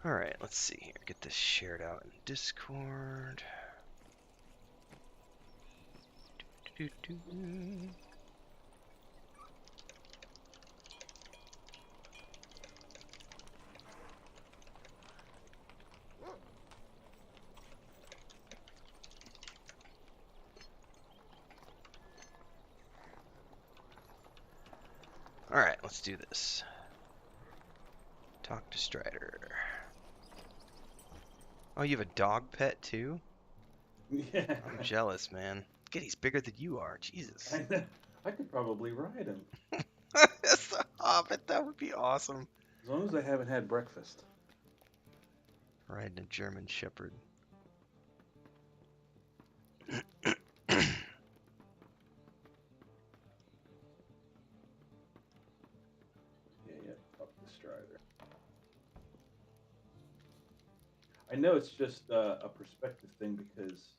Alright, let's see here. Get this shared out in Discord. Alright, let's do this. Talk to Strider. Oh, you have a dog pet too? Yeah. I'm jealous, man. Good, he's bigger than you are. Jesus. I could probably ride him. That's a hobbit. That would be awesome. As long as I haven't had breakfast. Riding a German Shepherd. Yeah, up the Strider. I know it's just a perspective thing because,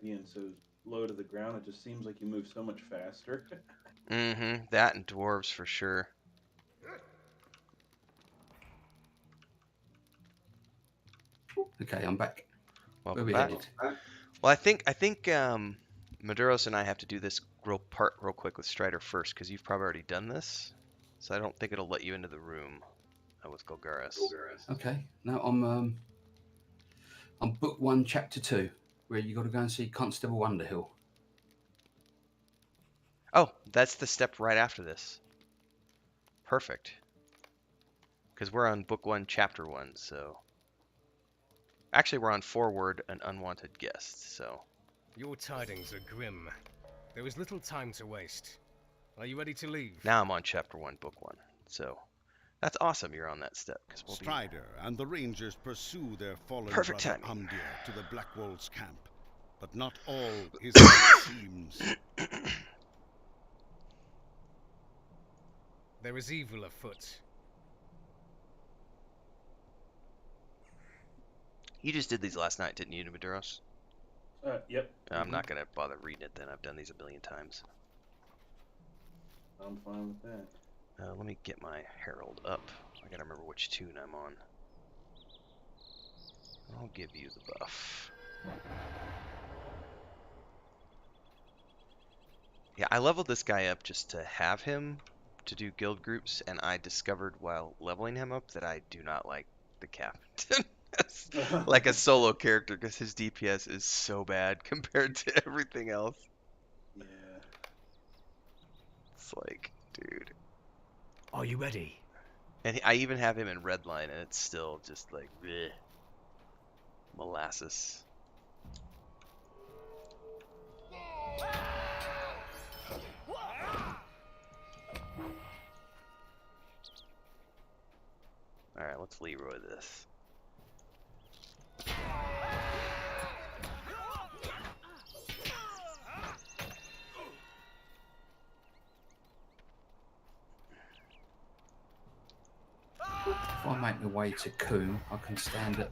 being so low to the ground, it just seems like you move so much faster. Mm-hmm. That and dwarves for sure. Okay, I'm back. Welcome Where we back. headed? Well, I think Maduros and I have to do this real quick with Strider first, because you've probably already done this. So I don't think it'll let you into the room with Golgaris. Okay. No, I'm book 1, chapter 2, where you got to go and see Constable Underhill. Oh, that's the step right after this. Perfect. Because we're on book 1, chapter 1, so... Actually, we're on Forward, an Unwanted Guest, so... Your tidings are grim. There is little time to waste. Are you ready to leave? Now I'm on chapter 1, book 1, so... That's awesome you're on that step, because we'll Strider and the Rangers pursue their fallen Perfect brother timing. Umdir to the Blackwolves camp. But not all is as it seems. There is evil afoot. You just did these last night, didn't you, Maduros? Yep. I'm not going to bother reading it then. I've done these a billion times. I'm fine with that. Let me get my Herald up. I gotta remember which tune I'm on. I'll give you the buff. Yeah, I leveled this guy up just to have him to do guild groups, and I discovered while leveling him up that I do not like the captain as like a solo character, because his DPS is so bad compared to everything else. Yeah. It's like, dude. Are you ready? And I even have him in Redline, and it's still just like, bleh. Molasses. Alright, let's Leroy this. If I make my way to Coombe, I can stand at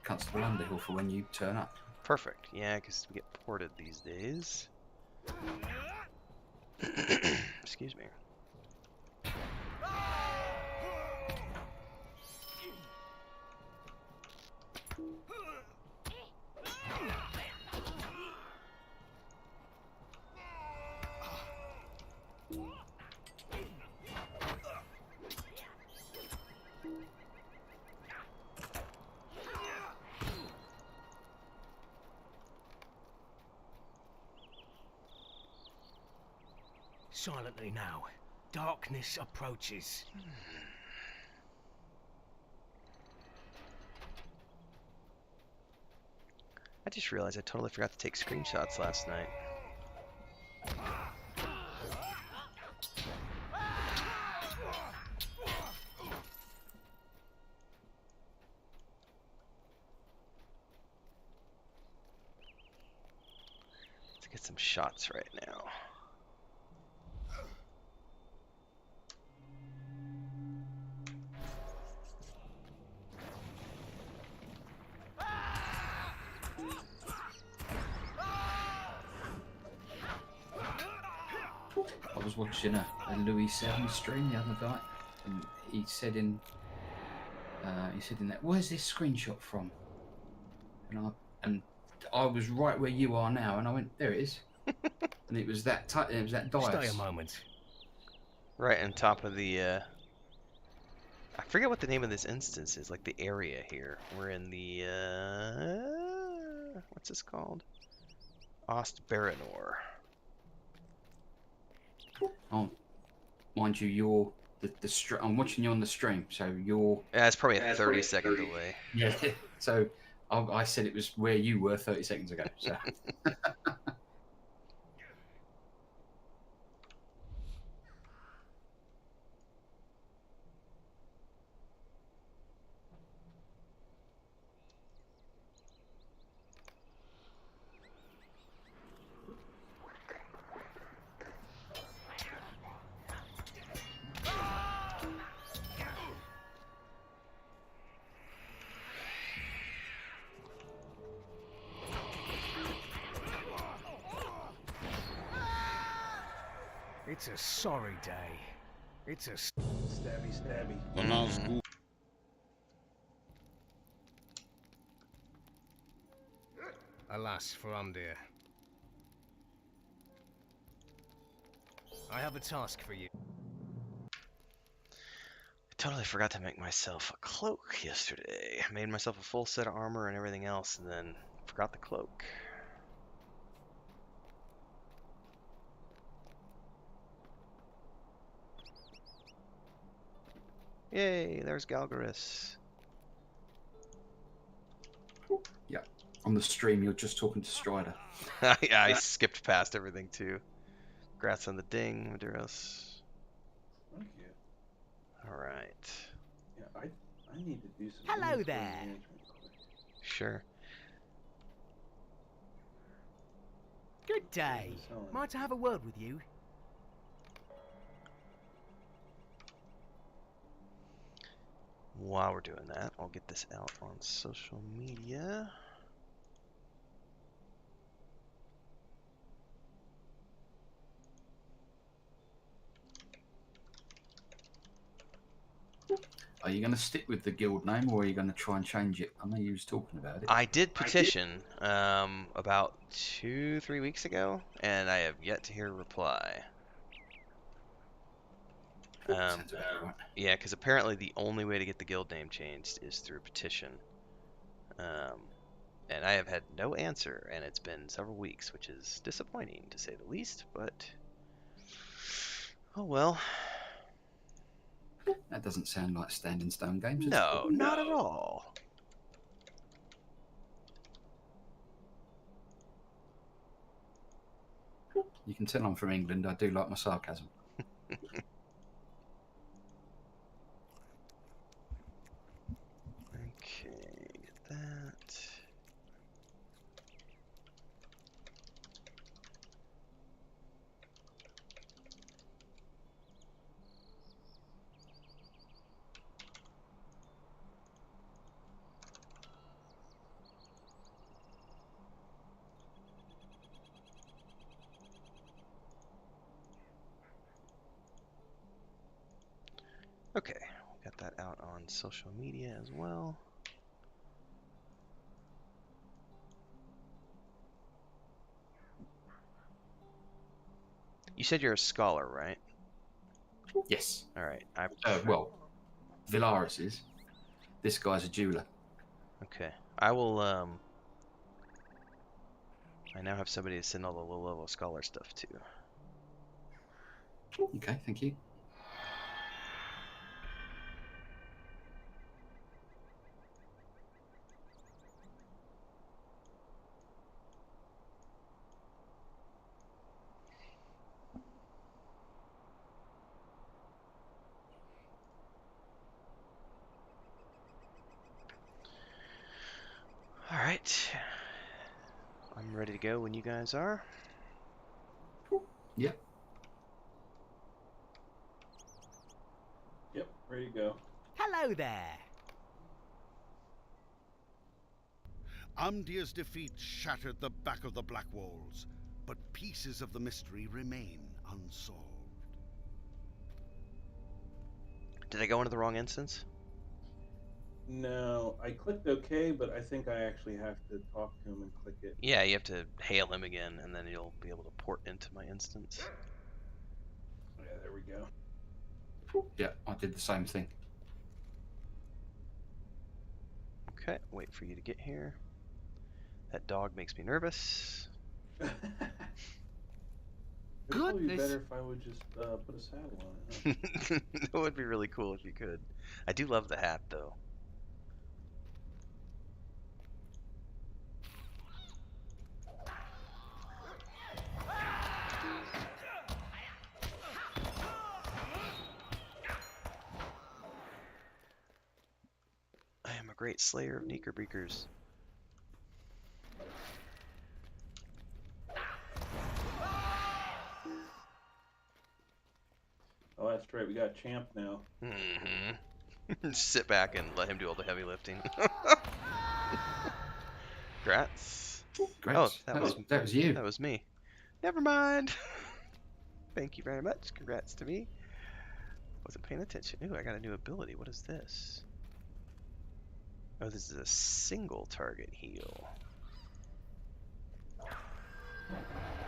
Constable Underhill for when you turn up. Perfect. Yeah, because we get ported these days. Excuse me. Silently now. Darkness approaches. I just realized I totally forgot to take screenshots last night. Let's get some shots right now. I was watching a Louis 7 stream the other night, and he said in He said in that, where's this screenshot from? And I was right where you are now, and I went, there it is. And it was that Stay a dais. moment. Right on top of the, I forget what the name of this instance is, like the area here. We're in the, what's this called? Ostbaranor. Oh, mind you, I'm watching you on the stream, so you're... Yeah, it's probably a 30-second delay. Yeah, so I said it was where you were 30 seconds ago, so... It's a sorry day. It's a Stabby, stabby. The Nazgûl Alas for Umdir. I have a task for you. I totally forgot to make myself a cloak yesterday. I made myself a full set of armor and everything else, and then forgot the cloak. Yay, there's Galgaris. Yeah, on the stream, you're just talking to Strider. Yeah, I skipped past everything too. Congrats on the ding, Maduros. Thank you. Alright. Yeah, I need to do some. Hello inventory there. management quick. Sure. good day. Selling. Might I have a word with you? While we're doing that, I'll get this out on social media. Are you going to stick with the guild name, or are you going to try and change it? I know you was talking about it. I did petition about 2-3 weeks ago, and I have yet to hear a reply. Sounds about right. Yeah, because apparently the only way to get the guild name changed is through petition. And I have had no answer, and it's been several weeks, which is disappointing to say the least, but oh well. That doesn't sound like Standing Stone Games. No, not at all. You can tell I'm from England. I do like my sarcasm. Okay, get that. Okay, we'll get that out on social media as well. You said you're a scholar, right? Yes. All right. Well, Villaris is. This guy's a jeweler. Okay. I will. I now have somebody to send all the low-level scholar stuff to. Okay, thank you. All right. I'm ready to go when you guys are. Yep. Yep, ready to go. Hello there. Umdir's defeat shattered the back of the Black Walls, but pieces of the mystery remain unsolved. Did I go into the wrong instance? No, I clicked OK, but I think I actually have to talk to him and click it. Yeah, you have to hail him again, and then you'll be able to port into my instance. Yeah, there we go. Yeah, I did the same thing. Okay, wait for you to get here. That dog makes me nervous. It'd probably be Goodness. better if I would just put a saddle on it. Huh? That would be really cool if you could. I do love the hat, though. I am a great slayer of Knickerbockers. Oh, that's right. We got a champ now. Mm-hmm. Sit back and let him do all the heavy lifting. Grats. Great. Oh, that was you. That was me. Never mind. Thank you very much. Congrats to me. Wasn't paying attention. Ooh, I got a new ability. What is this? Oh, this is a single target heal.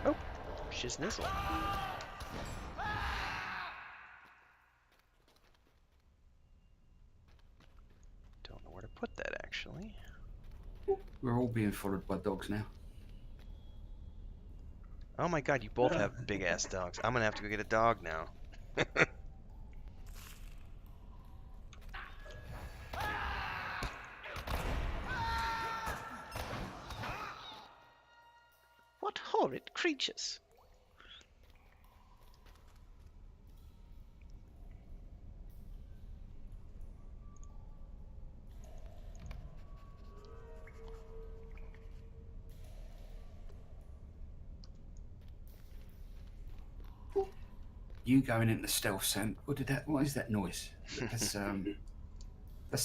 Oh, shiznizzle. Don't know where to put that, actually. We're all being followed by dogs now. Oh my god, you both have big ass dogs. I'm gonna have to go get a dog now. What horrid creatures! You going into stealth, Sam? What is that noise? That's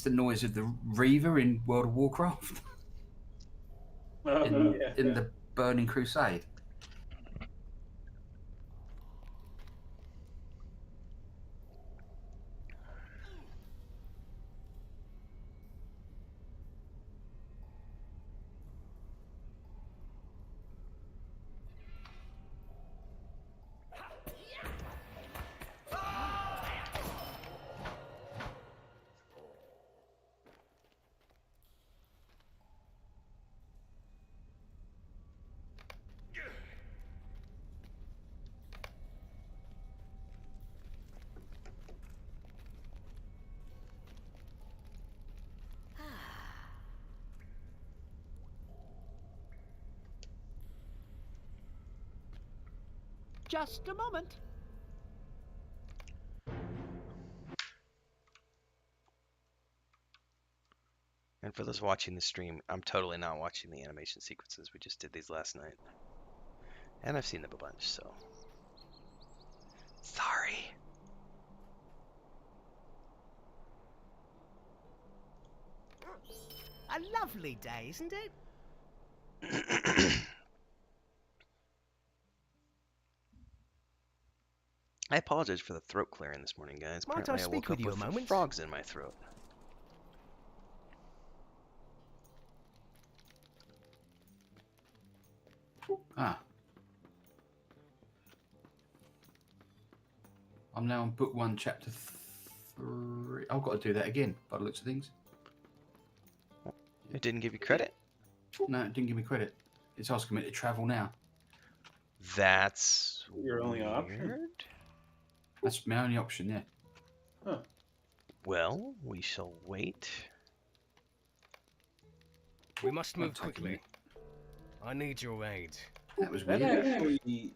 the noise of the Reaver in World of Warcraft. in the Burning Crusade. Just a moment. And for those watching the stream, I'm totally not watching the animation sequences. We just did these last night. And I've seen them a bunch, so. Sorry. A lovely day, isn't it? I apologize for the throat clearing this morning, guys. Might Apparently I I speak woke with up you a with moment? frogs in my throat. Ah. I'm now on book 1, chapter 3. I've got to do that again, by the looks of things. It didn't give you credit? No, it didn't give me credit. It's asking me to travel now. That's Your only weird. option? That's my only option, yeah. Huh. Well, we shall wait. We must I'll move take a quickly. minute. I need your aid. That was That weird. actually,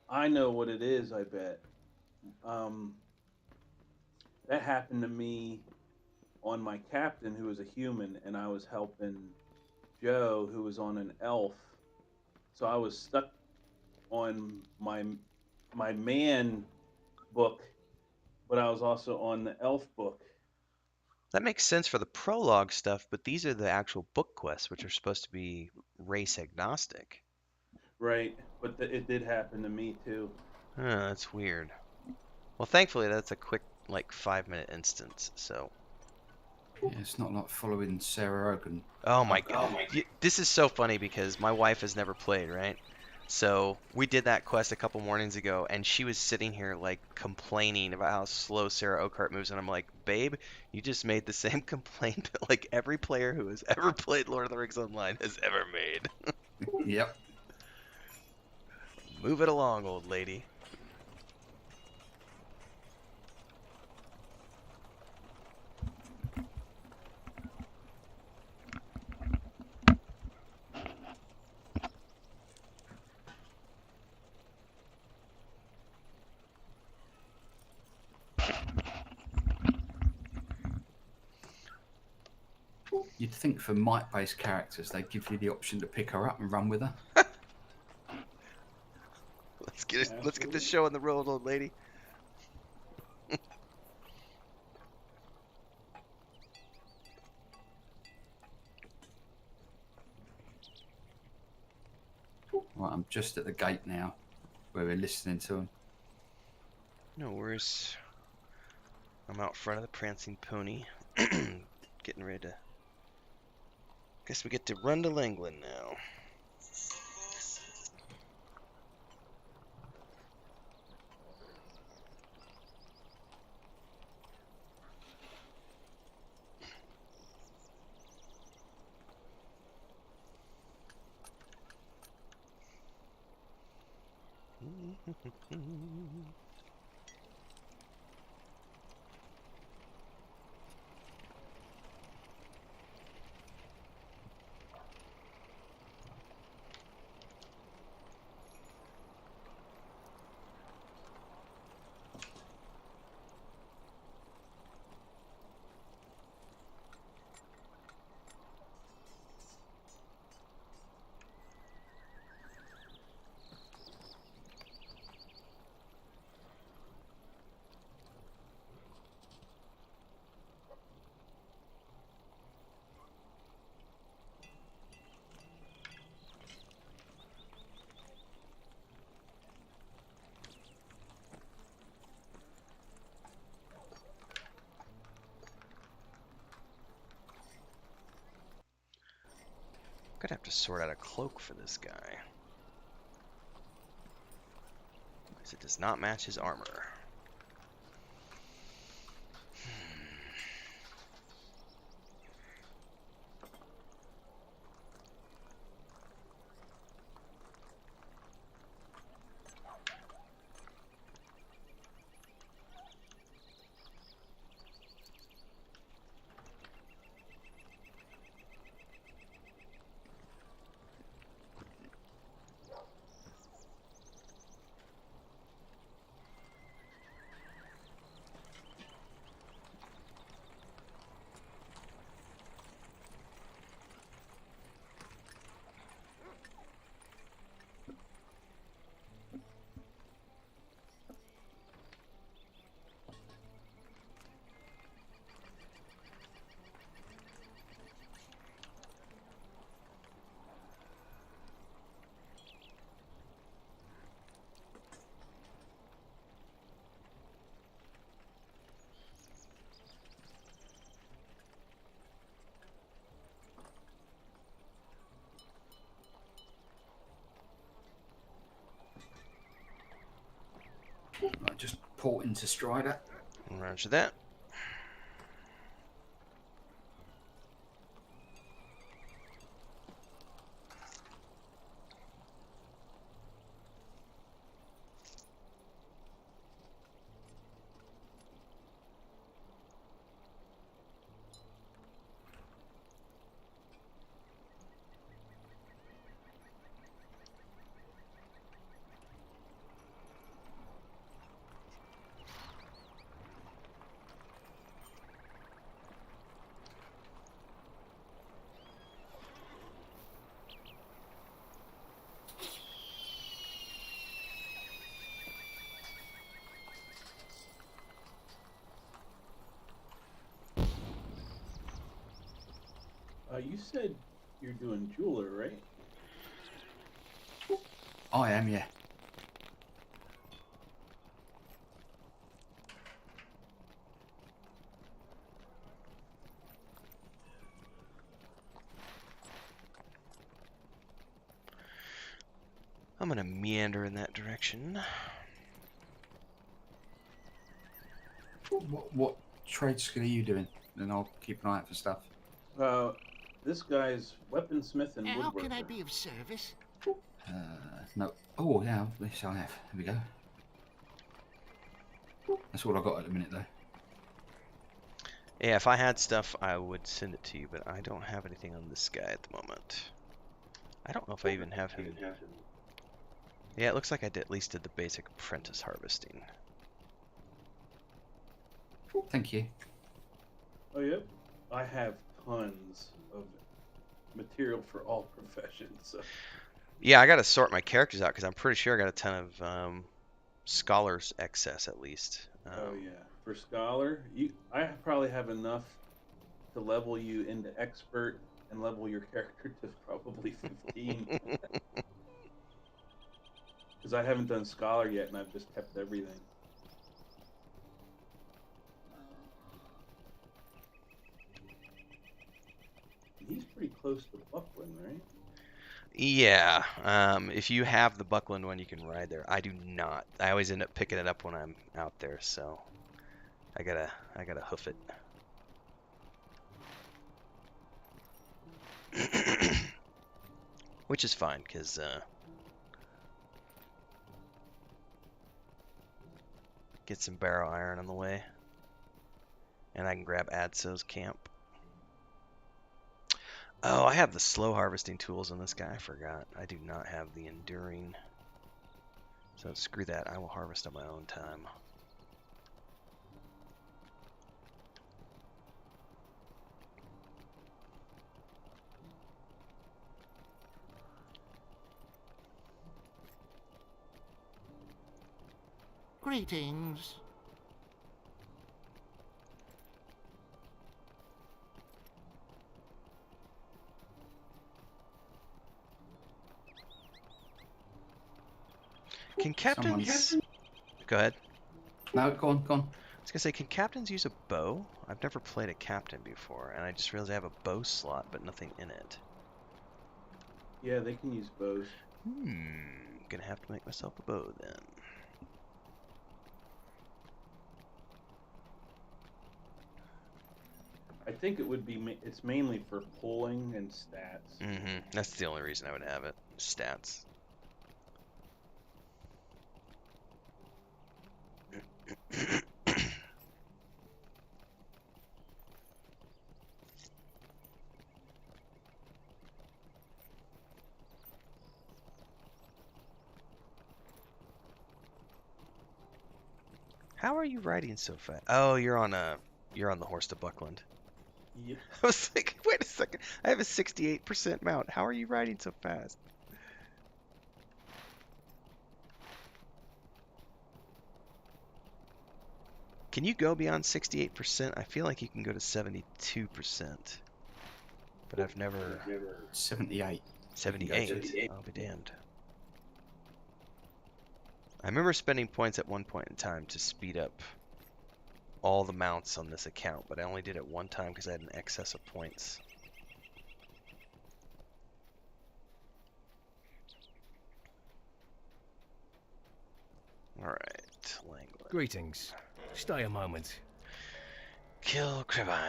I know what it is. I bet. That happened to me on my captain, who was a human, and I was helping Joe, who was on an elf. So I was stuck on my man book, but I was also on the elf book. That makes sense for the prologue stuff, but these are the actual book quests, which are supposed to be race agnostic. Right, but it did happen to me too. That's weird. Well, thankfully, that's a quick, like, 5-minute instance, so. Yeah, it's not like following Sarah Ogan. Oh my god. This is so funny because my wife has never played, right? So we did that quest a couple mornings ago, and she was sitting here like complaining about how slow Sarah Oakart moves, and I'm like, babe, you just made the same complaint that like every player who has ever played Lord of the Rings Online has ever made. Yep. Move it along, old lady. You'd think for might-based characters they'd give you the option to pick her up and run with her. Let's get this show on the road, old lady. Right, I'm just at the gate now, where we're listening to them. No worries. I'm out front of the prancing pony, getting ready to. Guess we get to run to Langland now. Gonna have to sort out a cloak for this guy, because it does not match his armor. Right, just port into Strider. Roger that. You said you're doing jeweler, right? I am, yeah. I'm gonna meander in that direction. What trade skill are you doing? And I'll keep an eye out for stuff. This guy's weaponsmith and How woodworker. can I be of service? No. Oh, yeah, yes, I have. Here we go. That's all I got at the minute, though. Yeah, if I had stuff, I would send it to you, but I don't have anything on this guy at the moment. I don't know if I even have him. Yeah, it looks like I at least did the basic apprentice harvesting. Thank you. Oh, yep. I have tons of material for all professions. So. Yeah, I gotta sort my characters out because I'm pretty sure I got a ton of scholars excess at least. Oh yeah, for scholar, I probably have enough to level you into expert and level your character to probably 15. Because I haven't done scholar yet, and I've just kept everything. He's pretty close to Buckland, right? Yeah, if you have the Buckland one, you can ride there. I do not. I always end up picking it up when I'm out there, so I gotta hoof it. Which is fine, because get some barrow iron on the way, and I can grab Adso's camp. Oh, I have the slow harvesting tools on this guy. I forgot. I do not have the enduring. So screw that. I will harvest on my own time. Greetings. Can captains... Go ahead. No, go on, go on. I was gonna say, can captains use a bow? I've never played a captain before, and I just realized I have a bow slot, but nothing in it. Yeah, they can use bows. Gonna have to make myself a bow then. I think it would be. It's mainly for pulling and stats. That's the only reason I would have it. Stats. How are you riding so fast? Oh, you're on the horse to Buckland. Yeah. I was like, wait a second. I have a 68% mount. How are you riding so fast? Can you go beyond 68%? I feel like you can go to 72%. But I've never... 78. 78? I'll be damned. I remember spending points at one point in time to speed up all the mounts on this account, but I only did it one time because I had an excess of points. Alright, language. Greetings. Stay a moment. Kill Cribine.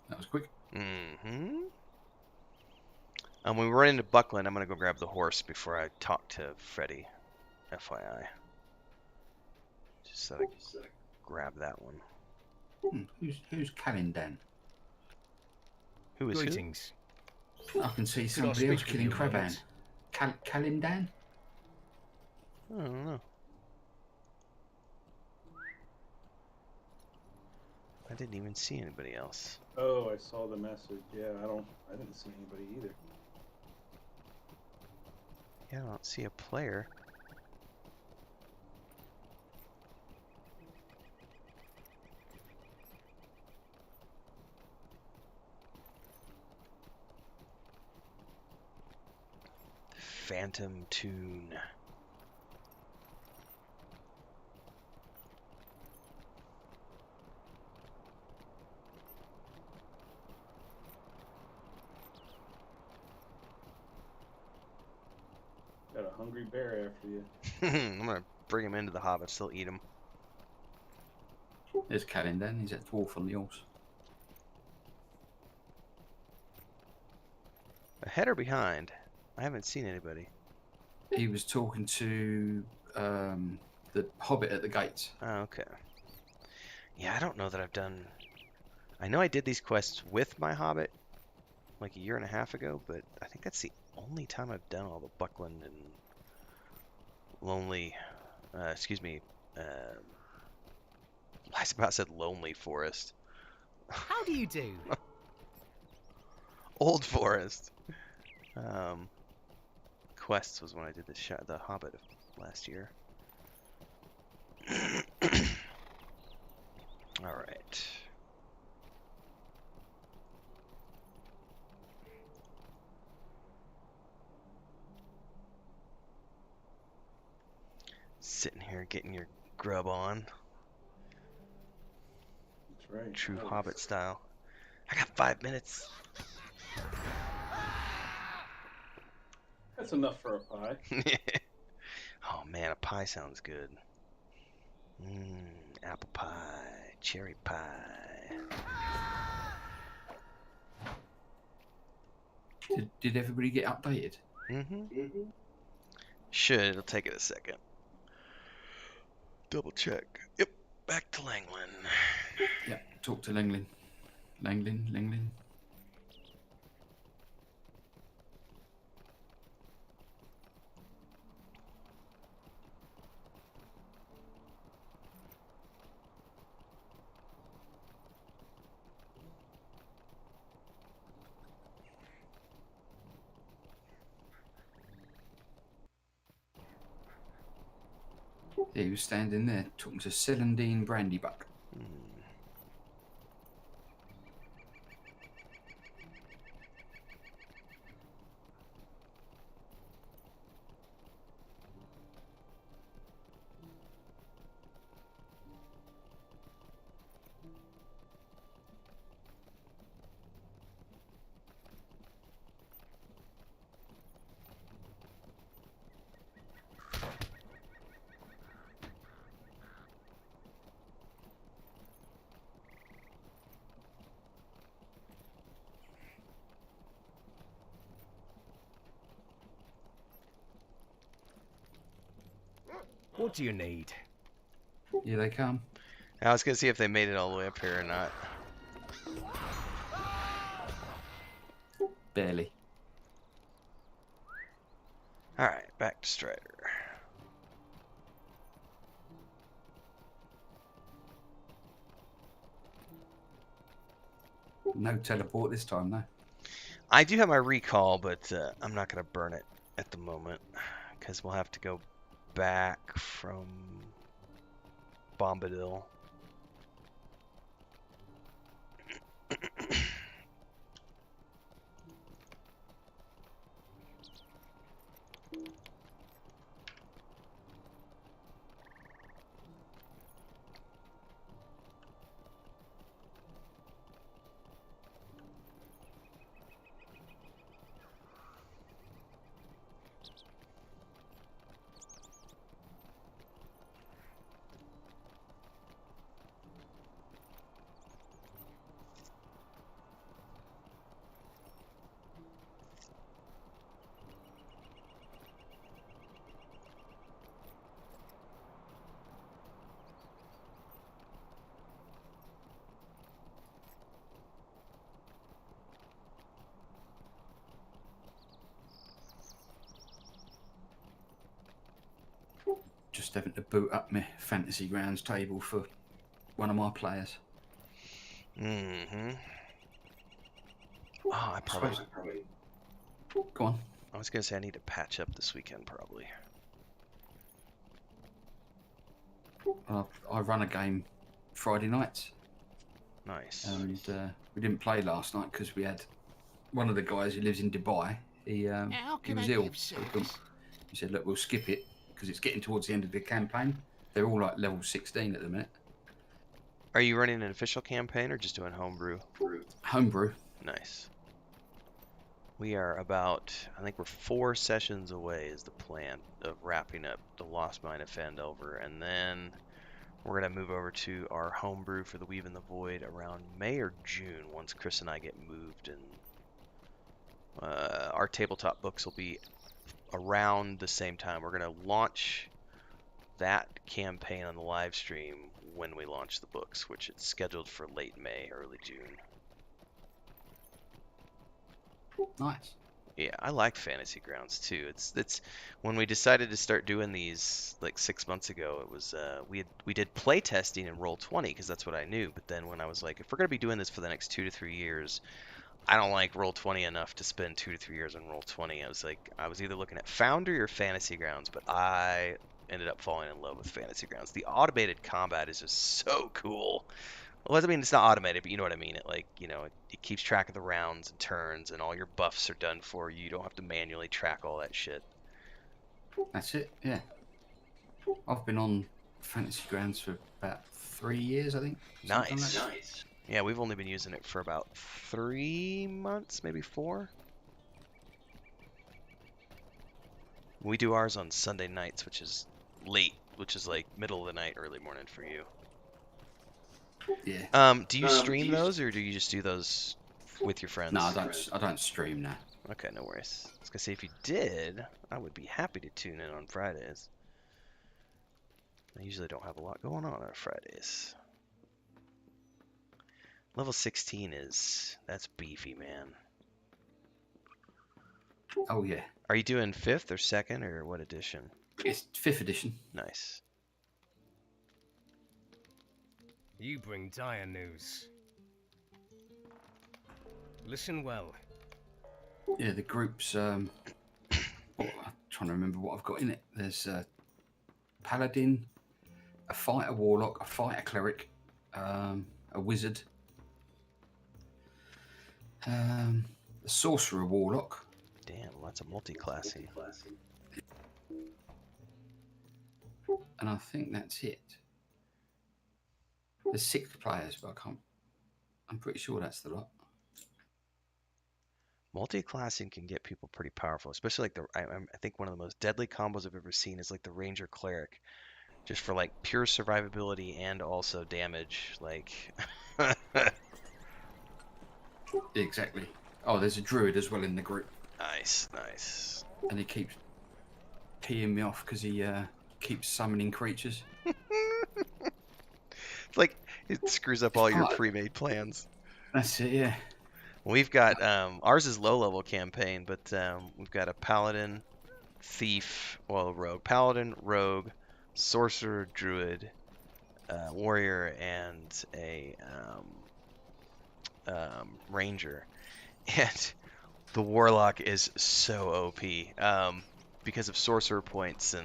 That was quick. When we run into Buckland, I'm gonna go grab the horse before I talk to Freddy. FYI. Just so I can grab that one. Who's Calindan? Who is who? Greetings. I can see Could I somebody speak else with killing you a Craban. moment? Calindan? I don't know. I didn't even see anybody else. Oh, I saw the message. Yeah, I didn't see anybody either. Yeah, I don't see a player. phantom tune. Got a hungry bear after you. I'm gonna bring him into the hobbits. They'll eat him. There's Callan then. He's that dwarf on the horse. Ahead or behind? I haven't seen anybody. He was talking to the hobbit at the gates. Oh, okay. Yeah, I don't know that I've done... I know I did these quests with my hobbit like a year and a half ago, but I think that's the only time I've done all the Buckland and Lonely... excuse me. I about said Lonely Forest. How do you do? Old Forest. Quests was when I did the Hobbit last year. All right. Sitting here getting your grub on. That's right. True Nice. Hobbit style. I got 5 minutes. That's enough for a pie. Oh man, a pie sounds good. Apple pie, cherry pie. Did everybody get updated? Should. It'll take it a second. Double check. Yep. Back to Laurelin. Yeah. Talk to Laurelin. Laurelin. Yeah, he was standing there talking to Celandine Brandybuck. What do you need? Here they come. I was gonna see if they made it all the way up here or not. Barely. All right, back to Strider. No teleport this time, though. I do have my recall, but I'm not gonna burn it at the moment because we'll have to go back from Bombadil. Just having to boot up my Fantasy Grounds table for one of my players. Mm-hmm. Oh, I probably... Go on. I was gonna say I need to patch up this weekend, probably. I run a game Friday nights. Nice. And we didn't play last night because we had one of the guys who lives in Dubai. He How he can was I ill. give service? He said, "Look, we'll skip it because it's getting towards the end of the campaign. They're all like level 16 at the minute." Are you running an official campaign or just doing homebrew? Homebrew. Nice. We are about, I think we're 4 sessions away is the plan of wrapping up the Lost Mine of Phandelver, and then we're going to move over to our homebrew for the Weave in the Void around May or June once Chris and I get moved, and our tabletop books will be around the same time. We're going to launch that campaign on the live stream when we launch the books, which is scheduled for late May, early June. Nice. Yeah, I like Fantasy Grounds too. It's when we decided to start doing these like 6 months ago, it was we did play testing in Roll20 because that's what I knew. But then when I was like, if we're gonna be doing this for the next 2 to 3 years, I don't like Roll20 enough to spend 2 to 3 years on Roll20. I was either looking at Foundry or Fantasy Grounds, but I ended up falling in love with Fantasy Grounds. The automated combat is just so cool. Well, I mean, it's not automated, but you know what I mean. It keeps track of the rounds and turns, and all your buffs are done for you. You don't have to manually track all that shit. That's it. Yeah. I've been on Fantasy Grounds for about 3 years, I think. something Nice. like that. Yeah, we've only been using it for about 3 months, maybe 4. We do ours on Sunday nights, which is late, which is like middle of the night, early morning for you. Yeah. Do you stream those, or do you just do those with your friends? No, I don't stream now. Okay, no worries. I was gonna say, if you did, I would be happy to tune in on Fridays. I usually don't have a lot going on Fridays. Level 16 that's beefy, man. Oh yeah. Are you doing 5th or 2nd, or what edition? It's 5th edition. Nice. You bring dire news. Listen well. Yeah, the group's I'm trying to remember what I've got in it. There's a paladin, a fighter warlock, a fighter cleric, a wizard, a sorcerer warlock. Damn, lots of multi-classing. And I think that's it. There's 6 players, but I'm pretty sure that's the lot. Multi-classing can get people pretty powerful, especially like I think one of the most deadly combos I've ever seen is like the ranger cleric, just for like pure survivability and also damage. Like, Exactly. Oh, there's a druid as well in the group, nice. and he keeps peeing me off because he keeps summoning creatures. It's like it screws up all your pre-made plans. That's it, yeah. We've got ours is low-level campaign, but we've got a paladin, thief, rogue, paladin, rogue, sorcerer, druid, warrior, and a ranger. And the warlock is so OP because of sorcerer points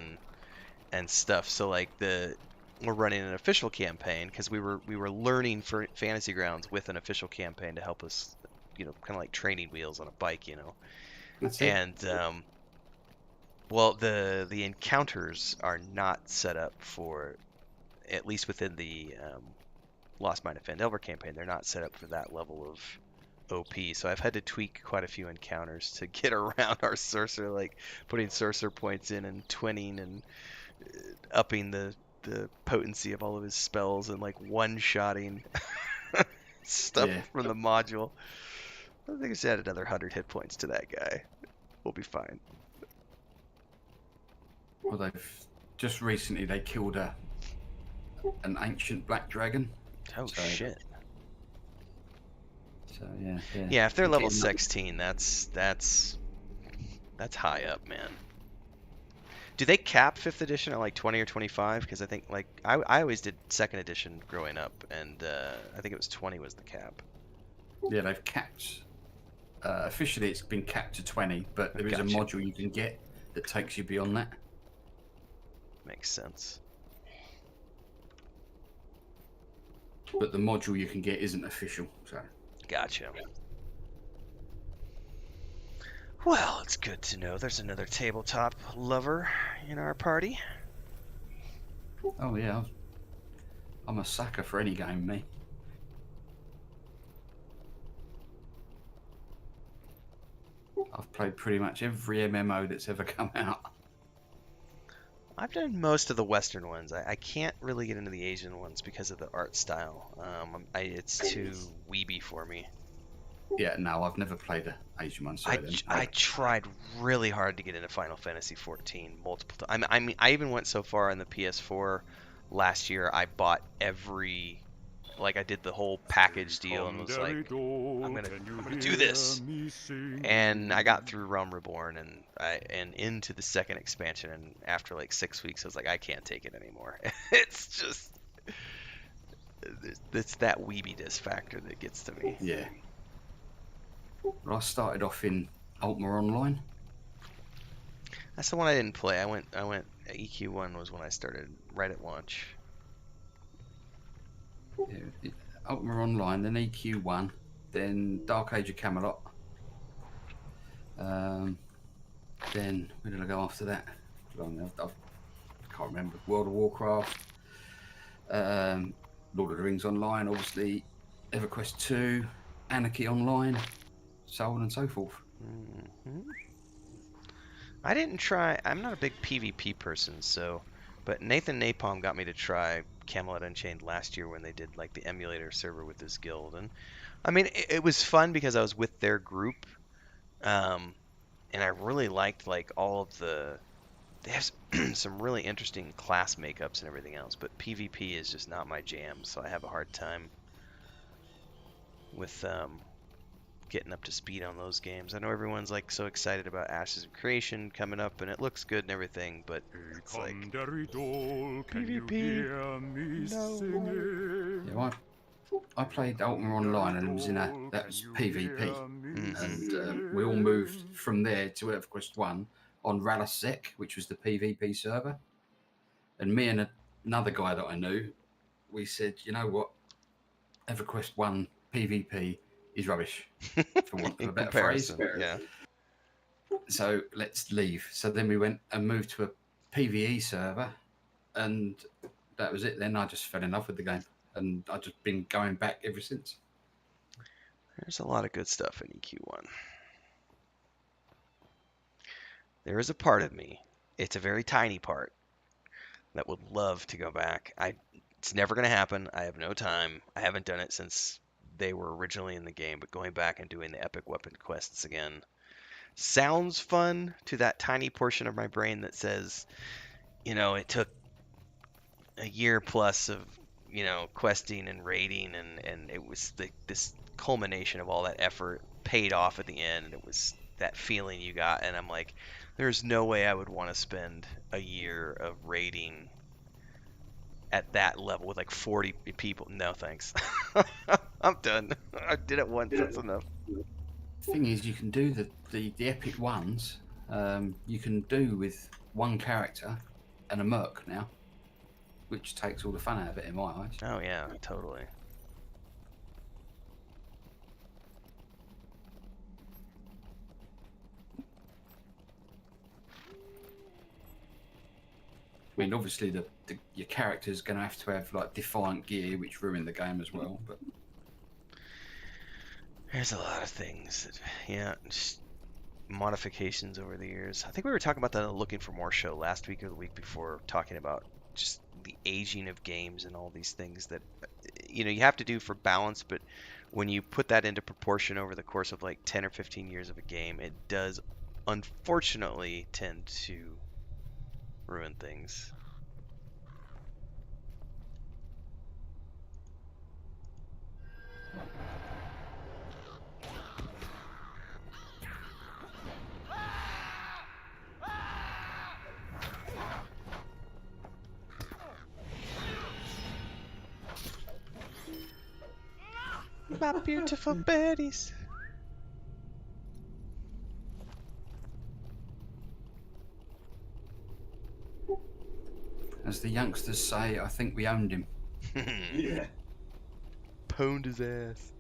and stuff. So like we're running an official campaign because we were learning for Fantasy Grounds with an official campaign to help us, kind of like training wheels on a bike, That's it. And the encounters are not set up for, at least within the Lost Mine of Phandelver campaign, they're not set up for that level of OP. So I've had to tweak quite a few encounters to get around our sorcerer, like putting sorcerer points in and twinning and upping the potency of all of his spells and like one-shotting stuff from the module. I think it's add another 100 hit points to that guy. We'll be fine. Well, they've just recently they killed an ancient black dragon. Oh shit. So yeah. Yeah, if they're level 16, that's high up, man. Do they cap 5th edition at like 20 or 25? Because I think like I always did 2nd edition growing up, and I think it was 20 was the cap. Yeah, they've capped. Officially, it's been capped to 20, but there is a module you can get that takes you beyond that. Makes sense. But the module you can get isn't official, so. Gotcha. Well, it's good to know there's another tabletop lover in our party. Oh yeah, I'm a sucker for any game, me. I've played pretty much every MMO that's ever come out. I've done most of the Western ones. I can't really get into the Asian ones because of the art style. It's too weeby for me. Yeah, no, I've never played an Asian one. Sorry, then. I tried really hard to get into Final Fantasy XIV multiple times. I mean, I even went so far in the PS4 last year. I bought every, like, I did the whole package deal and was like, I'm gonna do this. And I got through Realm Reborn and into the second expansion. And after like 6 weeks, I was like, I can't take it anymore. It's just, it's that weebiness factor that gets to me. Yeah. Well, I started off in Ultima Online. That's the one I didn't play. I went EQ1 was when I started right at launch. Yeah, Ultima Online, then EQ1, then Dark Age of Camelot. Then where did I go after that? I can't remember. World of Warcraft, Lord of the Rings Online, obviously, EverQuest 2, Anarchy Online, so on and so forth. Mm-hmm. I didn't try. I'm not a big PvP person, but Nathan Napalm got me to try Camelot Unchained last year when they did like the emulator server with his guild, and I mean it was fun because I was with their group, and I really liked like all of they have some really interesting class makeups and everything else, but PvP is just not my jam, so I have a hard time with getting up to speed on those games. I know everyone's like so excited about Ashes of Creation coming up, and it looks good and everything, but it's like PvP. No. Yeah, I played Ultima Online, and it was that was PvP, and we all moved from there to EverQuest 1 on Ralasek, which was the PvP server. And me and another guy that I knew, we said, you know what, EverQuest 1 PvP is rubbish, for want of a better phrase. Yeah. So let's leave. So then we went and moved to a PvE server, and that was it. Then I just fell in love with the game, and I've just been going back ever since. There's a lot of good stuff in EQ1. There is a part of me, it's a very tiny part, that would love to go back. It's never going to happen. I have no time. I haven't done it since they were originally in the game, but going back and doing the epic weapon quests again sounds fun to that tiny portion of my brain that says, it took a year plus of, questing and raiding, and it was this culmination of all that effort paid off at the end, and it was that feeling you got, and I'm like, there's no way I would want to spend a year of raiding at that level with like 40 people. No thanks. I'm done. I did it once. That's enough. The thing is, you can do the epic ones. You can do with one character and a merc now, which takes all the fun out of it in my eyes. Oh yeah, totally. I mean, obviously, your character's going to have like defiant gear, which ruin the game as well. But there's a lot of things that, just modifications over the years. I think we were talking about that on the Looking for More show last week or the week before, talking about just the aging of games and all these things that, you have to do for balance, but when you put that into proportion over the course of like 10 or 15 years of a game, it does unfortunately tend to ruin things. My beautiful birdies. as the youngsters say, I think we owned him. Yeah. Pwned his ass.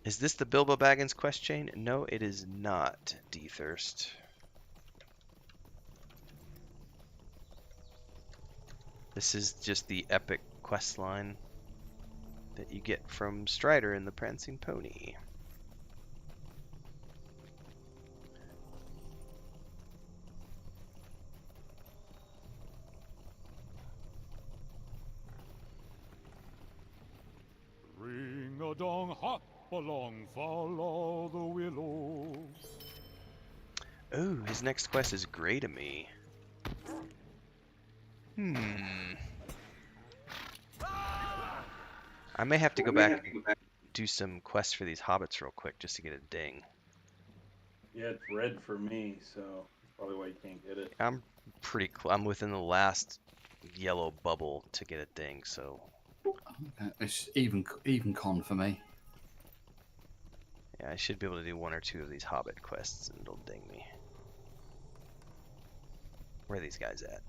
Is this the Bilbo Baggins quest chain? No, it is not, D-Thirst. This is just the epic quest line that you get from Strider in the Prancing Pony. Ring a dong, hop along, follow the willow. Oh, his next quest is Grey to Me. I may have to go back and do some quests for these hobbits real quick just to get a ding. Yeah, it's red for me, so that's probably why you can't get it. I'm pretty I'm within the last yellow bubble to get a ding, so It's even con for me. yeah, I should be able to do one or two of these hobbit quests and it'll ding me. Where are these guys at?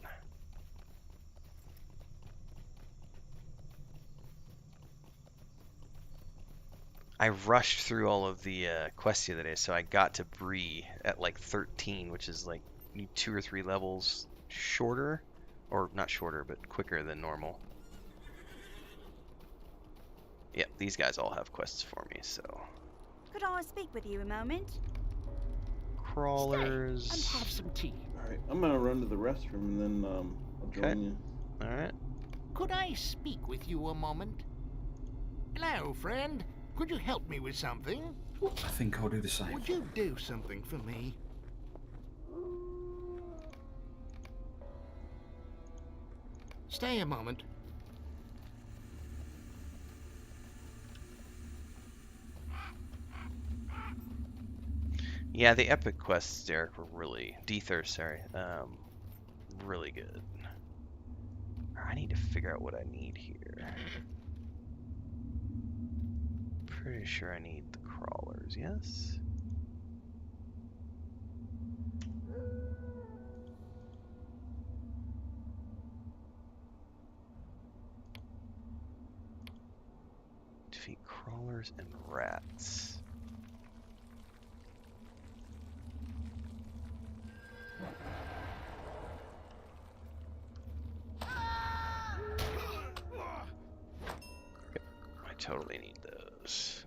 I rushed through all of the quests the other day, so I got to Bree at like 13, which is like 2 or 3 levels shorter, or not shorter, but quicker than normal. Yep, these guys all have quests for me, so. Could I speak with you a moment? Crawlers. And have some tea. All right, I'm gonna run to the restroom and then I'll join Okay. you. All right. Could I speak with you a moment? Hello, friend. Could you help me with something? I think I'll do the same. Would you do something for me? Stay a moment. Yeah, the epic quests, Derek, were really really good. I need to figure out what I need here. Pretty sure I need the crawlers, yes? Defeat crawlers and rats. Yep, I totally need those.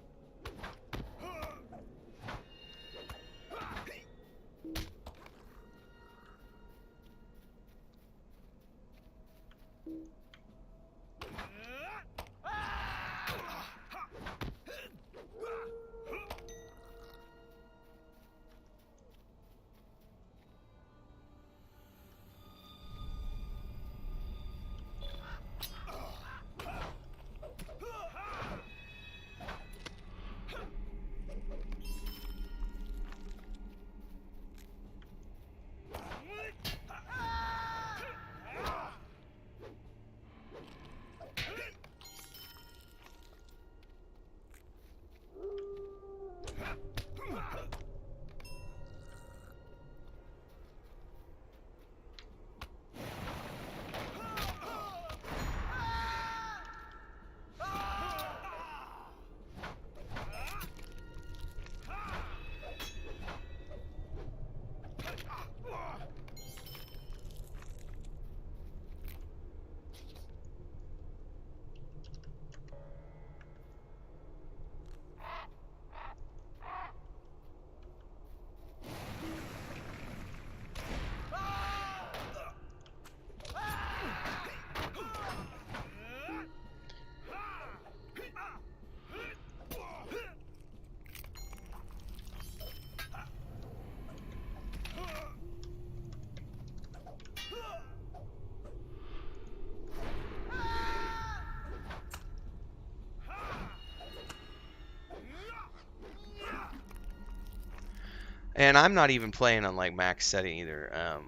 And I'm not even playing on like max setting either.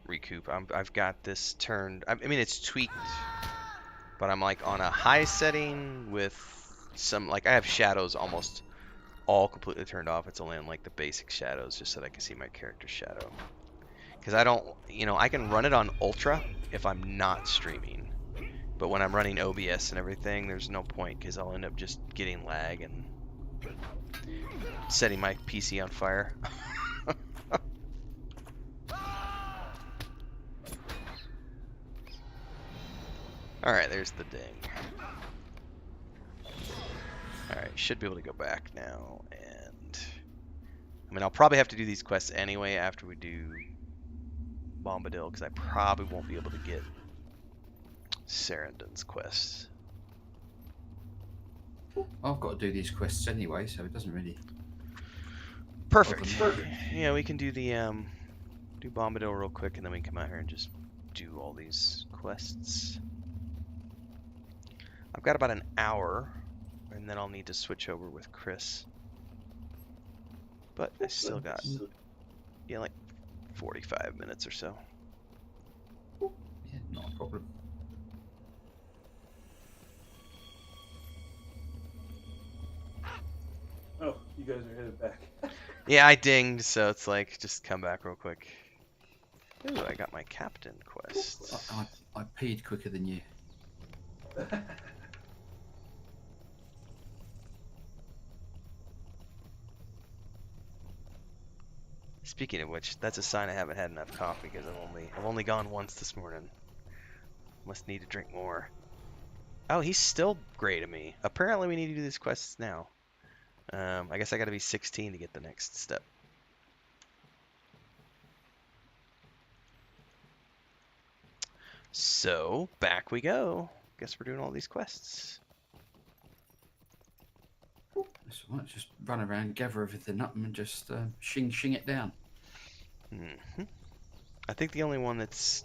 Recoup. I've got this turned. I mean, it's tweaked, but I'm like on a high setting with some like I have shadows almost all completely turned off. It's only on like the basic shadows just so that I can see my character's shadow. Because I don't, I can run it on ultra if I'm not streaming, but when I'm running OBS and everything, there's no point because I'll end up just getting lag and setting my PC on fire. Alright, there's the ding. Alright, should be able to go back now, and... I mean, I'll probably have to do these quests anyway after we do Bombadil, because I probably won't be able to get Sarandon's quests. I've got to do these quests anyway, so it doesn't really... Perfect. Yeah, we can do the do Bombadil real quick, and then we can come out here and just do all these quests. I've got about an hour, and then I'll need to switch over with Chris. But I still got, yeah, like 45 minutes or so. Yeah, not a problem. Oh, you guys are headed back. Yeah, I dinged, so it's like, just come back real quick. Ooh, I got my captain quest. I peed quicker than you. Speaking of which, that's a sign I haven't had enough coffee because I've only gone once this morning. Must need to drink more. Oh, he's still great at me. Apparently we need to do these quests now. I guess I gotta be 16 to get the next step. So, back we go. Guess we're doing all these quests. That's all right, just run around, gather everything up, and just shing it down. I think the only one that's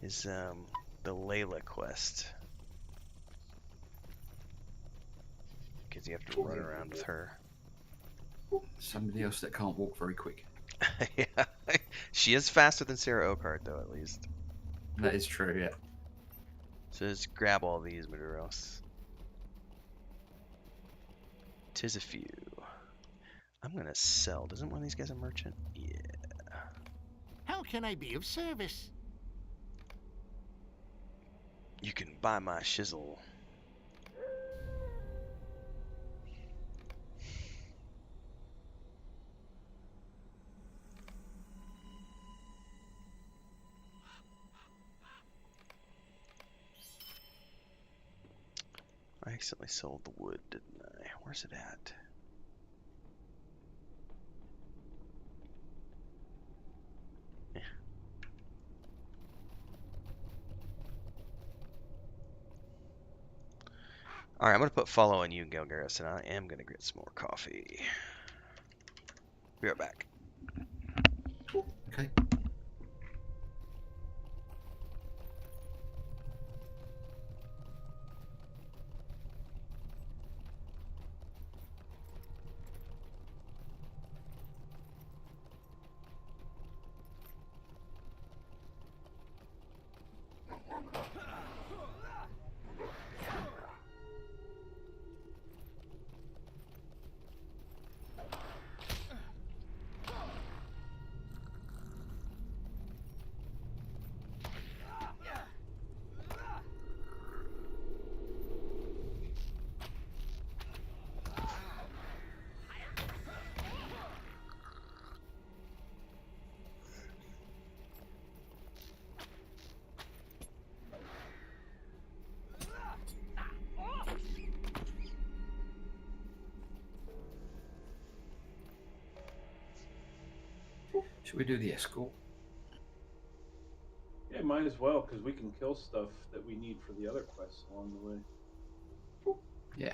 is the Layla quest, because you have to run around with her. Somebody else that can't walk very quick. Yeah, she is faster than Sarah Oakheart, though, at least. That is true, yeah. So just grab all these, Maduros. 'Tis a few. I'm gonna sell. Doesn't one of these guys a merchant? Yeah. How can I be of service? You can buy my shizzle. I accidentally sold the wood, didn't I? Where's it at? Yeah. Alright, I'm going to put follow on you, Gilgaris, and I am going to get some more coffee. Be right back. Okay. Should we do the escort? Yeah, might as well, because we can kill stuff that we need for the other quests along the way. Yeah.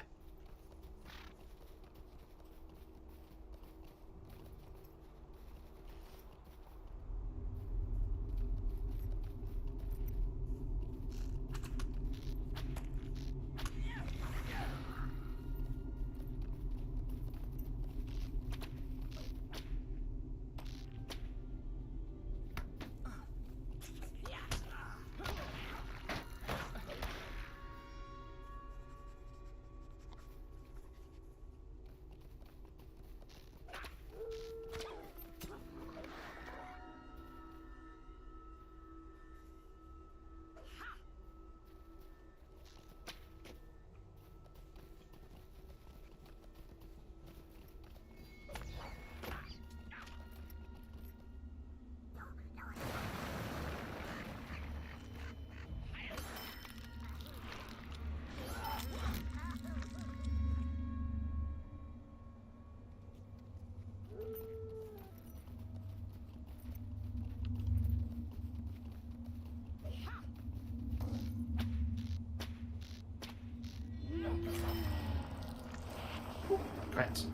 rats.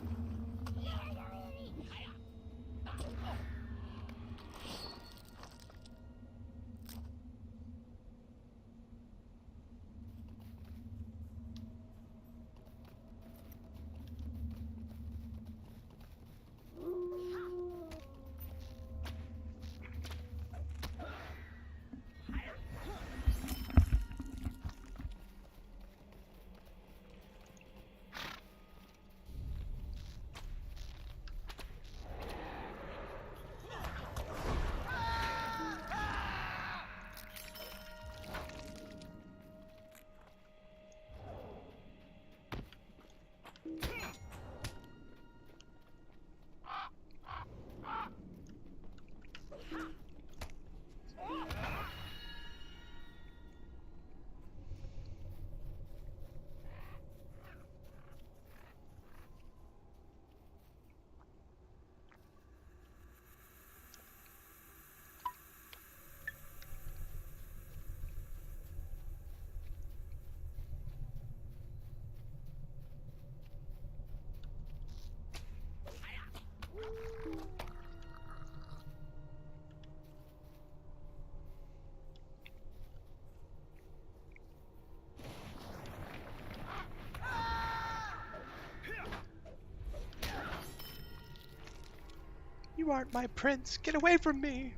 You aren't my prince. Get away from me.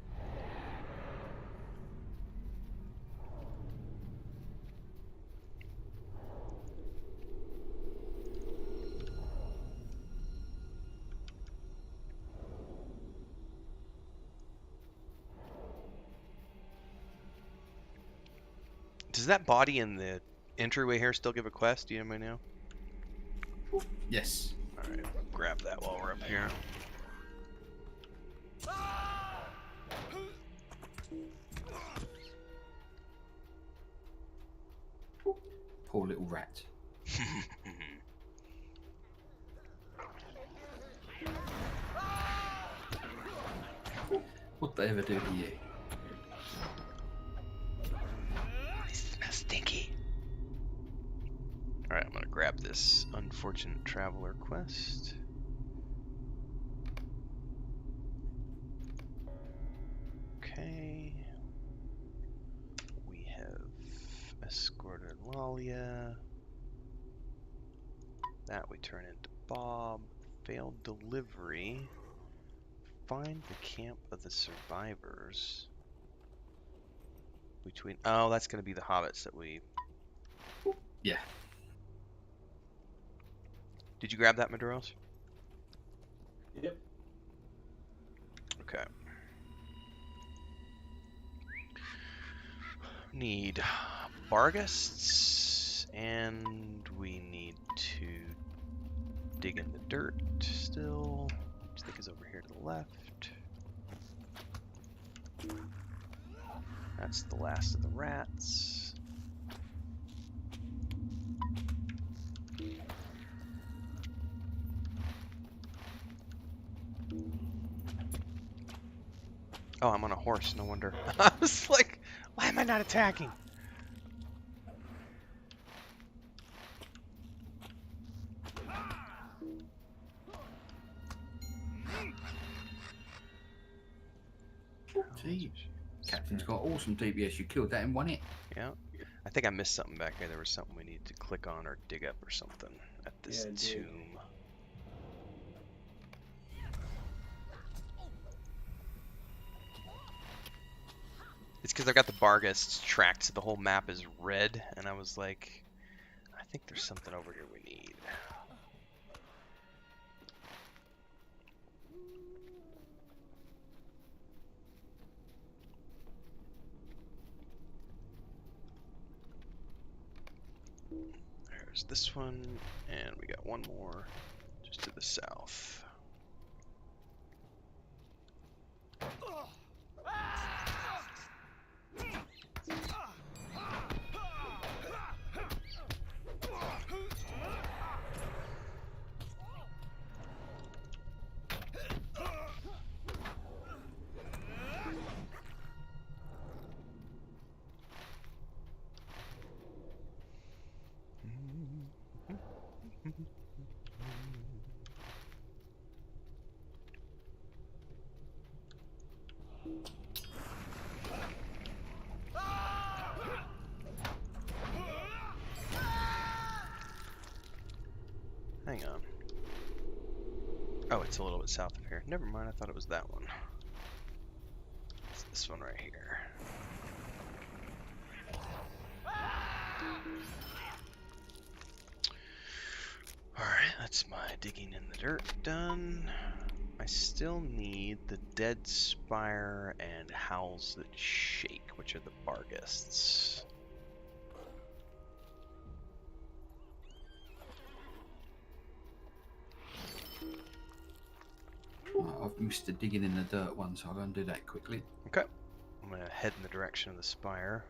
Does that body in the entryway here still give a quest? Do you anybody know? Yes. Alright, grab that while we're up here. Poor little rat. What they ever do to you? It smells stinky. Alright, I'm gonna grab this Unfortunate Traveler quest. Okay. We have escorted Lalia. That we turn into Bob. Failed delivery. Find the camp of the survivors. Between that's gonna be the hobbits that we. Yeah. Did you grab that, Maduros? Yep. Okay. Need Barghists, and we need to dig in the dirt still, which I think is over here to the left. That's the last of the rats. Oh, I'm on a horse, no wonder. I was like, why am I not attacking? See, Captain's got awesome DPS. You killed that in one hit. Yeah. I think I missed something back there. There was something we needed to click on or dig up or something at this Yeah, dig. tomb. It's because I've got the Barghists tracked, so the whole map is red, and I was like, I think there's something over here we need. There's this one, and we got one more just to the south. Oh, it's a little bit south of here. Never mind, I thought it was that one. It's this one right here. Alright, that's my digging in the dirt done. I still need the Dead Spire and Howls That Shake, which are the Barghists. I've missed the digging in the dirt one, so I'll go and do that quickly. Okay. I'm going to head in the direction of the spire.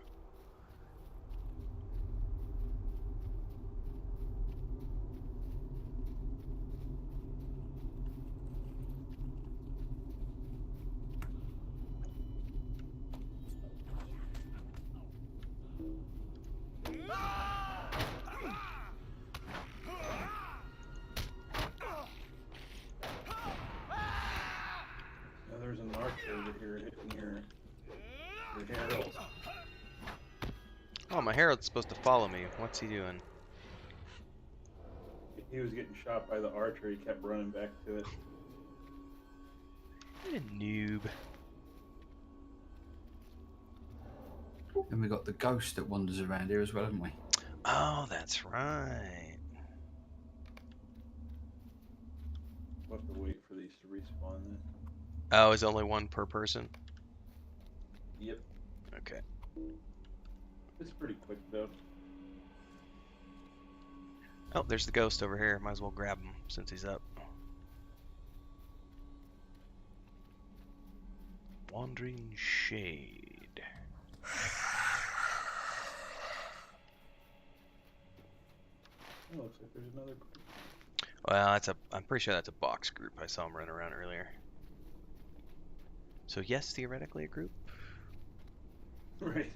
Now there's an archer over here hitting your herald. Oh, my herald's supposed to follow me. What's he doing? He was getting shot by the archer. He kept running back to it. What a noob. And we got the ghost that wanders around here as well, haven't we? Oh, that's right. We'll have to wait for these to respawn then. Oh, is only one per person? Yep. Okay. It's pretty quick though. Oh, there's the ghost over here. Might as well grab him since he's up. Wandering Shade. Oh, looks like there's another group. Well, I'm pretty sure that's a box group. I saw him running around earlier. So yes, theoretically a group. Right.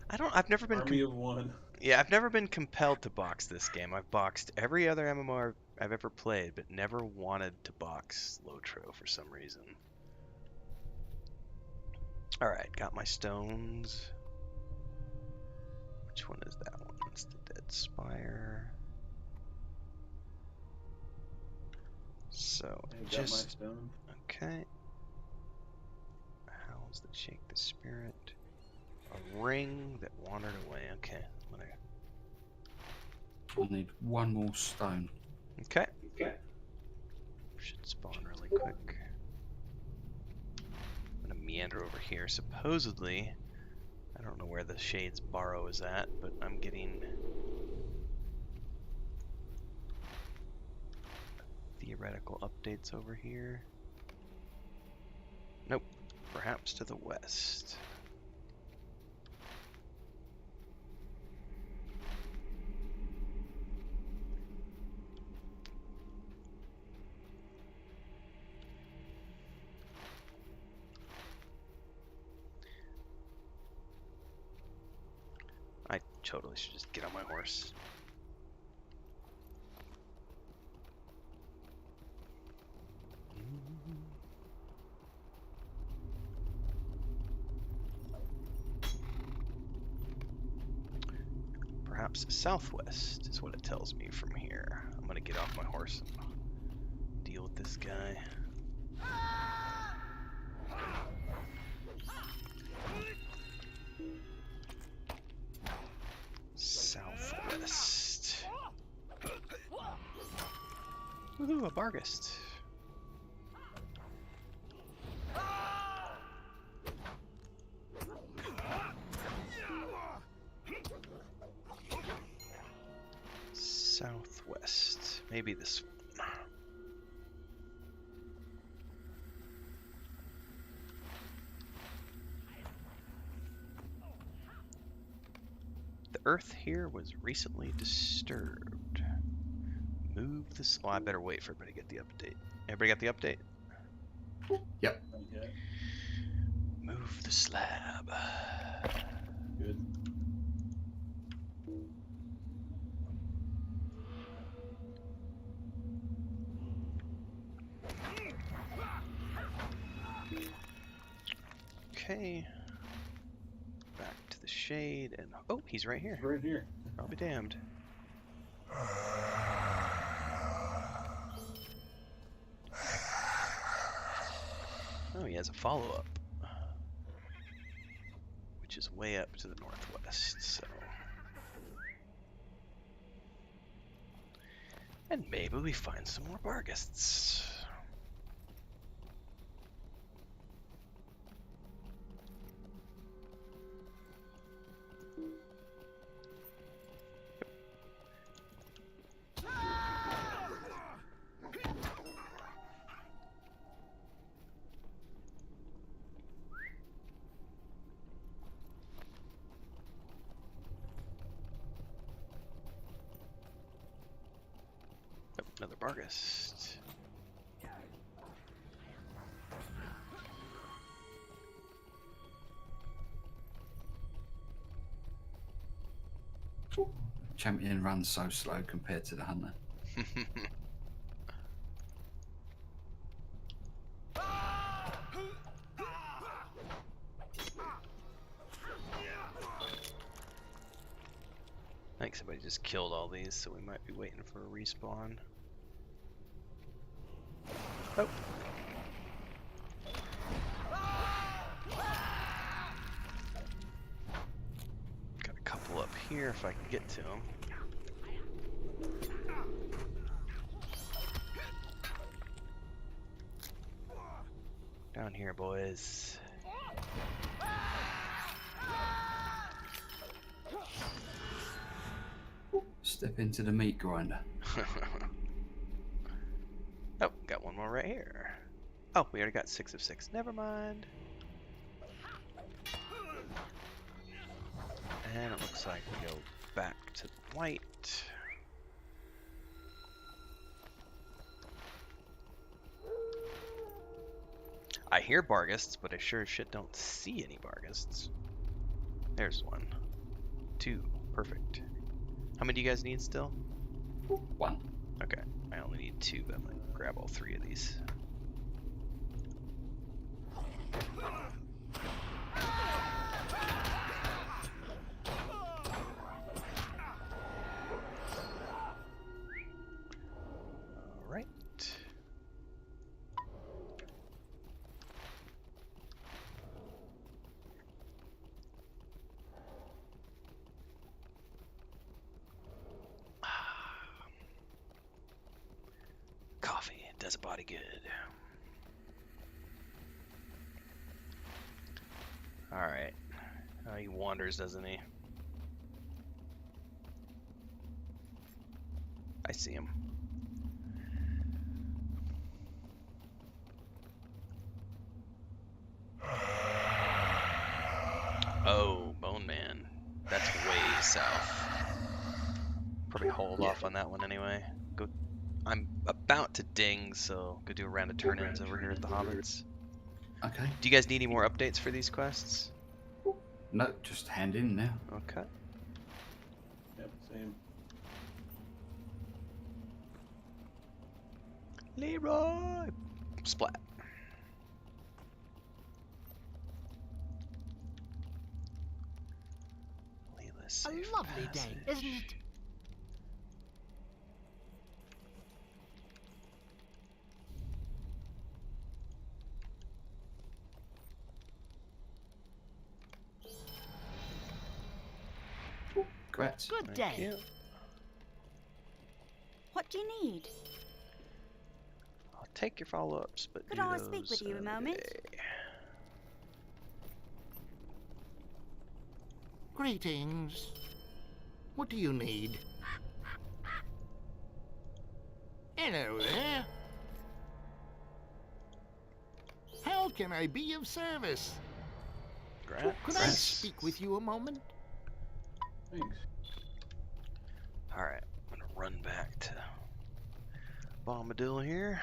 I've never been Army of one. Yeah, I've never been compelled to box this game. I've boxed every other MMO I've ever played, but never wanted to box LOTRO for some reason. Alright, got my stones. Which one is that one? It's the Dead Spire. So, I got just... my stone. Okay. Howls That Shake the Spirit. A ring that wandered away. Okay. I'll need one more stone. Okay. Should spawn really quick. I'm gonna meander over here. Supposedly, I don't know where the Shade's Barrow is at, but I'm getting theoretical updates over here. Nope. Perhaps to the west. I totally should just get on my horse. Perhaps southwest is what it tells me from here. I'm gonna get off my horse and deal with this guy. Southwest. Woohoo, a Barghist. Southwest. Maybe this one. The earth here was recently disturbed. Move this. Well, I better wait for everybody to get the update. Everybody got the update? Yep. Okay. Move the slab. Good. Okay. Back to the shade and oh, he's right here. Right here. I'll be damned. Oh, he has a follow-up, which is way up to the northwest, so... And maybe we find some more Barghists. Yep, another Barghist. Champion runs so slow compared to the hunter. I think somebody just killed all these, so we might be waiting for a respawn. Oh. Got a couple up here if I can get to them. Down here, boys. Step into the meat grinder. Oh, got one more right here. Oh, we already got 6 of 6. Never mind. And it looks like we go back to white. I hear Barghists, but I sure as shit don't see any Barghists. There's one. 2. Perfect. How many do you guys need still? 1. Okay. I only need 2, but I'm gonna grab all 3 of these. Alright. Coffee does a body good. Alright. He wanders, doesn't he? I see him. Oh, Bone Man. That's way south. Probably hold off on that one anyway. Go. I'm about to ding, so go do a round of turn-ins over here at the Hobbits. Okay. Do you guys need any more updates for these quests? No, just hand in now. Okay. Yep, same. Leroy! Splat. Leela's A safe lovely day, passage. isn't it? Congrats. Good Thank day. you. What do you need? I'll take your follow-ups, but Could do I those speak with you a another moment? day. Greetings. What do you need? Hello there. How can I be of service? Grats. Could I speak with you a moment? Thanks. Alright, I'm gonna run back to Bombadil here.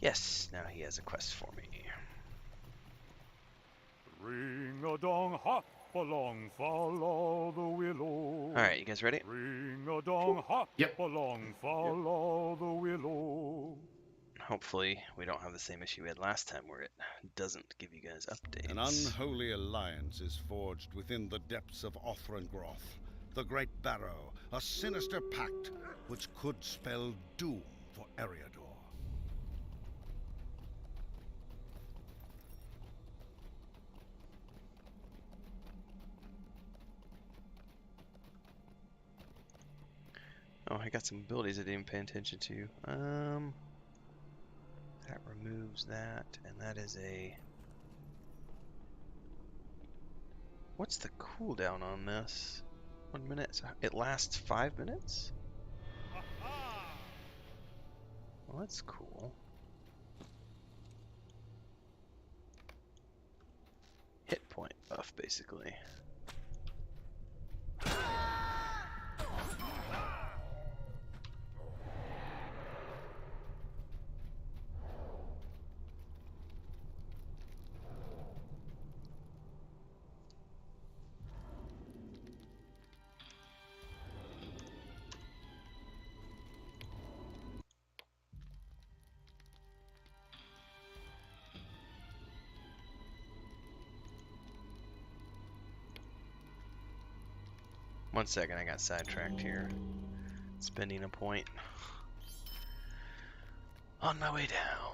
Yes, now he has a quest for me. Ring a dong hop along, follow the willow. Alright, you guys ready? Ring a dong hop Yep. along, follow the willow. Hopefully, we don't have the same issue we had last time where it doesn't give you guys updates. An unholy alliance is forged within the depths of Othrangroth, the Great Barrow, a sinister pact which could spell doom for Eriador. Oh, I got some abilities I didn't pay attention to. That removes that, and that is a... What's the cooldown on this? 1 minute. So it lasts 5 minutes? Well, that's cool. Hit point buff, basically. One second, I got sidetracked here. Spending a point. On my way down.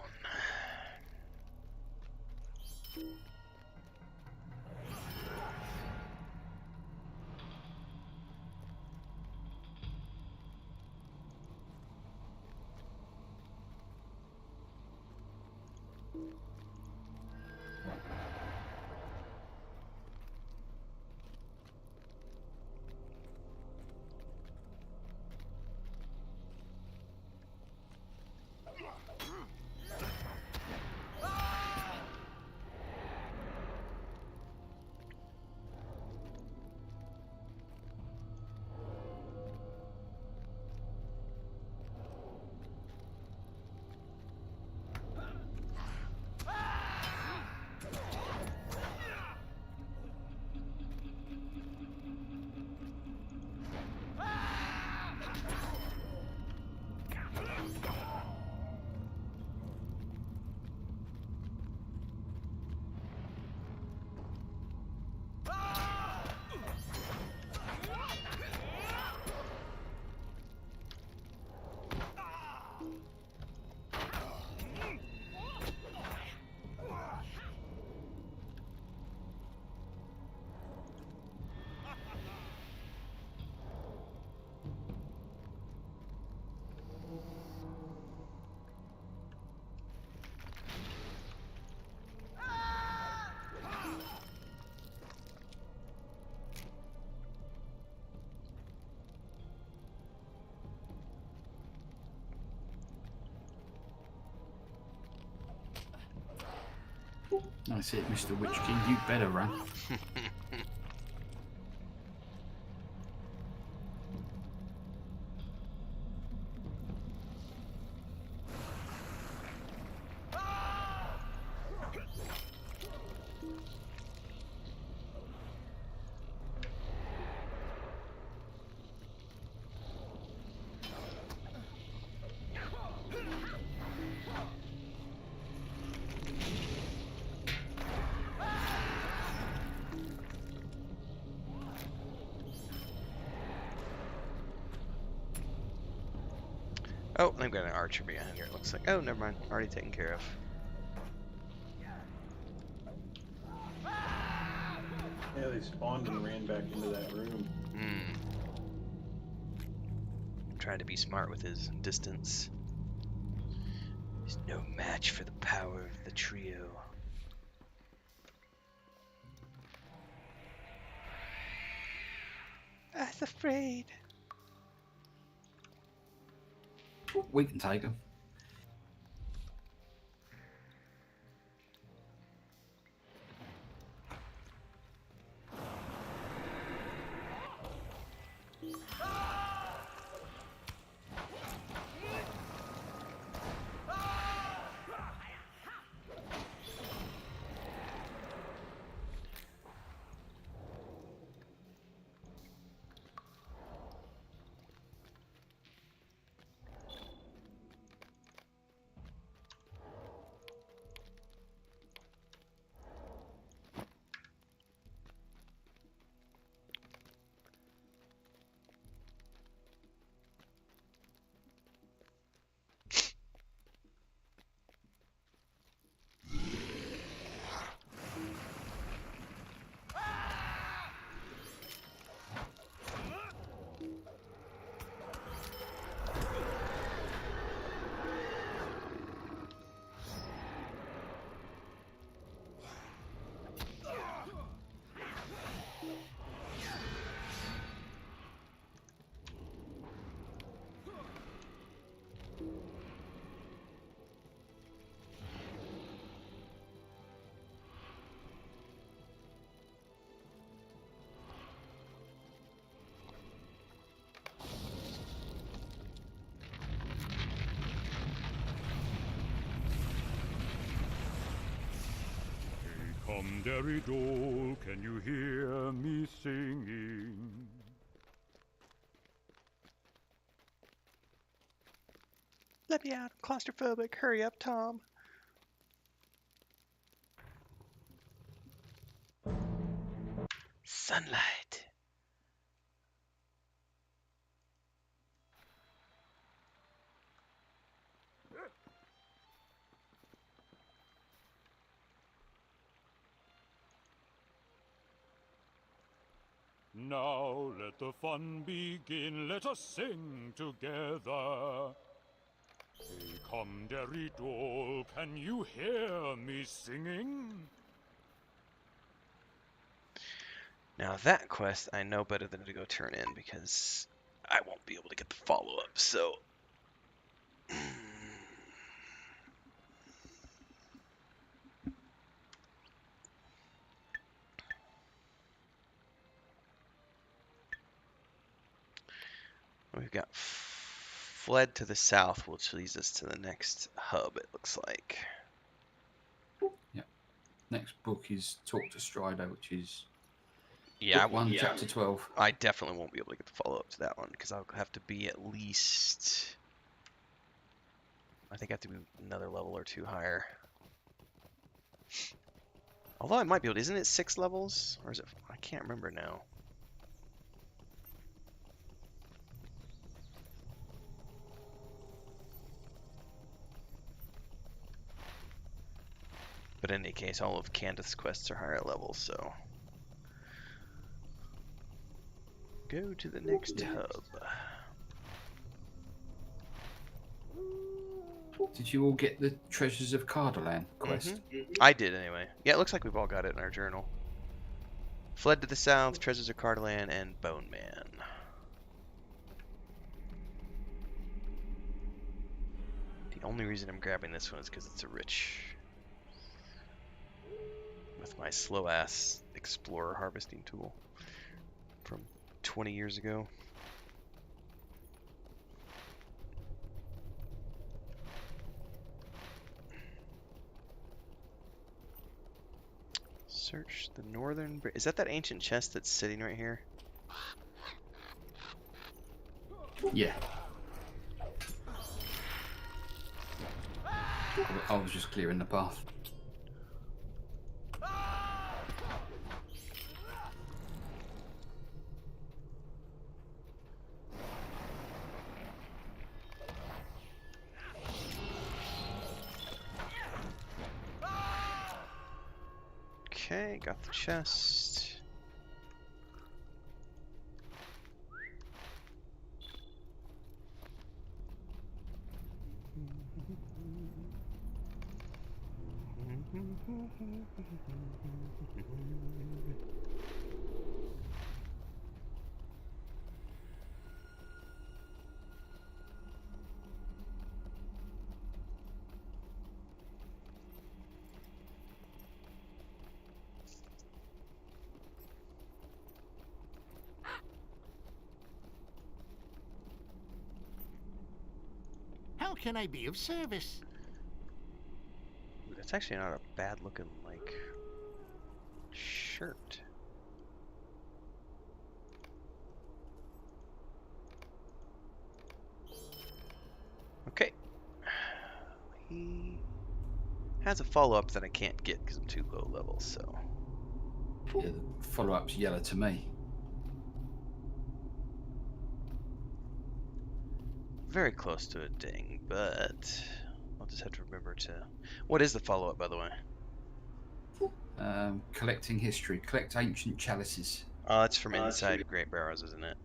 That's it, Mr. Witch King. You better run. Oh, I've got an archer behind here, it looks like. Oh, never mind. Already taken care of. Yeah, they spawned and ran back into that room. Trying to be smart with his distance. He's no match for the power of the trio. I was afraid. We can take them. come, Derry Dole, can you hear me singing? Let me out. I'm claustrophobic. Hurry up, Tom. Sunlight. Now let the fun begin, let us sing together. Hey, come, Derry Dole, can you hear me singing? Now that quest I know better than to go turn in because I won't be able to get the follow-up, so... We've got fled to the south, which leads us to the next hub, it looks like. Yeah. Next book is Talk to Strider, which is Yeah, book 1, chapter 12. I definitely won't be able to get the follow-up to that one because I'll have to be at least... I think I have to be another level or 2 higher. Although I might be able to... Isn't it 6 levels? Or is it... I can't remember now. But in any case, all of Candace's quests are higher levels, so... Go to the next hub. Did you all get the Treasures of Cardolan quest? I did anyway. Yeah, it looks like we've all got it in our journal. Fled to the south, Treasures of Cardolan, and Bone Man. The only reason I'm grabbing this one is because it's a rich. With my slow ass explorer harvesting tool from 20 years ago. Search the northern... Is that ancient chest that's sitting right here? Yeah. I was just clearing the path. Okay, got the chest. How can I be of service? Ooh, that's actually not a bad looking, like, shirt. Okay. He has a follow-up that I can't get because I'm too low level, so... Yeah, the follow-up's yellow to me. Very close to a ding, but I'll just have to remember to... What is the follow-up, by the way? Collecting history. Collect ancient chalices. Oh, it's from inside Great Barrows, isn't it?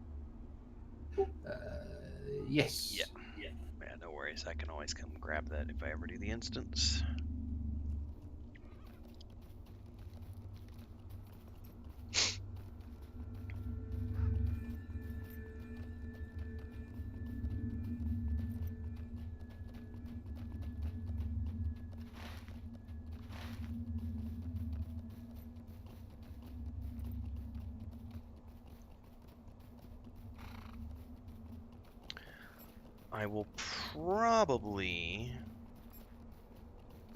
Yes. Yeah. Yeah, no worries. I can always come grab that if I ever do the instance. I will probably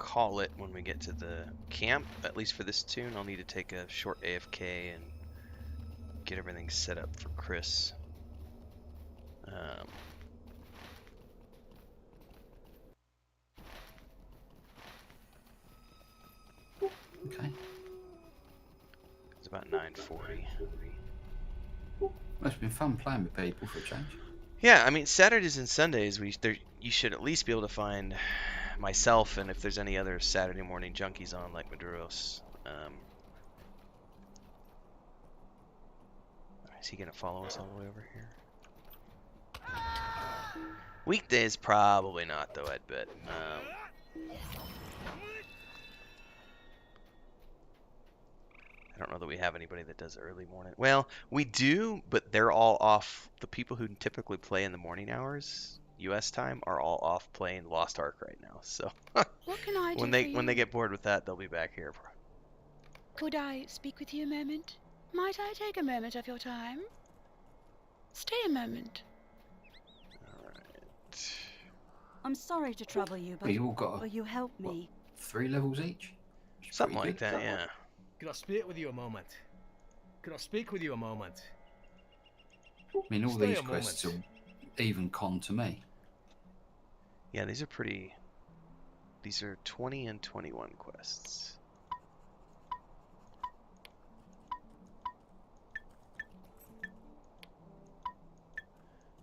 call it when we get to the camp. At least for this tune, I'll need to take a short AFK and get everything set up for Chris. Okay. It's about 9:40. It's been fun playing with people for a change. Yeah, I mean Saturdays and Sundays you should at least be able to find myself, and if there's any other Saturday morning junkies on like Maduros. Is he gonna follow us all the way over here? Weekdays probably not though, I'd bet. I don't know that we have anybody that does early morning. Well, we do, but they're all off. The people who typically play in the morning hours, U.S. time, are all off playing Lost Ark right now. So What can I do when they get bored with that, they'll be back here. Could I speak with you a moment? Might I take a moment of your time? Stay a moment. All right. I'm sorry to trouble you, but Well, you all got will you help me? 3 levels each? Something like that, yeah. Could I speak with you a moment? Could I speak with you a moment? I mean, all Stay these a moment. quests are even con to me. Yeah, these are pretty. These are 20 and 21 quests.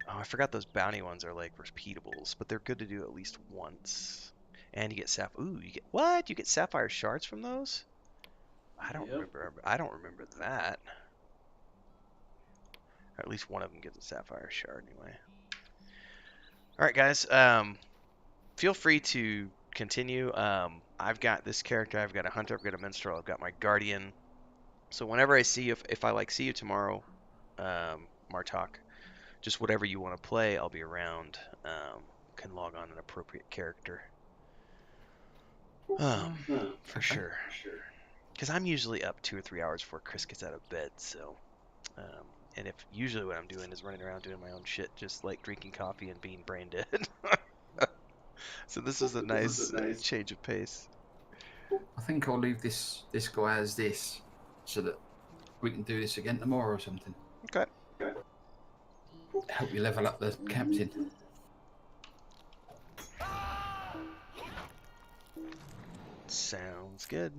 Oh, I forgot those bounty ones are like repeatables, but they're good to do at least once. And you get Ooh, you get what? You get sapphire shards from those? I don't remember. I don't remember that. Or at least one of them gets a sapphire shard anyway. All right, guys. Feel free to continue. I've got this character. I've got a hunter. I've got a minstrel. I've got my guardian. So whenever I see you, if I like see you tomorrow, Martok, just whatever you want to play, I'll be around. Can log on an appropriate character. For sure. Because I'm usually up 2 or 3 hours before Chris gets out of bed. So, and if usually what I'm doing is running around doing my own shit, just like drinking coffee and being brain dead. So this is a nice change of pace. I think I'll leave this guy as this, so that we can do this again tomorrow or something. Okay. Help you level up the captain. Sounds good.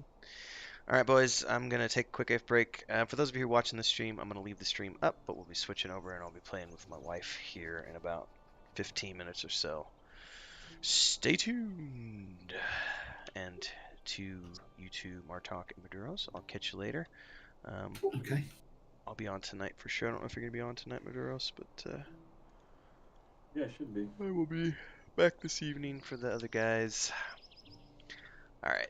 All right, boys. I'm gonna take a quick AF break. For those of you who are watching the stream, I'm gonna leave the stream up, but we'll be switching over, and I'll be playing with my wife here in about 15 minutes or so. Stay tuned. And to you two, Martok and Maduros, I'll catch you later. Okay. I'll be on tonight for sure. I don't know if you're gonna be on tonight, Maduros, but Yeah, it should be. I will be back this evening for the other guys. All right.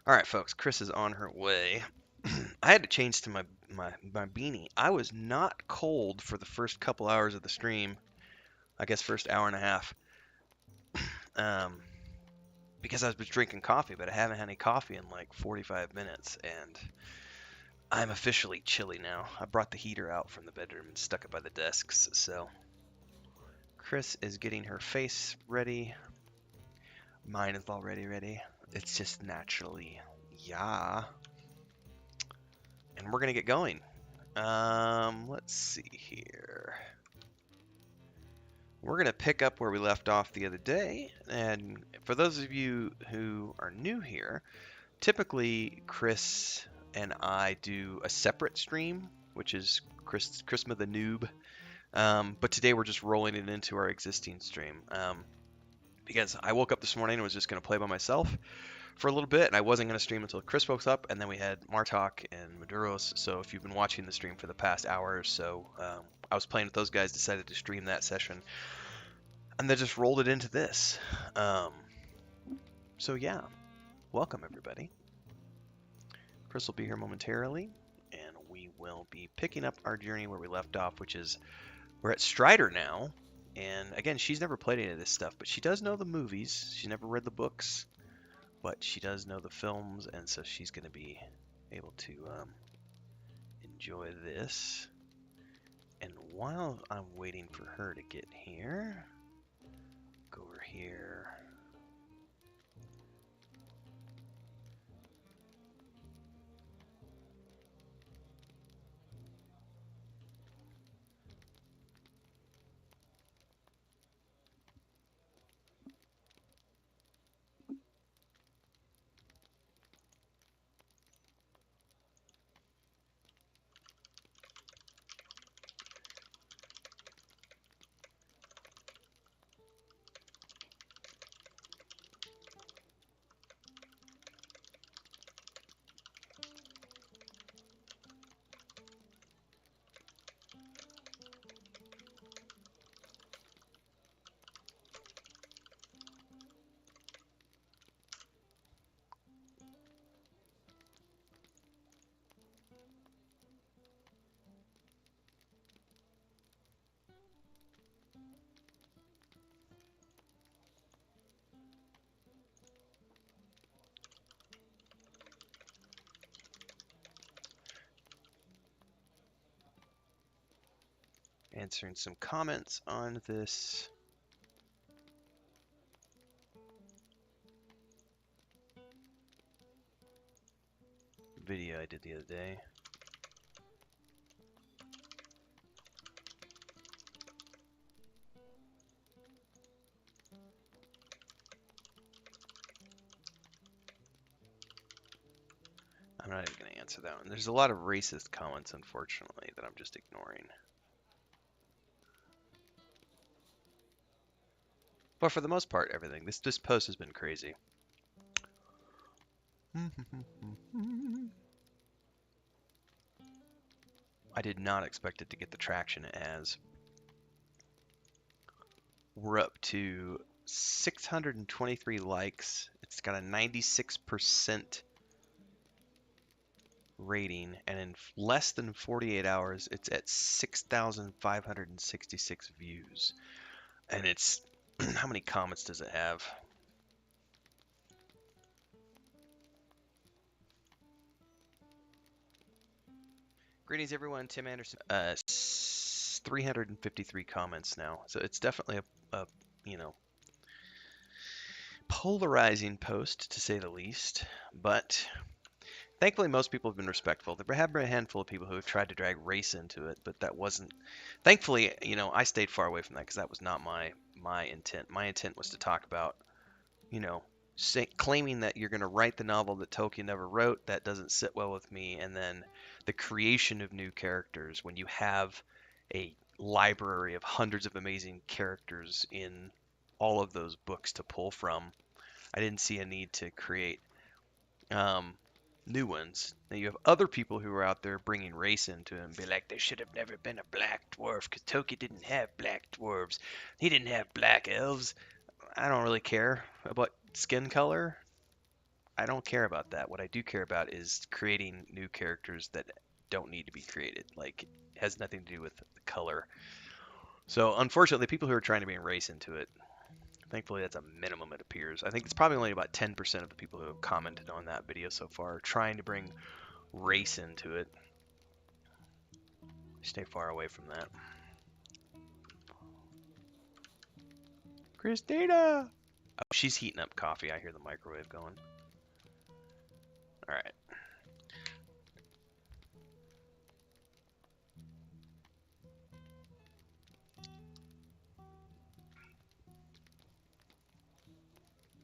All right, folks. Chris is on her way. I had to change to my beanie. I was not cold for the first couple hours of the stream. I guess first hour and a half. Because I was drinking coffee, but I haven't had any coffee in like 45 minutes, and I'm officially chilly now. I brought the heater out from the bedroom and stuck it by the desks, so Chris is getting her face ready. Mine is already ready. It's just naturally, yeah. And we're gonna get going. Let's see here. We're going to pick up where we left off the other day, and for those of you who are new here, typically Chris and I do a separate stream, which is Chrisma the Noob, but today we're just rolling it into our existing stream, because I woke up this morning and was just going to play by myself for a little bit, and I wasn't going to stream until Chris woke up, and then we had Martok and Maduros, so if you've been watching the stream for the past hour or so, I was playing with those guys, decided to stream that session, and then just rolled it into this. So yeah, welcome everybody. Chris will be here momentarily, and we will be picking up our journey where we left off, which is we're at Strider now, and again, she's never played any of this stuff, but she does know the movies. She's never read the books, but she does know the films, and so she's going to be able to enjoy this. And while I'm waiting for her to get here, go over here. Answering some comments on this video I did the other day. I'm not even going to answer that one. There's a lot of racist comments, unfortunately, that I'm just ignoring. But for the most part, everything. This post has been crazy. I did not expect it to get the traction it has. We're up to 623 likes. It's got a 96% rating, and in less than 48 hours, it's at 6,566 views. And it's how many comments does it have? Greetings, everyone. Tim Anderson. 353 comments now, so it's definitely a polarizing post, to say the least. But thankfully, most people have been respectful. There have been a handful of people who have tried to drag race into it, but that wasn't. Thankfully, I stayed far away from that because that was not my intent. My intent was to talk about, claiming that you're going to write the novel that Tolkien never wrote. That doesn't sit well with me. And then the creation of new characters when you have a library of hundreds of amazing characters in all of those books to pull from. I didn't see a need to create new ones. Now you have other people who are out there bringing race into it and be like, there should have never been a black dwarf because Tolkien didn't have black dwarves. He didn't have black elves. I don't really care about skin color. I don't care about that. What I do care about is creating new characters that don't need to be created. Like, it has nothing to do with the color. So, unfortunately, people who are trying to bring race into it, thankfully, that's a minimum, it appears. I think it's probably only about 10% of the people who have commented on that video so far are trying to bring race into it. Stay far away from that. Christina! Oh, she's heating up coffee. I hear the microwave going. Alright.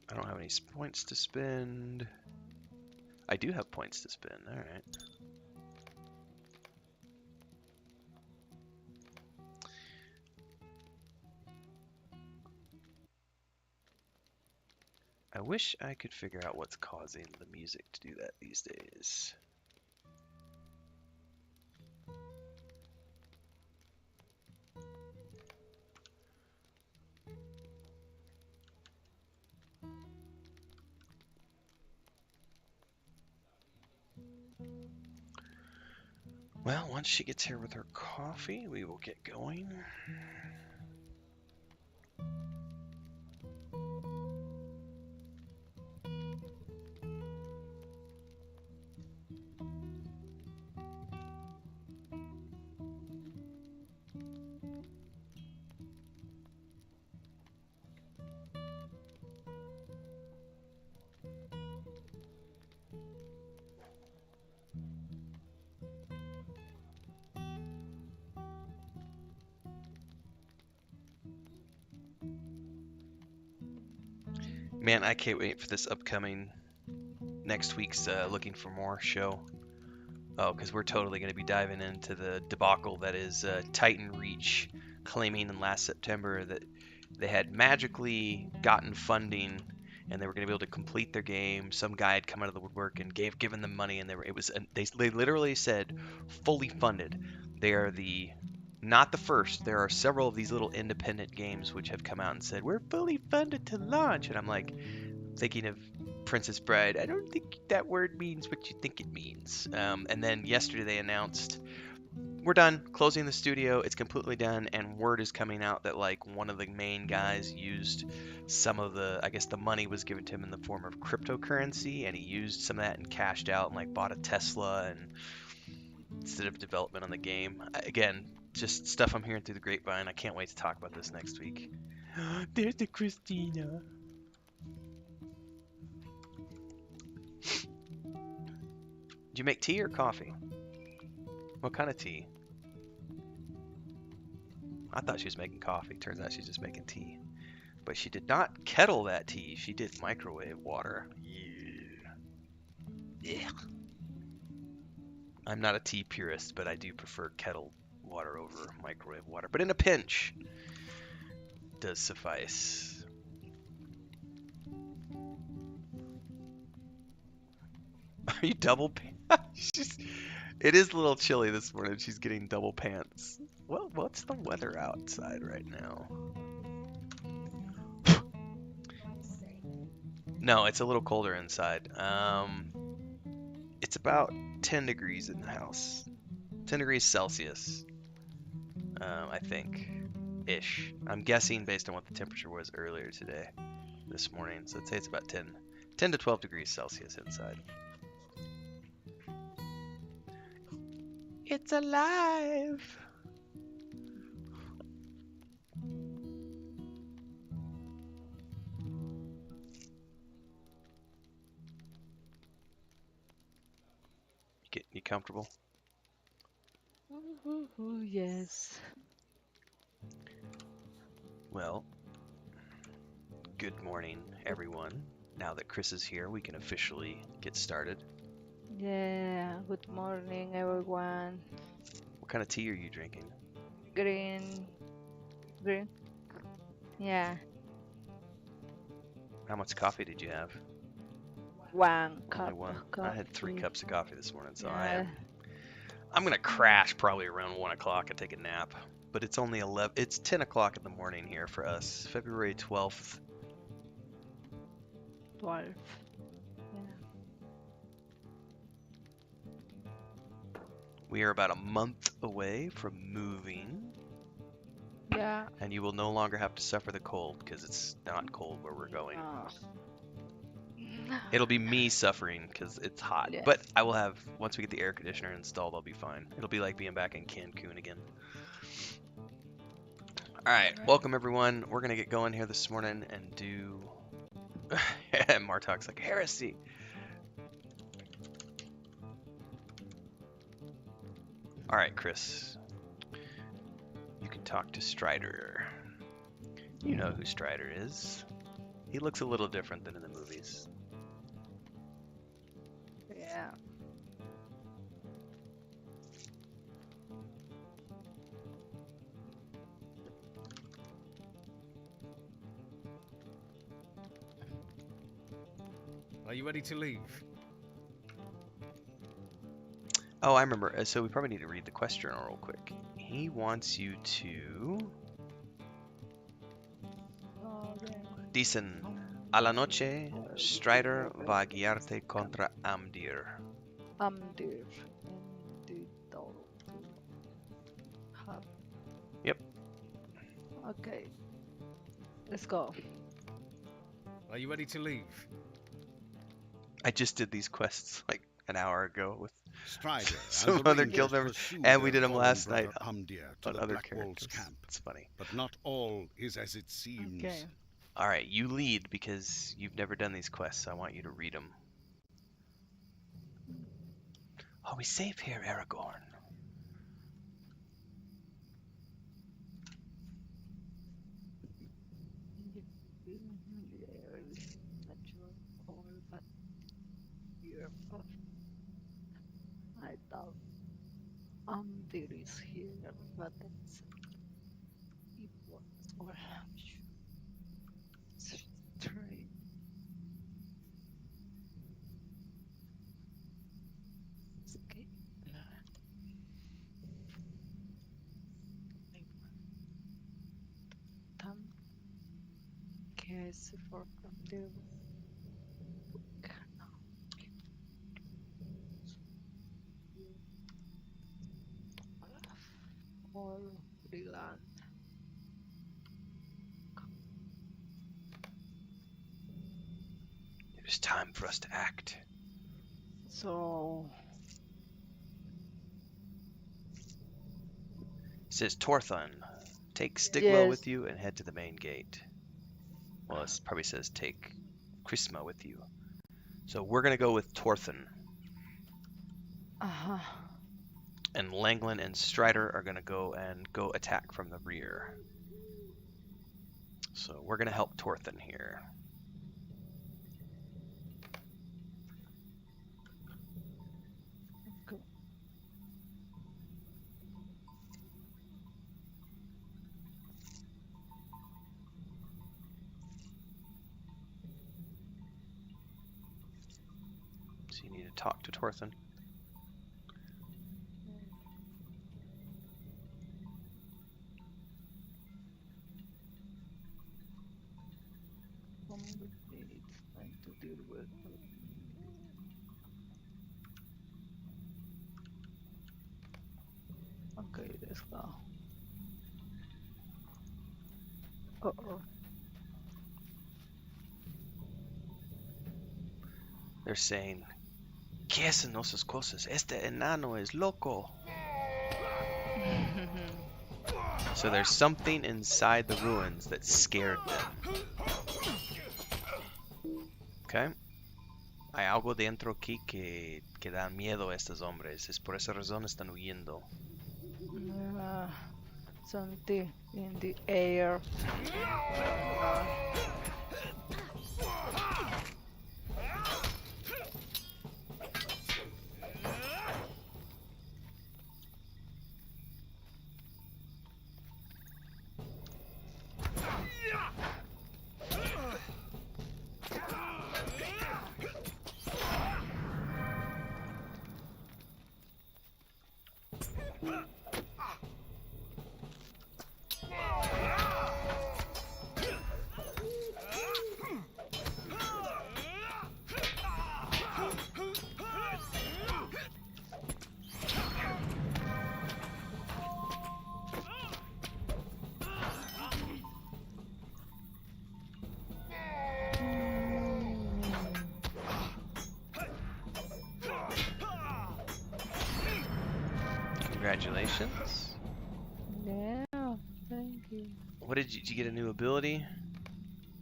I don't have any points to spend. I do have points to spend. Alright. I wish I could figure out what's causing the music to do that these days. Well, once she gets here with her coffee, we will get going. Man, I can't wait for this upcoming next week's Looking for More show. Oh, because we're totally going to be diving into the debacle that is Titan Reach, claiming in last September that they had magically gotten funding and they were going to be able to complete their game. Some guy had come out of the woodwork and given them money, and they literally said fully funded. They are not the first. There are several of these little independent games which have come out and said we're fully funded to launch, and I'm like thinking of Princess Bride. I don't think that word means what you think it means. And then yesterday they announced we're done closing the studio. It's completely done, and word is coming out that like one of the main guys used some of I guess the money was given to him in the form of cryptocurrency, and he used some of that and cashed out and like bought a Tesla and instead of development on the game. Again, just stuff I'm hearing through the grapevine. I can't wait to talk about this next week. There's the Christina. Did you make tea or coffee? What kind of tea? I thought she was making coffee. Turns out she's just making tea. But she did not kettle that tea. She did microwave water. Yeah. I'm not a tea purist, but I do prefer kettle water over microwave water. But in a pinch, does suffice. Are you double pants? It is a little chilly this morning. She's getting double pants. Well, what's the weather outside right now? No, it's a little colder inside. It's about 10 degrees in the house. 10 degrees Celsius, I think, ish. I'm guessing based on what the temperature was earlier today, this morning. So I'd say it's about 10 to 12 degrees Celsius inside. It's alive! You comfortable? Yes. Well, good morning, everyone. Now that Chris is here, we can officially get started. Yeah, good morning, everyone. What kind of tea are you drinking? Green. Green? Yeah, How much coffee did you have? one Only cup one. of coffee. I had 3 cups of coffee this morning, so Yeah. I'm gonna crash probably around 1 o'clock and take a nap. But it's only 11. It's 10 o'clock in the morning here for us, February 12th. 12. Yeah. We are about a month away from moving, Yeah. and you will no longer have to suffer the cold because it's not cold where we're going. It'll be me suffering because it's hot. Yes. But I will have, once we get the air conditioner installed, I'll be fine. It'll be like being back in Cancun again. Alright, welcome everyone. We're going to get going here this morning and do... Martok's like, heresy! Alright, Chris. You can talk to Strider. You know who Strider is. He looks a little different than in the movies. Yeah. Are you ready to leave? Oh, I remember. So we probably need to read the quest journal real quick. He wants you to... Dicen, a la noche, Strider va a guiarte contra Amdir. Amdir. Yep. Okay. Let's go. Are you ready to leave? I just did these quests like an hour ago with Strider some and the other Rangers guild members, pursue and we their did them fallen last night brother Amdir to on the other Black Wolves' characters. camp. It's funny. But not all is as it seems. Okay. All right, you lead because you've never done these quests. So I want you to read them. Are we safe here, Aragorn? I thought Amdir is here, but it's it was or strange. Okay. Tam case for Amdir. Or Laurelin. It is time for us to act. So It says Torthun, take Stigwell yes. with you and head to the main gate. Well, it probably says take Chrisma with you. So we're gonna go with Torthun. Uh-huh. And Langlin and Strider are going to go attack from the rear. So we're going to help Torthun here. Okay. So you need to talk to Torthun. To deal with. Okay, let's go. Uh-oh. They're saying, ¿Qué hacen esas cosas? Este enano es loco. So there's something inside the ruins that scared them. Okay. Hay algo dentro aquí que da miedo a estos hombres. Es por esa razón están huyendo. Something in the air. Congratulations. Yeah, thank you. What did you get a new ability?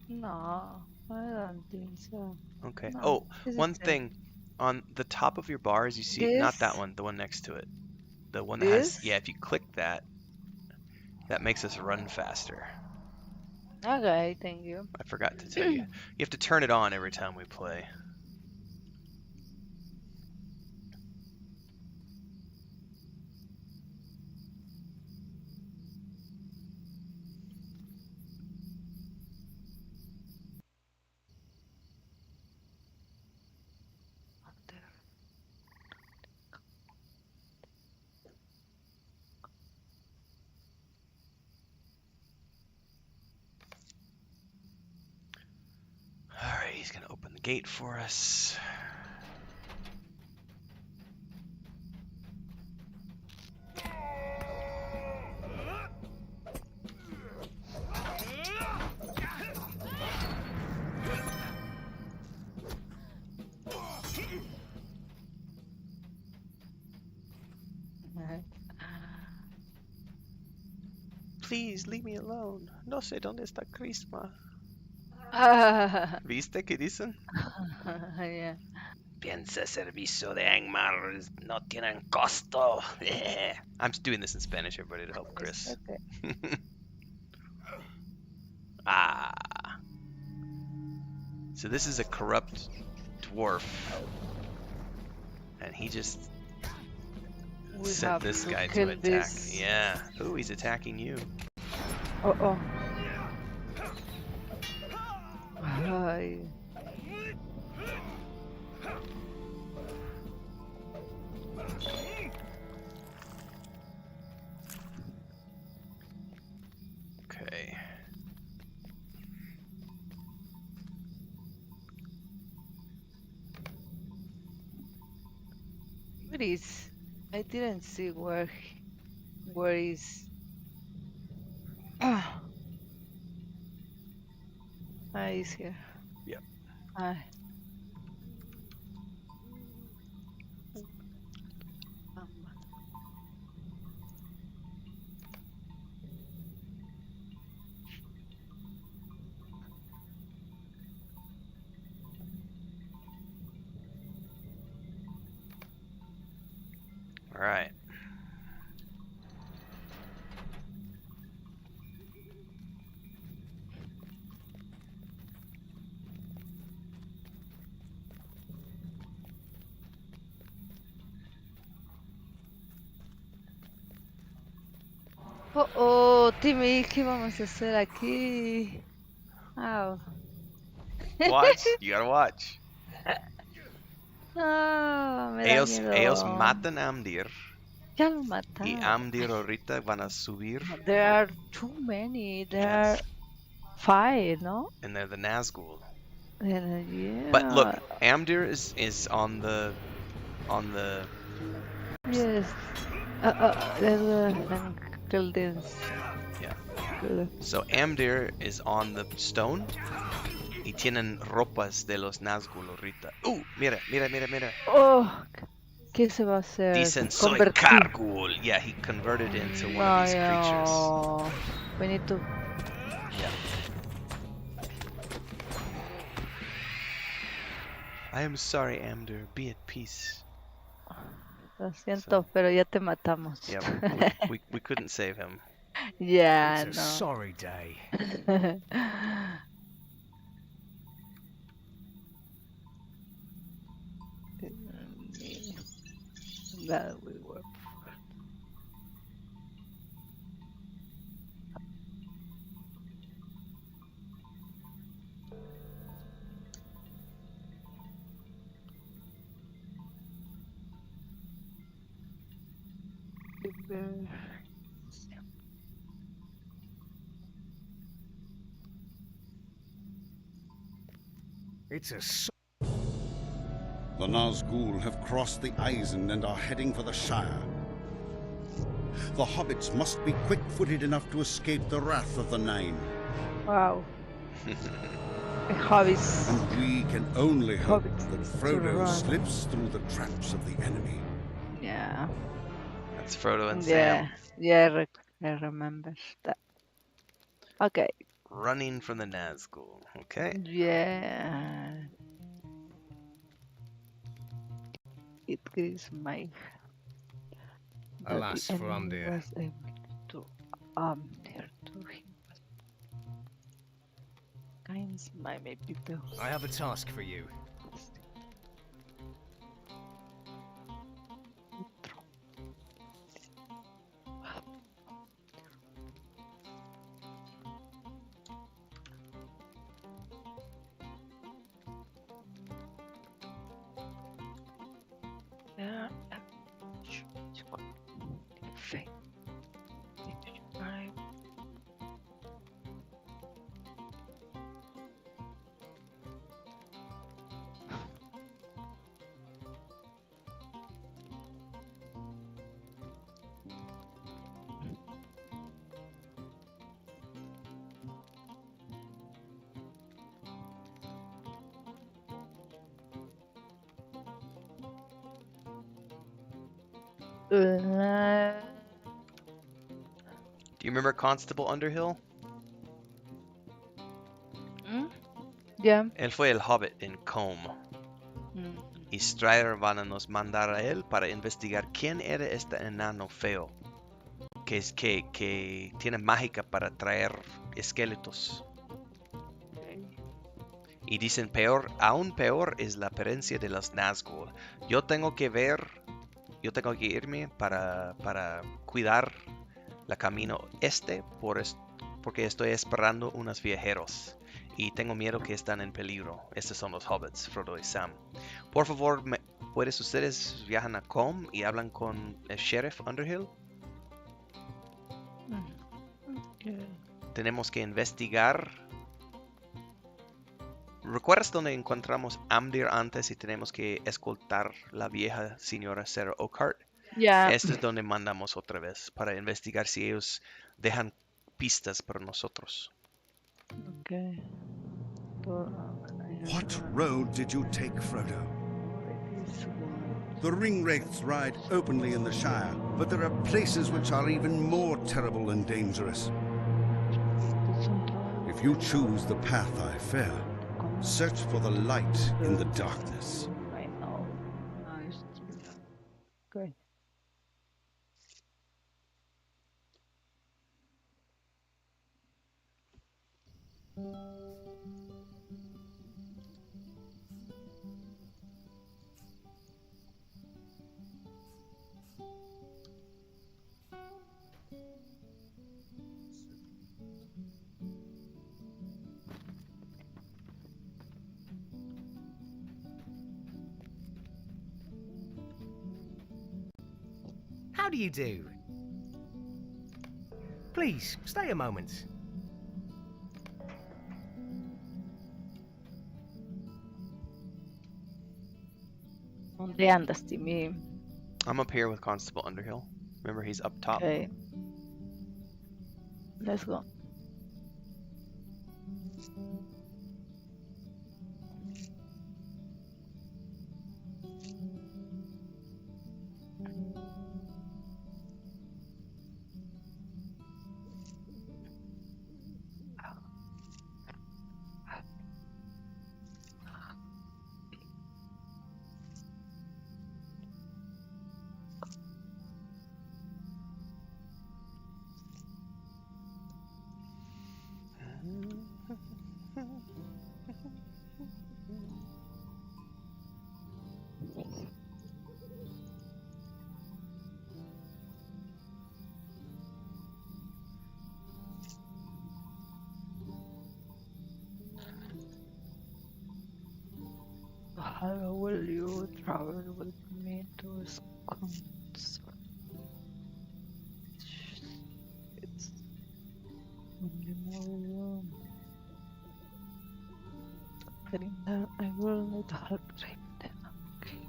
No, I don't think so. Okay. No, Oh, this is one the same. thing. On the top of your bars, you see, not that This? one, the one next to it. The one that has, This? yeah, if you click that, that makes us run faster. Okay, thank you. I forgot to tell you. You have to turn it on every time we play. Alright, he's gonna open the gate for us. Please leave me alone. No sé dónde está Crisma. ¿Viste qué dicen? Yeah. Piensa servicio de Angmar no tienen costo. I'm just doing this in Spanish, everybody, to help Chris. Okay. Ah. So this is a corrupt dwarf. And he just We sent have this to guy to kill attack. this. Yeah. Ooh, he's attacking you. Oh. Ay. Okay. What is? I didn't see where is. Ah, he's here. Yep. All right. Timmy, ¿qué vamos a hacer aquí? Au. Watch. You gotta watch. No, me da Ellos miedo. matan a Amdir. Ya lo Y mataron. Amdir ahorita van a subir. There are too many. There are 5, no? And they're the Nazgul. Yeah. But look, Amdir is on the Yes. Kill this. Yeah. So Amdir is on the stone. Y tienen ropas de los Nazgul ahorita. Mira. Oh, ¿qué se va a hacer? Dicen soy Convertir. Kargul. Yeah, he converted into one of these creatures. No. We need to. Yeah. I am sorry, Amdir. Be at peace. Lo siento, pero ya te matamos. Yeah, we couldn't save him. Yeah, It's a no. sorry day. That will work. It's a The Nazgul have crossed the Eisen and are heading for the Shire. The hobbits must be quick-footed enough to escape the wrath of the Nine. Wow. Hobbits. And we can only hope Hobbits that to Frodo run. slips through the traps of the enemy. Yeah. That's Frodo and Yeah, Sam yeah, I remember that. Okay. running from the Nazgul. Okay. Yeah. It is my that the Alas, enemy Faramdir. was able to there to him. Kinds my people. I have a task for you. Yeah. Do you remember Constable Underhill? Yeah. Él fue el Hobbit en Combe. Y Strider van a nos mandar a él para investigar quién era este enano feo que tiene mágica para traer esqueletos. Y dicen aún peor es la apariencia de los Nazgul. Yo tengo que irme para cuidar la camino porque estoy esperando unos viajeros. Y tengo miedo que están en peligro. Estos son los hobbits, Frodo y Sam. Por favor, ¿puedes ustedes viajan a Combe y hablan con el sheriff Underhill? Tenemos que investigar. ¿Recuerdas dónde encontramos Amdir antes y tenemos que escoltar la vieja señora Sarah Oakhart? Yeah. Esto es donde mandamos otra vez para investigar si ellos dejan pistas para nosotros. Okay. What road did you take, Frodo? The ringwraiths ride openly in the Shire, but there are places which are even more terrible and dangerous. If you choose the path I fear, search for the light in the darkness. I know. Nice. Good. How do you do? Please, stay a moment. ¿Dónde andas, Timmy? I'm up here with Constable Underhill. Remember, he's up top. Okay. Let's go. How will you travel with me to Wisconsin? It's only more room. Getting there, I will need help right then. Okay.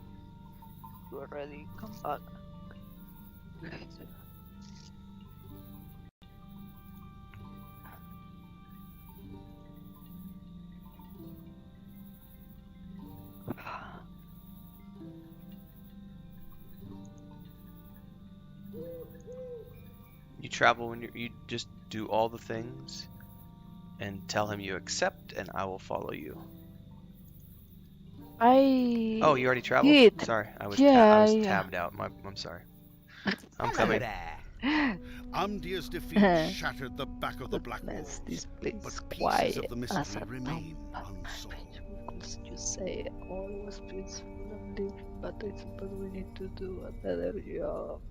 You already come back. Okay. You travel when you just do all the things and tell him you accept, and I will follow you. I Oh, you already traveled? did. Sorry, I was Yeah, tabbed out. I'm sorry. I'm Hello coming. there. Umdir's defeat shattered the back of the But Black let's Walls, this place but pieces quiet of the as mystery a remain tomb. unsolved. Because you say all was peaceful and live, but I suppose we need to do a better job.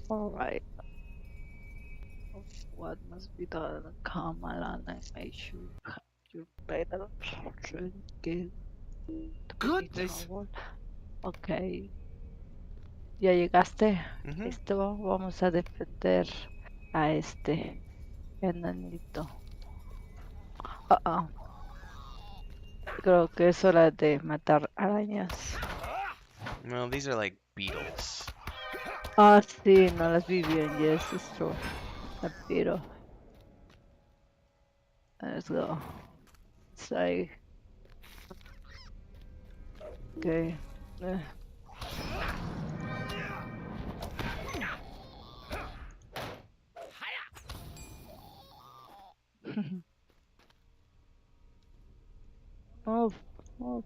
Alright. What must be done? Come along and make sure you have your better get Goodness. Ok. ¿Ya llegaste? Mhm. Listo, vamos a defender a este enanito. Creo que es hora de matar arañas. Well, these are like beetles. Ah, sí, no las vi bien. Yes, it's true. A beetle. Let's go. It's like... Okay. Move, move.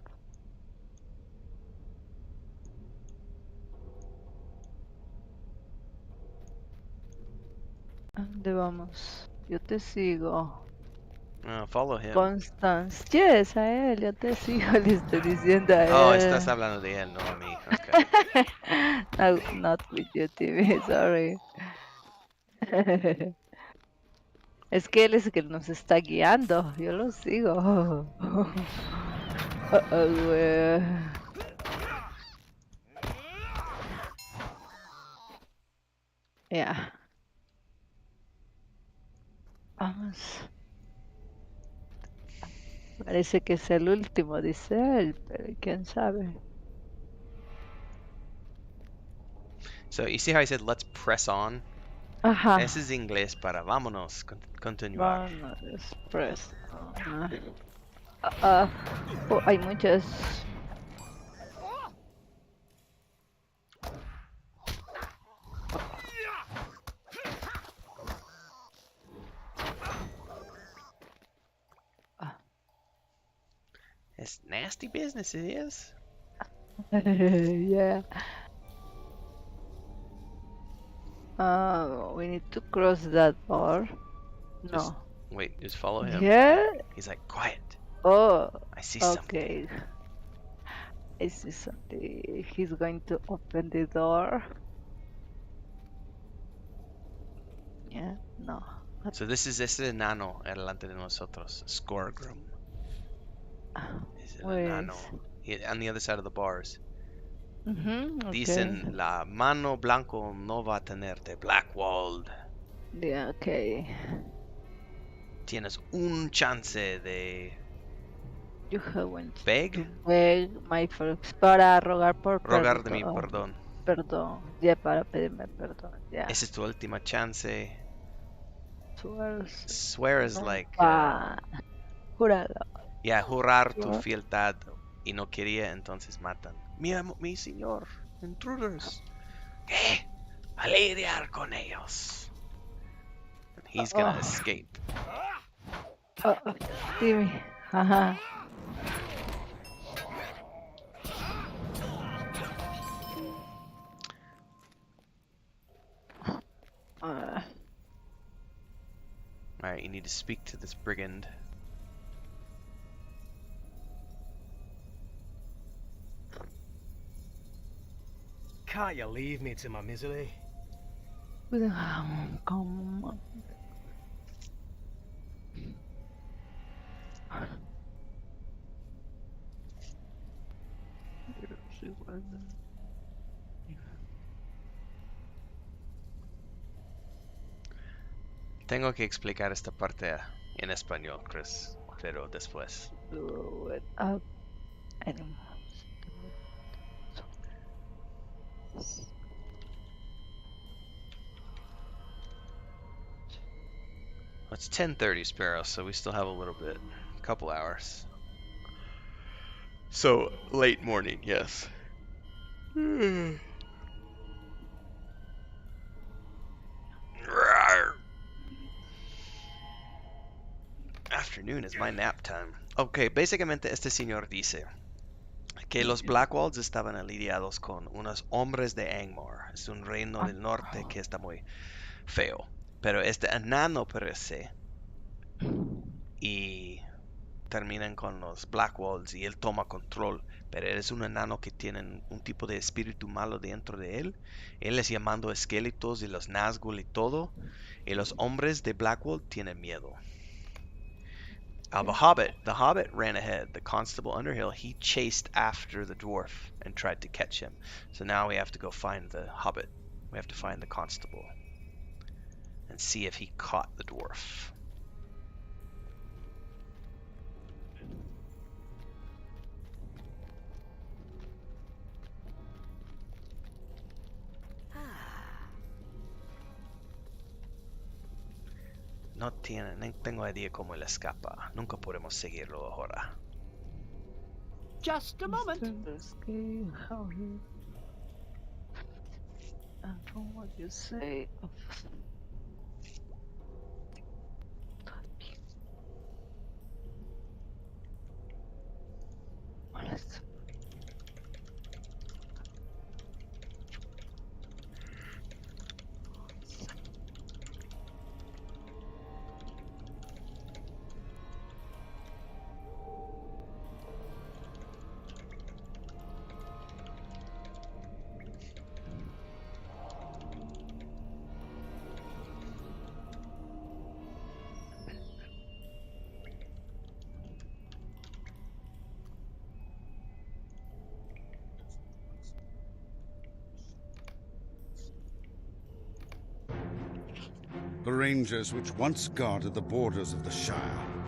¿A dónde vamos? Yo te sigo. Follow him. Constance. Yes, a él. Yo te sigo. Le estoy diciendo a él. Oh, estás hablando de él, no a mí. Okay. No, not with you, TV. Sorry. Es que él es el que nos está guiando. Yo lo sigo. Güey. Ya. Vamos. Parece que es el último, dice él, pero quién sabe. So you see how I said let's press on? Ajá. Ese es inglés para vámonos, continuar. Vámonos, press. Hay muchas. It's nasty business, it is. Yeah. We need to cross that door. Just wait, just follow him. Yeah? He's like, quiet. Oh, I see okay. I see something. He's going to open the door. Yeah, no. So this is ese enano delante de nosotros, Scorgrum. Es el enano. On the other side of the bars. Okay. Dicen, la mano blanco no va a tenerte, Blackwalled. Yeah, okay. Tienes un chance de... You haven't ¿Beg? beg my folks para rogar por Rogar de mi perdón. Perdón. Ya, para pedirme perdón. Ya. Esa es tu última chance. Swears. Swear is like... Jurado. Yeah, jurar tu fieltad. Y no quería, entonces matan. Mi señor, intruders. ¿Qué? A lidiar con ellos. And he's gonna escape. Dime. Ajá. Alright, you need to speak to this brigand. Can't you leave me to my misery? Come on. Tengo que explicar esta parte en español, Chris, pero después. It's 10:30, Sparrow, so we still have a little bit, a couple hours. So, late morning, yes. afternoon. It's my nap time. Ok, básicamente este señor dice que los Blackwalds estaban aliados con unos hombres de Angmar. Es un reino del norte que está muy feo. Pero este enano aparece y terminan con los Blackwalds y él toma control. Pero él es un enano que tiene un tipo de espíritu malo dentro de él. Él es llamando esqueletos y los Nazgûl y todo. Y los hombres de Blackwald tienen miedo. The Hobbit ran ahead. The Constable Underhill, he chased after the dwarf and tried to catch him. So now we have to go find the Hobbit. We have to find the Constable and see if he caught the dwarf. No tengo idea cómo él escapa. Nunca podemos seguirlo ahora. Just a moment. And from what you say, The rangers which once guarded the borders of the Shire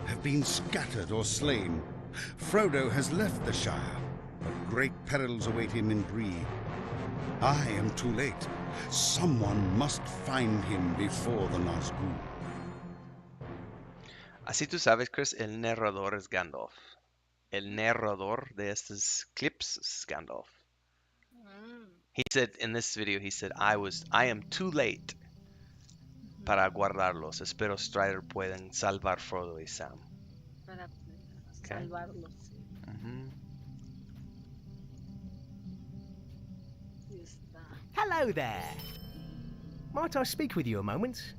have been scattered or slain. Frodo has left the Shire, but great perils await him in Bree. I am too late. Someone must find him before the Nazgûl. Así tú sabes, Chris, el narrador es Gandalf. El narrador de estos clips es Gandalf. He said in this video, he said, I am too late para guardarlos. Espero Strider puedan salvar Frodo y Sam. para salvarlos. Hello there. Might I speak with you a moment?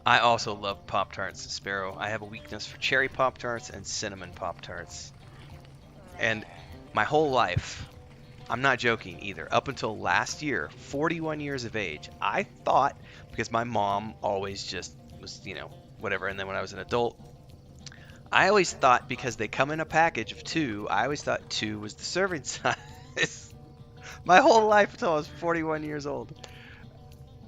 I also love Pop-Tarts, Sparrow. I have a weakness for cherry Pop-Tarts and cinnamon Pop-Tarts. And my whole life, I'm not joking either, up until last year, 41 years of age, I thought, because my mom always just was, whatever, and then when I was an adult, I always thought because they come in a package of 2, I always thought 2 was the serving size. My whole life until I was 41 years old.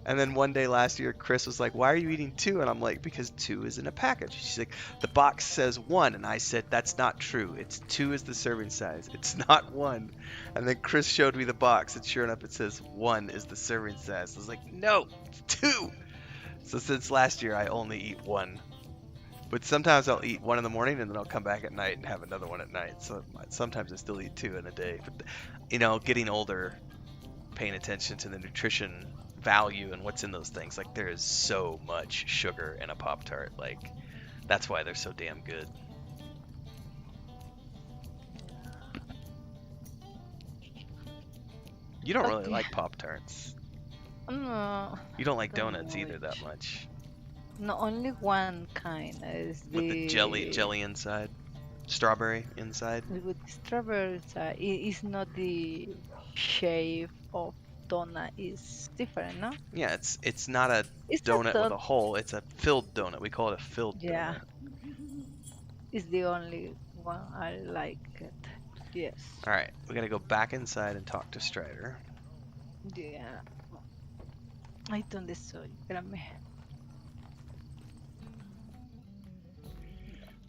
And then one day last year, Chris was like, why are you eating 2? And I'm like, because 2 is in a package. She's like, the box says 1. And I said, that's not true. 2 is the serving size. It's not 1. And then Chris showed me the box. And sure enough, it says 1 is the serving size. I was like, no, it's 2. So since last year, I only eat 1. But sometimes I'll eat 1 in the morning and then I'll come back at night and have another one at night. So sometimes I still eat 2 in a day. But, getting older, paying attention to the nutrition value and what's in those things, like there is so much sugar in a Pop-Tart, like that's why they're so damn good. You don't really like Pop-Tarts. No. You don't like donuts either that much. No, only one kind is with the jelly inside, strawberry inside. With strawberry inside, it's not the shape of donut, is different, no? Yeah, it's not a donut with a hole. It's a filled donut. We call it a filled donut. It's the only one I like it. Yes. All right, we gotta go back inside and talk to Strider. Yeah. Ay, ¿dónde estoy? Espérame.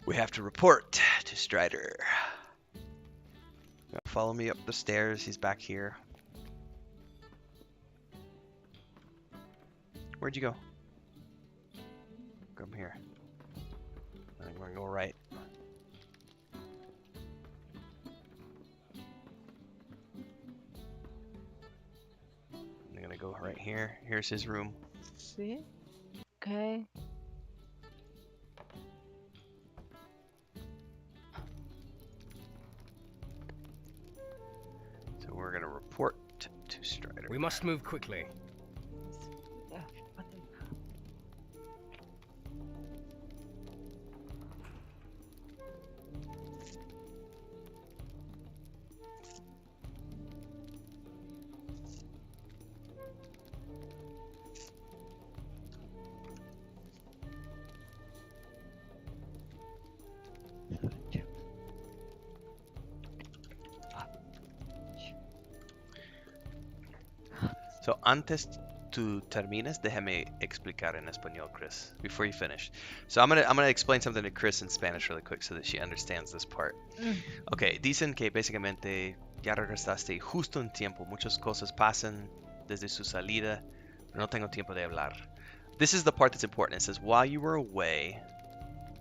We have to report to Strider. Follow me up the stairs. He's back here. Where'd you go? Come here. I'm gonna go right. I'm gonna go right here. Here's his room. Sí. Okay. So we're gonna report to Strider. We must move quickly. So antes tú termines, déjame explicar en español, Chris, before you finish. So I'm gonna explain something to Chris in Spanish really quick so that she understands this part. Okay, dicen que básicamente ya regresaste justo en tiempo. Muchas cosas pasan desde su salida, pero no tengo tiempo de hablar. This is the part that's important. It says, while you were away,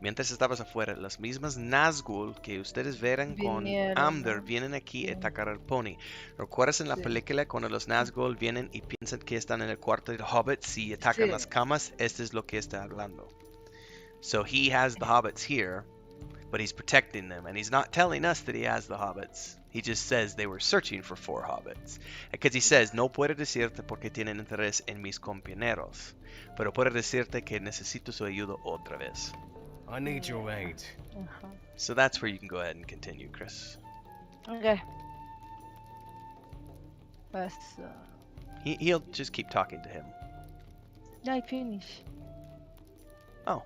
mientras estabas afuera, las mismas Nazgûl que ustedes verán con Vinieron, Amder ¿no? vienen aquí a Sí. atacar al pony. ¿Recuerdas en la Sí. película cuando los Nazgûl vienen y piensan que están en el cuarto de hobbits y atacan Sí. las camas? Esto es lo que está hablando. So he has the hobbits here, but he's protecting them, and he's not telling us that he has the hobbits. He just says they were searching for 4 hobbits. Because he says, no puedo decirte porque tienen interés en mis compañeros, pero puedo decirte que necesito su ayuda otra vez. I need your aid. Ajá. So that's where you can go ahead and continue, Chris. Okay. Pues, He'll just keep talking to him. I finish. Oh.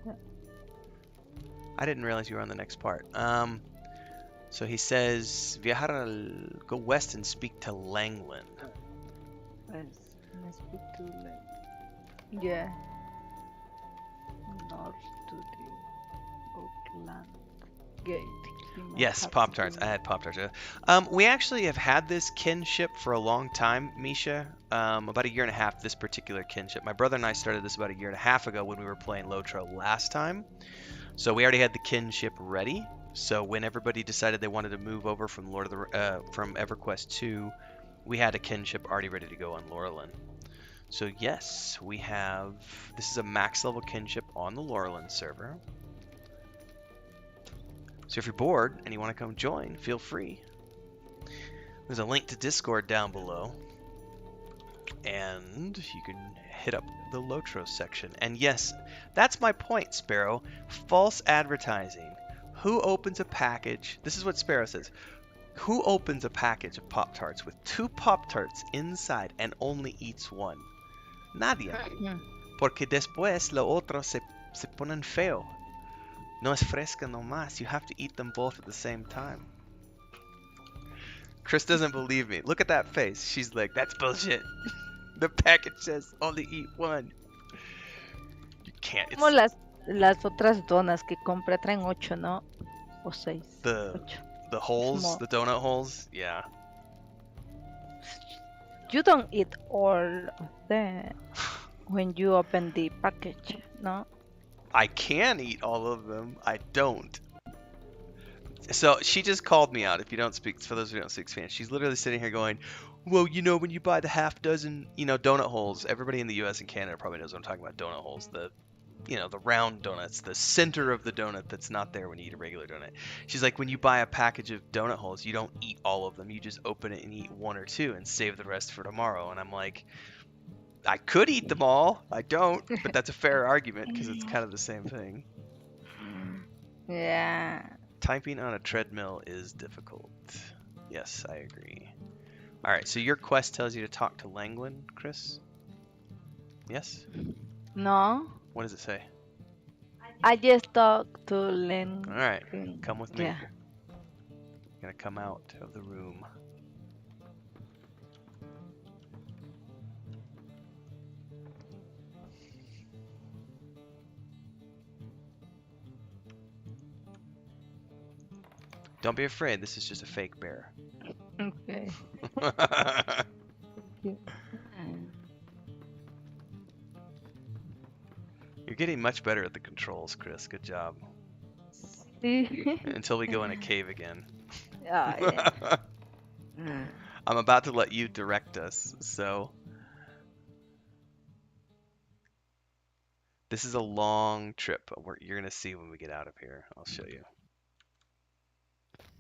Yeah. I didn't realize you were on the next part. So he says, go west and speak to Laurelin. Pues, me speak to like, yeah. North to the Oakland Gate. You might Yes, have Pop-Tarts. to- I had Pop-Tarts. We actually have had this kinship for a long time, Misha. About a year and a half, this particular kinship. My brother and I started this about a year and a half ago when we were playing LOTRO last time. So we already had the kinship ready. So when everybody decided they wanted to move over from from EverQuest 2, we had a kinship already ready to go on Laurelin. So yes, we have... This is a max level kinship on the Laurelin server. So if you're bored and you want to come join, feel free. There's a link to Discord down below. And you can hit up the LOTRO section. And yes, that's my point, Sparrow. False advertising. Who opens a package? This is what Sparrow says. Who opens a package of Pop-Tarts with 2 Pop-Tarts inside and only eats 1? Nadie. Porque después lo otro se ponen feo. No es fresca nomás. You have to eat them both at the same time. Chris doesn't believe me. Look at that face. She's like, that's bullshit. The package says only eat 1. You can't. Como las otras donas que compré traen 8, ¿no? O 6. The holes, Small. the donut holes. Yeah. You don't eat all of them when you open the package, no? I can eat all of them. I don't. So she just called me out. If you don't speak, for those who don't speak Spanish, she's literally sitting here going, well, you know, when you buy the half dozen, donut holes, everybody in the U.S. and Canada probably knows what I'm talking about. Donut holes, the round donuts, the center of the donut that's not there when you eat a regular donut. She's like, when you buy a package of donut holes, you don't eat all of them. You just open it and eat 1 or 2 and save the rest for tomorrow. And I'm like, I could eat them all. I don't, but that's a fair argument because it's kind of the same thing. Yeah. Typing on a treadmill is difficult. Yes, I agree. All right, so your quest tells you to talk to Laurelin, Chris? Yes? No. What does it say? I just talked to Len. All right, come with me. Yeah. I'm gonna come out of the room. Don't be afraid. This is just a fake bear. Okay. You're getting much better at the controls, Chris. Good job. See? Until we go in a cave again. Yeah. I'm about to let you direct us, so... This is a long trip. You're going to see when we get out of here. I'll show you.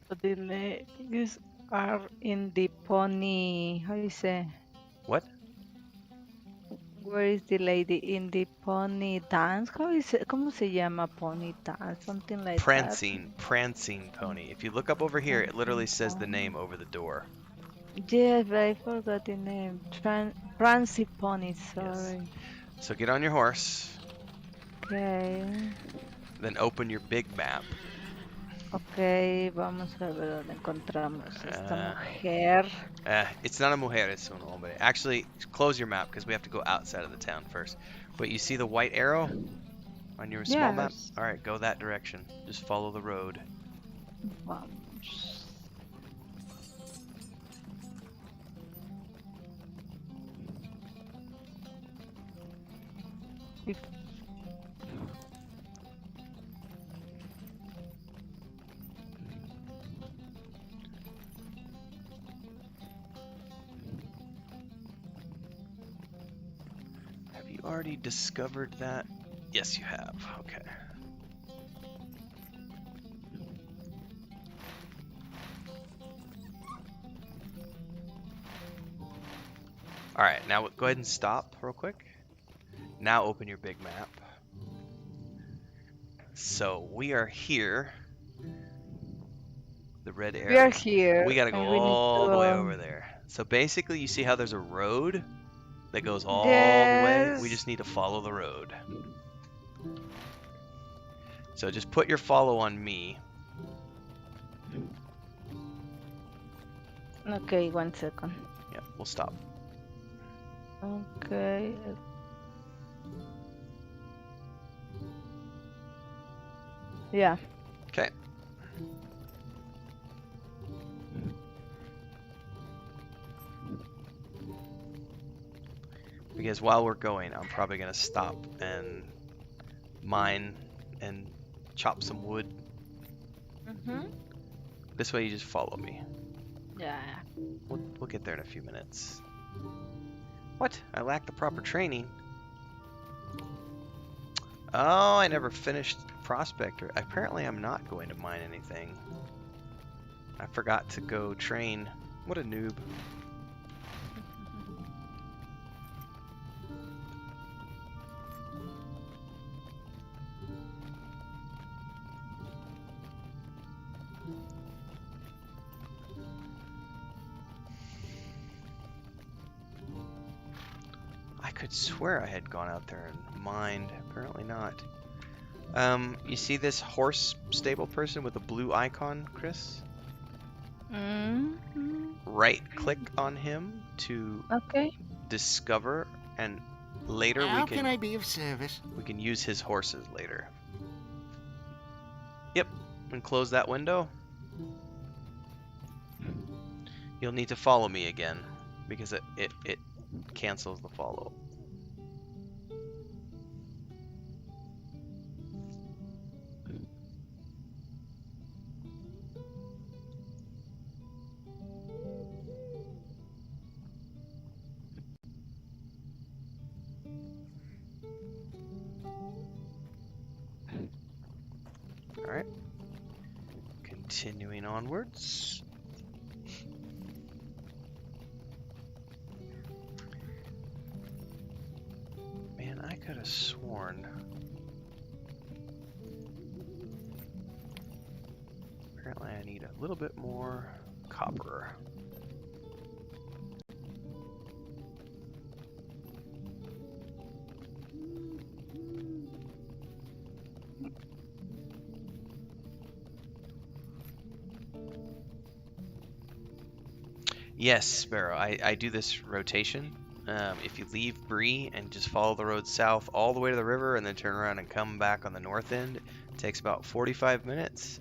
So the ladies are in the pony. How do you say? What? Where is the lady in the pony dance? How is it? ¿Cómo se llama pony dance? Something like Prancing pony. If you look up over here, it literally says the name over the door. that. Yes, but I forgot the name. Prancy pony. Sorry. Yes. So get on your horse. Okay. Then open your big map. Okay, vamos a ver dónde encontramos esta mujer. It's not a mujer, it's un hombre. Actually, close your map because we have to go outside of the town first. But you see the white arrow on your small map? Alright, go that direction. Just follow the road. Vamos. Have you already discovered that? Yes, you have. Okay. Alright, now go ahead and stop real quick. Now open your big map. So we are here. The red arrow. We are here. We gotta go all the way over there. So basically, you see how there's a road that goes all the way? We just need to follow the road. So just put your follow on me. Okay, 1 second. Yeah, we'll stop. Okay. Yeah. Okay. Because while we're going, I'm probably going to stop and mine and chop some wood. This way you just follow me. Yeah. We'll get there in a few minutes. What? I lack the proper training. Oh, I never finished Prospector. Apparently I'm not going to mine anything. I forgot to go train. What a noob. I could swear I had gone out there and mined. Apparently not. You see this horse stable person with a blue icon, Chris? Right click on him to discover, and later How can I be of service? We can use his horses later. Yep, and close that window. You'll need to follow me again because it cancels the follow. Alright. Continuing onwards. Man, I could have sworn. Apparently I need a little bit more copper. Yes, Sparrow, I do this rotation. If you leave Bree and just follow the road south all the way to the river and then turn around and come back on the north end, it takes about 45 minutes.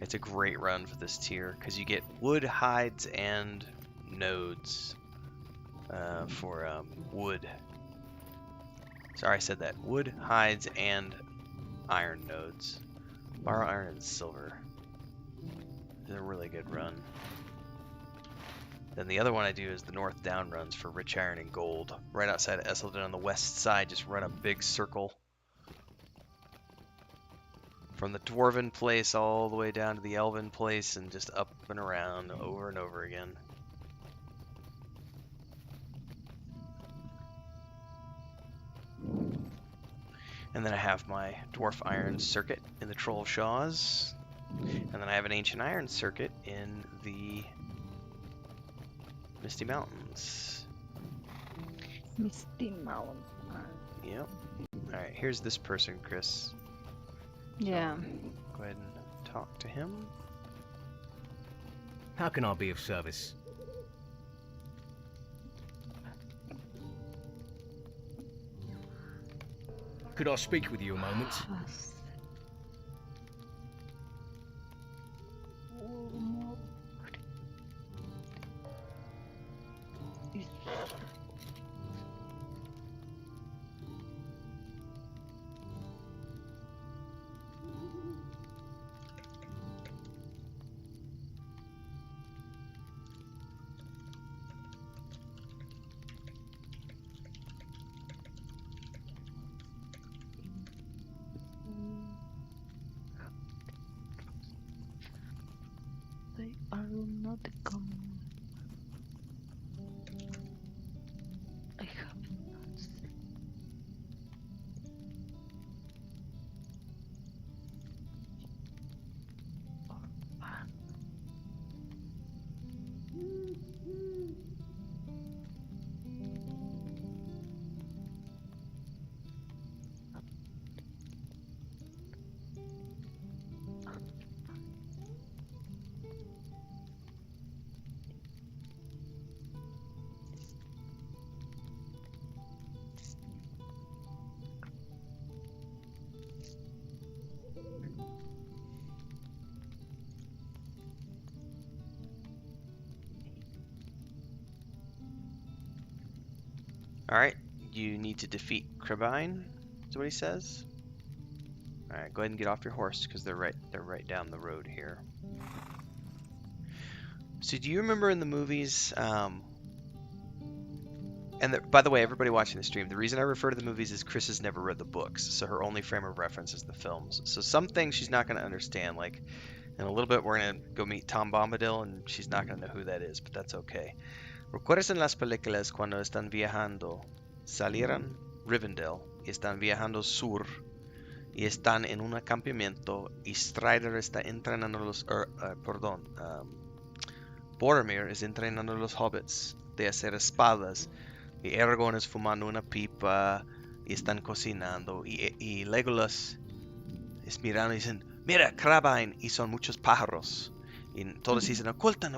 It's a great run for this tier because you get wood, hides, and nodes for wood. Sorry, I said that. Wood, hides, and iron nodes. Borrow iron and silver. It's a really good run. Then the other one I do is the north down runs for rich iron and gold. Right outside of Esselden on the west side, just run a big circle. From the dwarven place all the way down to the elven place and just up and around over and over again. And then I have my dwarf iron circuit in the Troll of Shaws. And then I have an ancient iron circuit in the Misty Mountains. Misty Mountain. Yep. Alright, here's this person, Chris. Yeah. Go ahead and talk to him. How can I be of service? Could I speak with you a moment? They are not common. I have not seen. Alright, you need to defeat Crabine, is what he says. Alright, go ahead and get off your horse because they're right down the road here. So do you remember in the movies, by the way, everybody watching the stream, the reason I refer to the movies is Chris has never read the books, so her only frame of reference is the films. So some things she's not going to understand, like in a little bit we're going to go meet Tom Bombadil and she's not going to know who that is, but that's okay. ¿Recuerdas en las películas cuando están viajando? Salieron Rivendell y están viajando sur y están en un acampamiento y Strider está entrenando Boromir es entrenando a los hobbits de hacer espadas y Aragorn es fumando una pipa y están cocinando y Legolas es mirando y dicen, mira, Crabine, y son muchos pájaros. Y todos dicen, ocultan,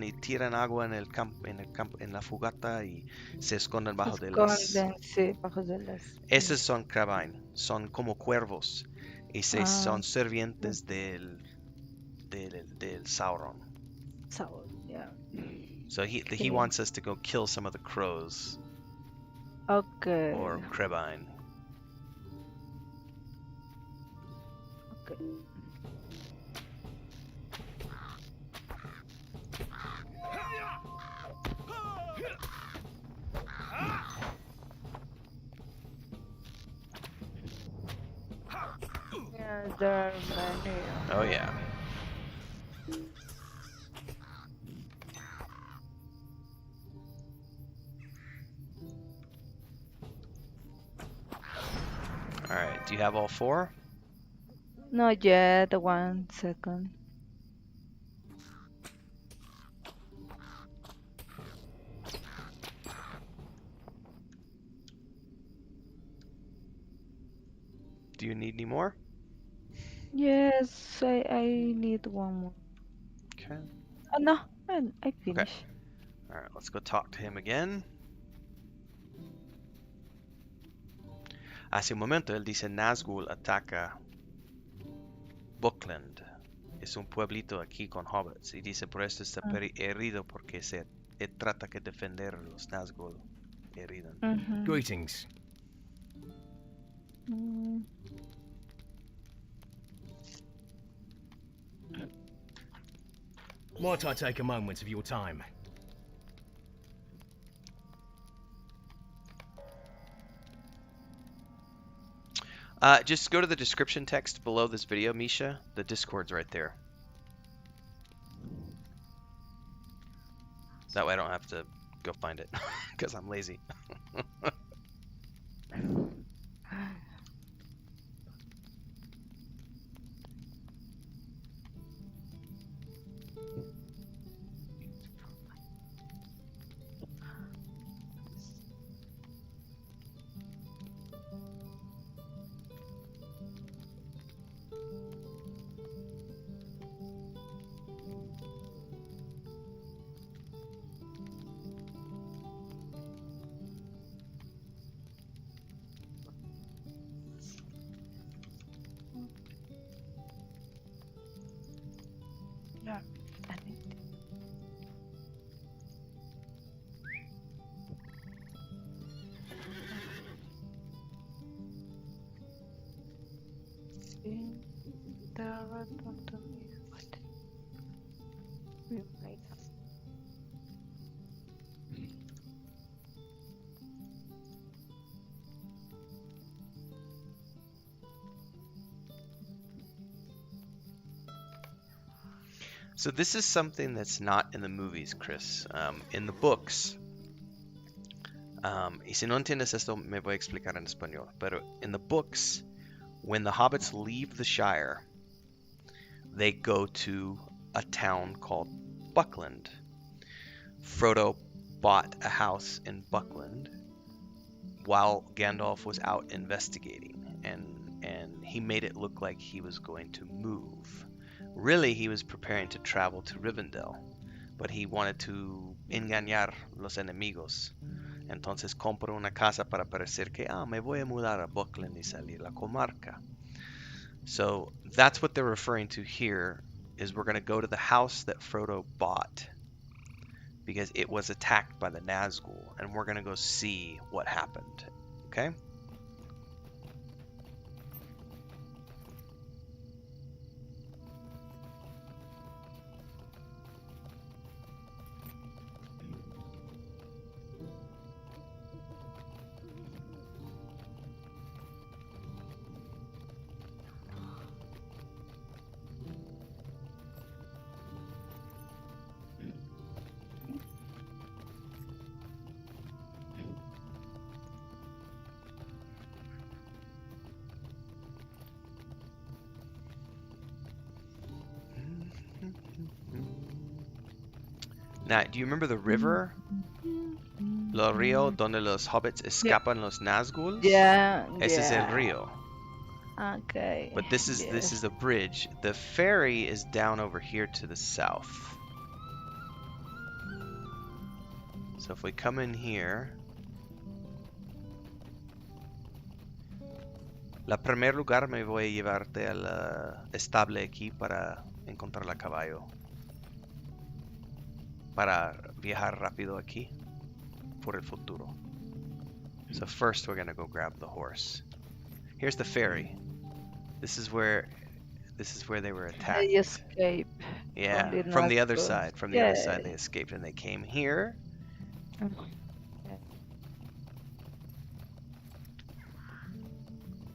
y tiran agua en la fogata y se esconden bajo de las... Sí, bajo de las... Esos son Crabine, son como cuervos y son sirvientes del Sauron. Sauron, yeah. So he wants us to go kill some of the crows. Okay. Or Crabine. Okay. Yeah, there are many. Oh yeah. Alright, do you have all four? Not yet, 1 second. Do you need any more? Yes, I need one more. Okay. No, I finished. Okay. Alright, let's go talk to him again. Hace un momento él dice Nazgûl ataca Buckland es un pueblito aquí con hobbits. Y dice, por esto está herido porque trata que defender los Nazgûl heridos. Greetings. Might I take a moment of your time? Just go to the description text below this video, Misha. The Discord's right there. That way I don't have to go find it, because I'm lazy. Yeah, I think. The red button is what we made. So this is something that's not in the movies, Chris. In the books, y si no entiendes esto, me voy a explicar en español. Pero in the books, when the hobbits leave the Shire, they go to a town called Buckland. Frodo bought a house in Buckland while Gandalf was out investigating, and he made it look like he was going to move. Really, he was preparing to travel to Rivendell, but he wanted to engañar los enemigos. Entonces compró una casa para parecer que, me voy a mudar a Buckland y salir la comarca. So that's what they're referring to here, is we're going to go to the house that Frodo bought because it was attacked by the Nazgûl, and we're going to go see what happened. Okay? Now, do you remember the river? El río donde los hobbits escapan los Nazgûl? Yeah, Ese es el río. Okay. But this is a bridge. The ferry is down over here to the south. So if we come in here, la primer lugar me voy a llevarte al estable aquí para encontrar la caballo. Para viajar rápido aquí por el futuro. So first we're gonna go grab the horse. Here's the ferry. This is where they were attacked. They escape. Yeah, from the other side. From the other side they escaped and they came here.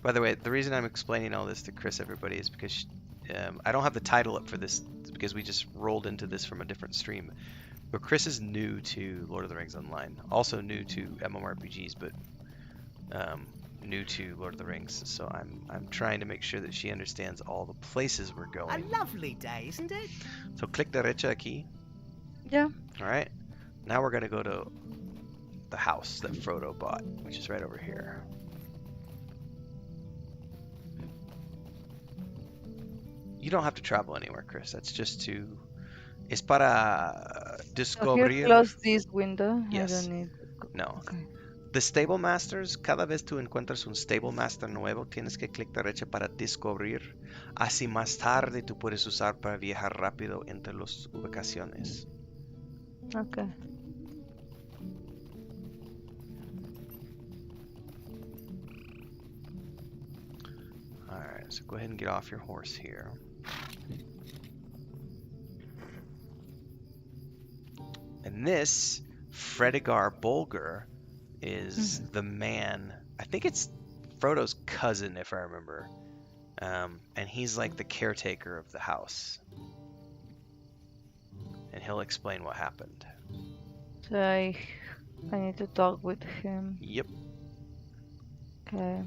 By the way, the reason I'm explaining all this to Chris, everybody, is because I don't have the title up for this because we just rolled into this from a different stream. But Chris is new to Lord of the Rings Online, also new to mmorpgs, but new to Lord of the Rings. So I'm trying to make sure that she understands all the places we're going. A lovely day, isn't it? So click derecha aquí. Yeah. All right. Now we're gonna go to the house that Frodo bought, which is right over here. You don't have to travel anywhere, Chris. That's just to... Es para descubrir... So here, close this window. Yes. I don't need... No. Okay. The Stable Masters, cada vez tú encuentras un Stable Master nuevo, tienes que clic derecha para descubrir. Así más tarde tú puedes usar para viajar rápido entre las ubicaciones. Okay. Alright, so go ahead and get off your horse here. And this, Fredegar Bolger, is the man. I think it's Frodo's cousin, if I remember. And he's like the caretaker of the house. And he'll explain what happened. So I need to talk with him. Yep. Okay.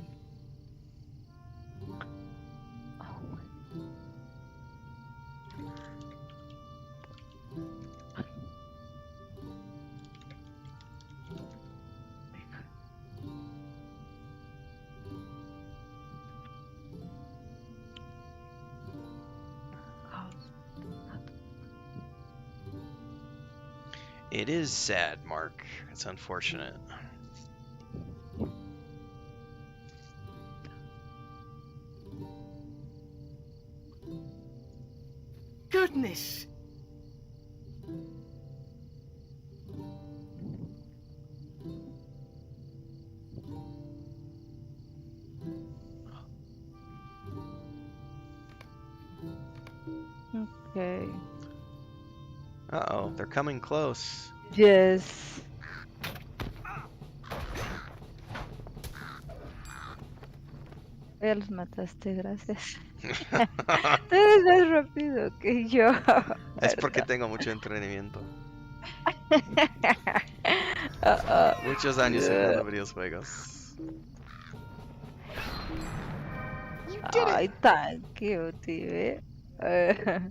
It is sad, Mark. It's unfortunate. Goodness! Okay. Uh-oh, they're coming close. Yes. Ya los mataste, gracias. Tú eres más rápido que yo. Es porque tengo mucho entrenamiento. Muchos años jugando videojuegos. Ay, thank you, tío. Okay.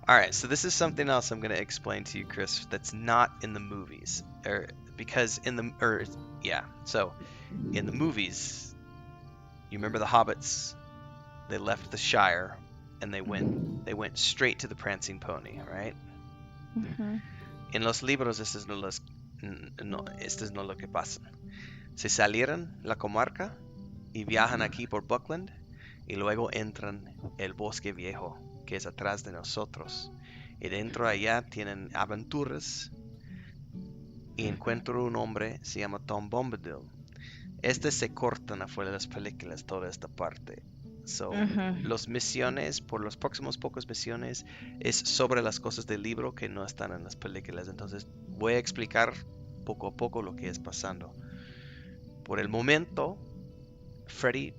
Alright, so this is something else I'm going to explain to you, Chris, that's not in the movies. Because in the... so, in the movies, you remember the hobbits? They left the Shire, and they went straight to the Prancing Pony, right? Mm-hmm. En los libros, esto es no lo que pasa. Se salieron la comarca y viajan aquí por Buckland y luego entran el bosque viejo que es atrás de nosotros. Y dentro allá tienen aventuras y encuentro un hombre, se llama Tom Bombadil. Se cortan afuera de las películas toda esta parte. So, los misiones, por los próximos pocos misiones, es sobre las cosas del libro que no están en las películas. Entonces voy a explicar poco a poco lo que es pasando. Por el momento, Freddy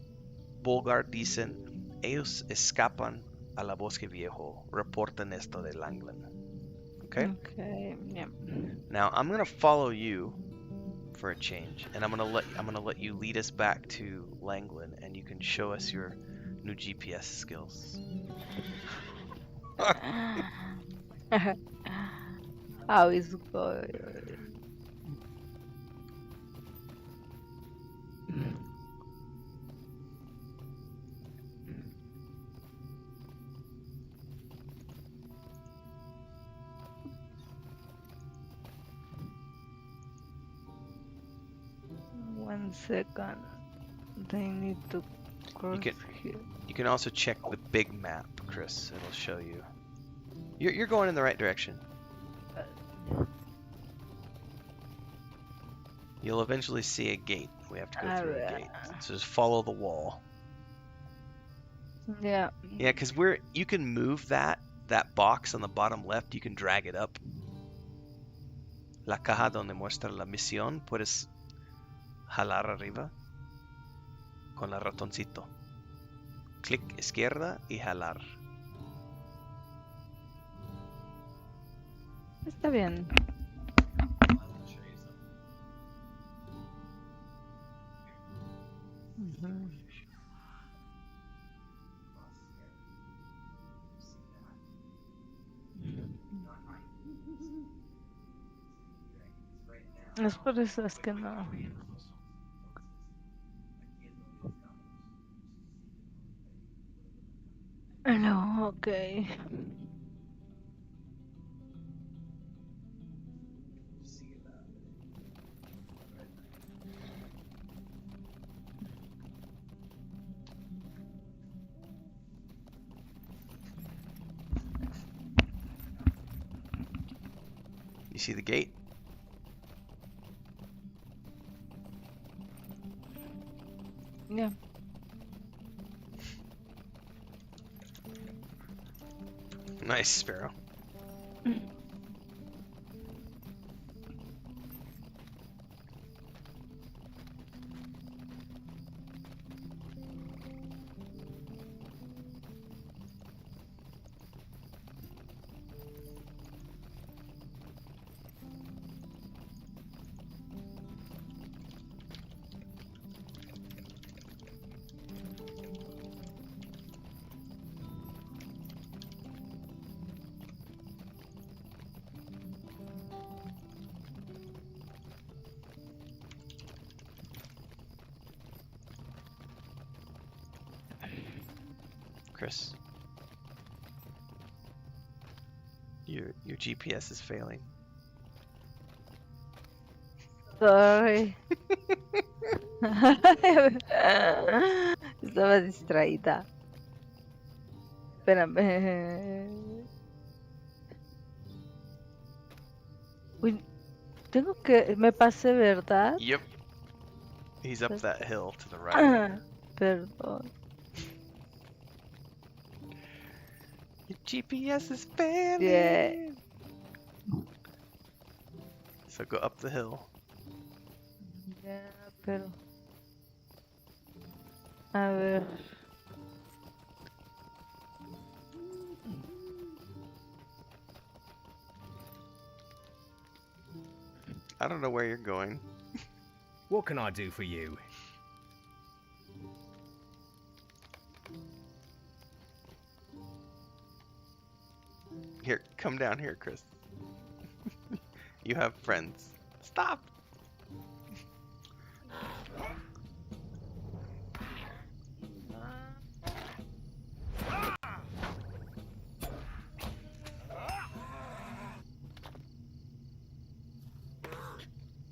Bolgar dicen, ellos escapan a la bosque viejo, reportan esto de Langland. Okay? Okay, yeah. Now I'm gonna follow you for a change, and I'm gonna let you lead us back to Langland, and you can show us your new GPS skills. How is it going? One second. They need to cross here. You can also check the big map, Chris. It'll show you. You're going in the right direction. You'll eventually see a gate. We have to go through a gate. So just follow the wall. Yeah. Yeah, because you can move that box on the bottom left. You can drag it up. La caja donde muestra la misión. Puedes jalar arriba con el ratoncito. Clic izquierda y jalar. Está bien. Es por eso es que no. No, Okay. You see the gate? Yeah. Nice, Sparrow. Chris. Your GPS is failing. Sorry. Estaba distraída. Espérame. Uy, tengo que... Me pasé, ¿verdad? Yep. He's up that hill to the right. Perdón. Your GPS is failing. Yeah. So go up the hill. Ya, pero... A ver... I don't know where you're going. What can I do for you? Here, come down here, Chris. You have friends. Stop!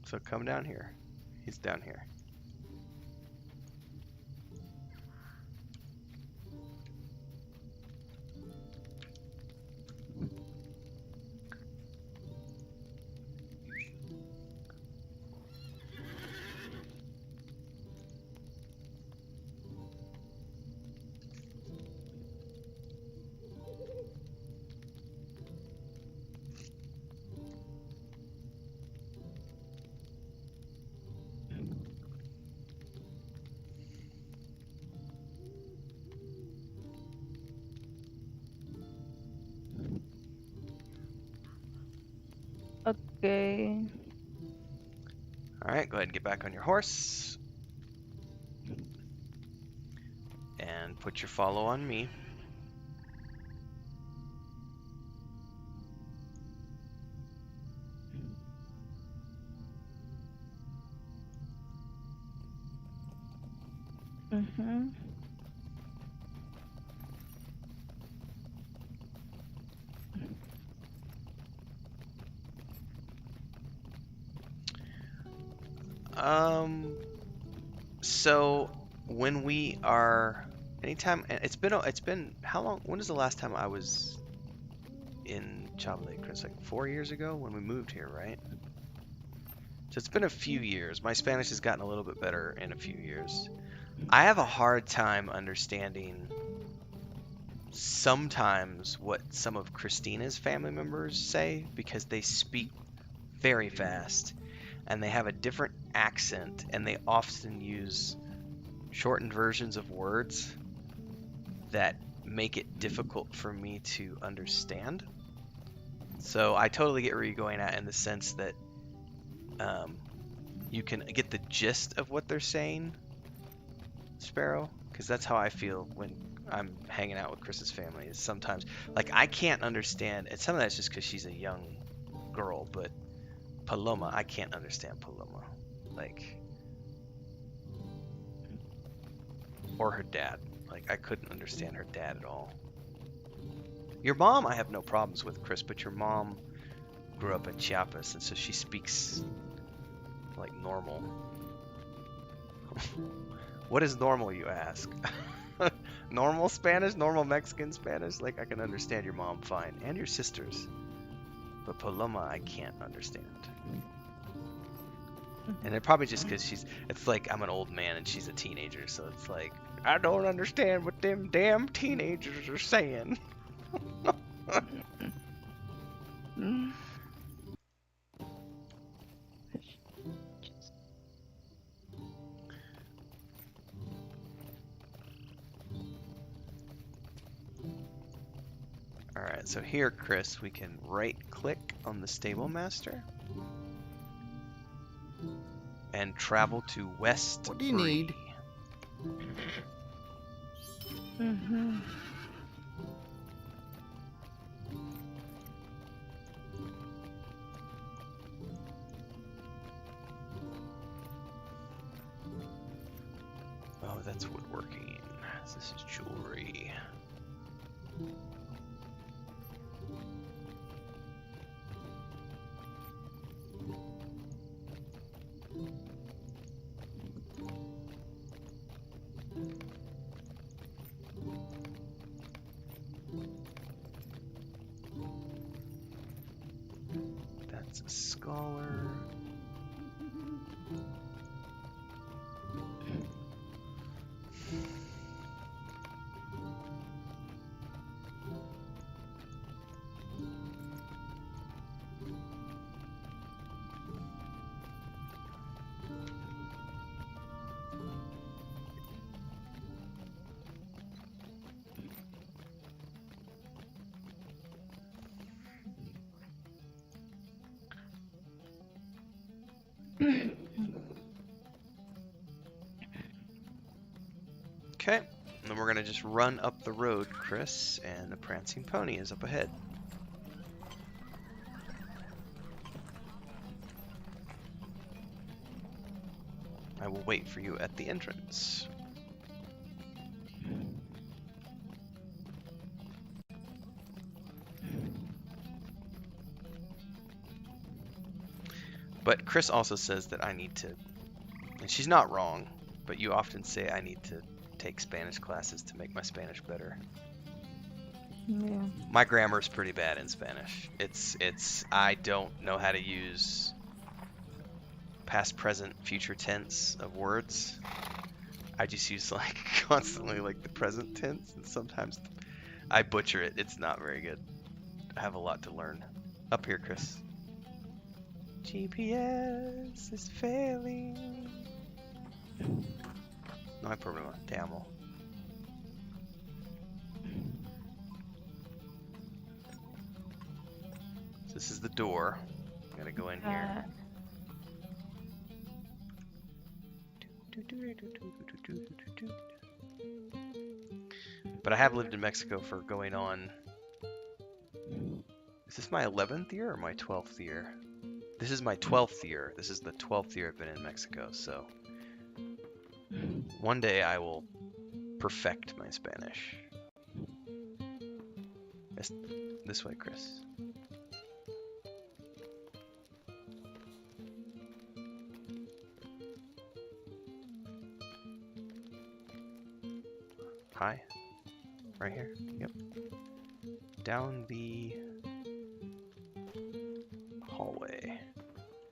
So come down here. He's down here. Okay. Alright, go ahead and get back on your horse. And put your follow on me. Mm-hmm. So when we are anytime, and it's been how long? When is the last time I was in Chablis, Chris? Like 4 years ago when we moved here, right? So it's been a few years. My Spanish has gotten a little bit better in a few years. I have a hard time understanding sometimes what some of Christina's family members say because they speak very fast and they have a different accent and they often use shortened versions of words that make it difficult for me to understand. So I totally get where you're going at in the sense that you can get the gist of what they're saying, Sparrow, because that's how I feel when I'm hanging out with Chris's family. Is sometimes like I can't understand, and some of that's just because she's a young girl, but Paloma, I can't understand Paloma, like, or her dad. Like I couldn't understand her dad at all. Your mom I have no problems with, Chris, but your mom grew up in Chiapas, and so she speaks like normal. What is normal, you ask? Normal Spanish? Normal Mexican Spanish? Like, I can understand your mom fine, and your sisters. But Paloma, I can't understand. And it probably just because it's like I'm an old man and she's a teenager, so it's like, I don't understand what them damn teenagers are saying. Alright, so here, Chris, we can right-click on the Stable Master and travel to West. What do you need? Mm-hmm. Oh, that's woodworking. This is jewelry. That's a scholar. Okay, and then we're gonna just run up the road, Chris, and the prancing pony is up ahead. I will wait for you at the entrance. But Chris also says that I need to, and she's not wrong, but you often say I need to take Spanish classes to make my Spanish better. Yeah. My grammar is pretty bad in Spanish. It's I don't know how to use past, present, future tense of words. I just use like constantly like the present tense, and sometimes I butcher it. It's not very good. I have a lot to learn. Up here, Chris. GPS is failing. No hay problema, te amo. So this is the door. I'm gonna go in here. But I have lived in Mexico for going on... Is this my 11th year or my 12th year? This is my 12th year. This is the 12th year I've been in Mexico, so... One day I will perfect my Spanish. This way, Chris. Hi. Right here. Yep. Down the hallway.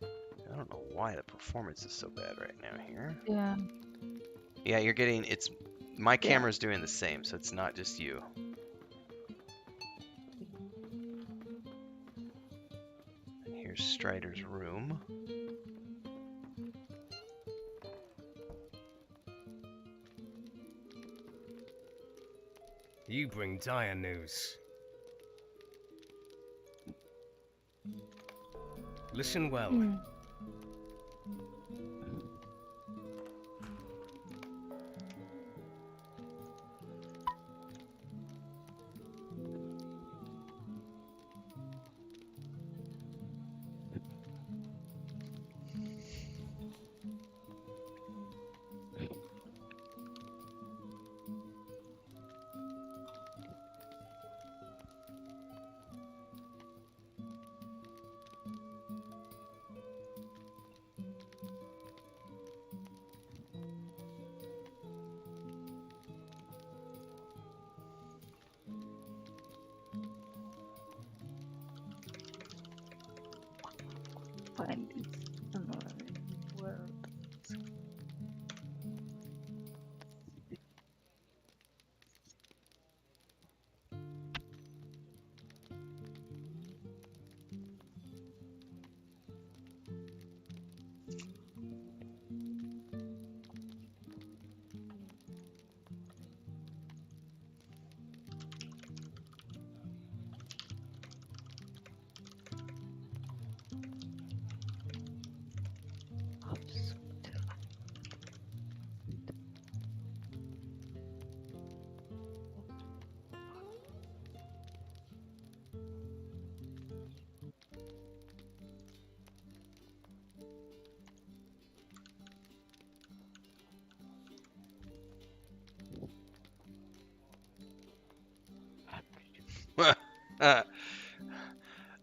I don't know why the performance is so bad right now here. Yeah. Yeah, you're getting, it's, my camera's doing the same, so it's not just you. And here's Strider's room. You bring dire news. Listen well. find this another word.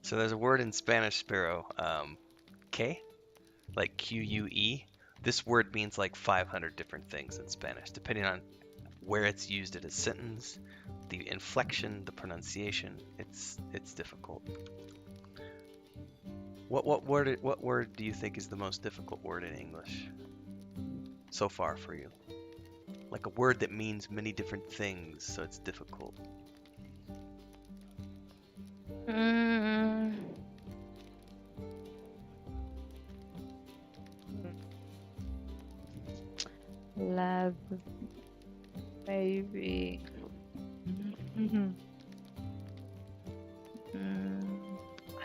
So there's a word in Spanish, Sparrow, que, like Q-U-E. This word means like 500 different things in Spanish, depending on where it's used in a sentence, the inflection, the pronunciation. It's difficult. What word do you think is the most difficult word in English so far for you? Like a word that means many different things, so it's difficult. Lab, maybe. I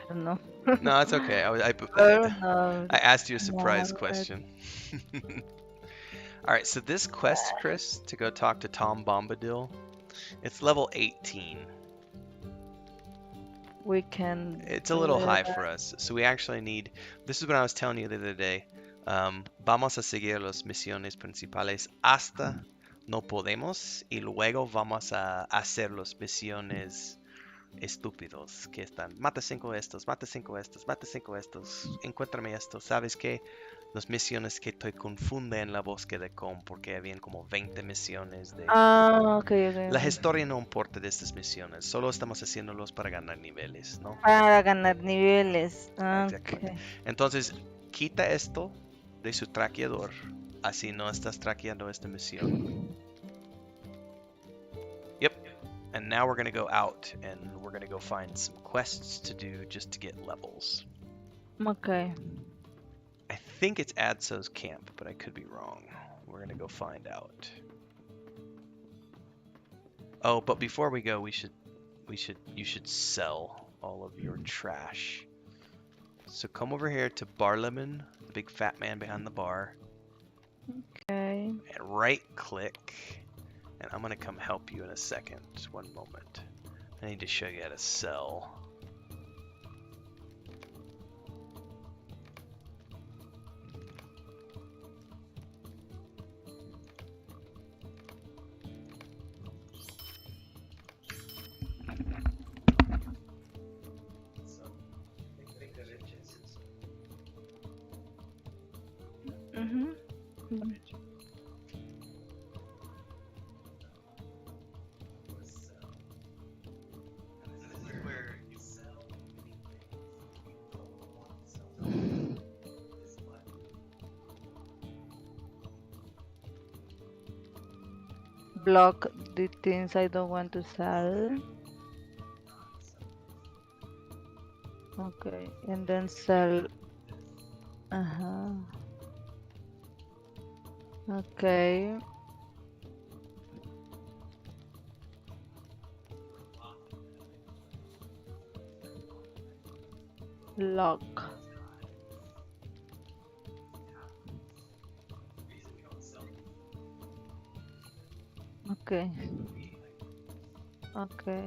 don't know. No, it's okay. I don't know. I asked you a surprise Lab. question. All right, so this quest, Chris, to go talk to Tom Bombadil, it's level 18. We can. It's a little high for us, so we actually need. This is what I was telling you the other day. Vamos a seguir las misiones principales hasta no podemos y luego vamos a hacer las misiones estúpidos que están. Mata 5 estos, mata 5 estos, mata 5 estos, encuéntrame esto. ¿Sabes qué? Las misiones que te confunden en la búsqueda porque habían como 20 misiones de... Okay. La historia no importa de estas misiones, solo estamos haciéndolos para ganar niveles, ¿no? Para ganar niveles. Exactamente. Entonces, quita esto de su traqueador, así no estás traqueando esta misión. Yep. And now we're going to go out and we're going to go find some quests to do just to get levels. Okay. I think it's Adso's camp, but I could be wrong. We're going to go find out. Oh, but before we go, you should sell all of your trash. So come over here to Barliman, the big fat man behind the bar. Okay. And right click. And I'm gonna come help you in a second. Just one moment. I need to show you how to sell. Block the things I don't want to sell. Okay, and then sell. Okay. Lock. Okay. Okay.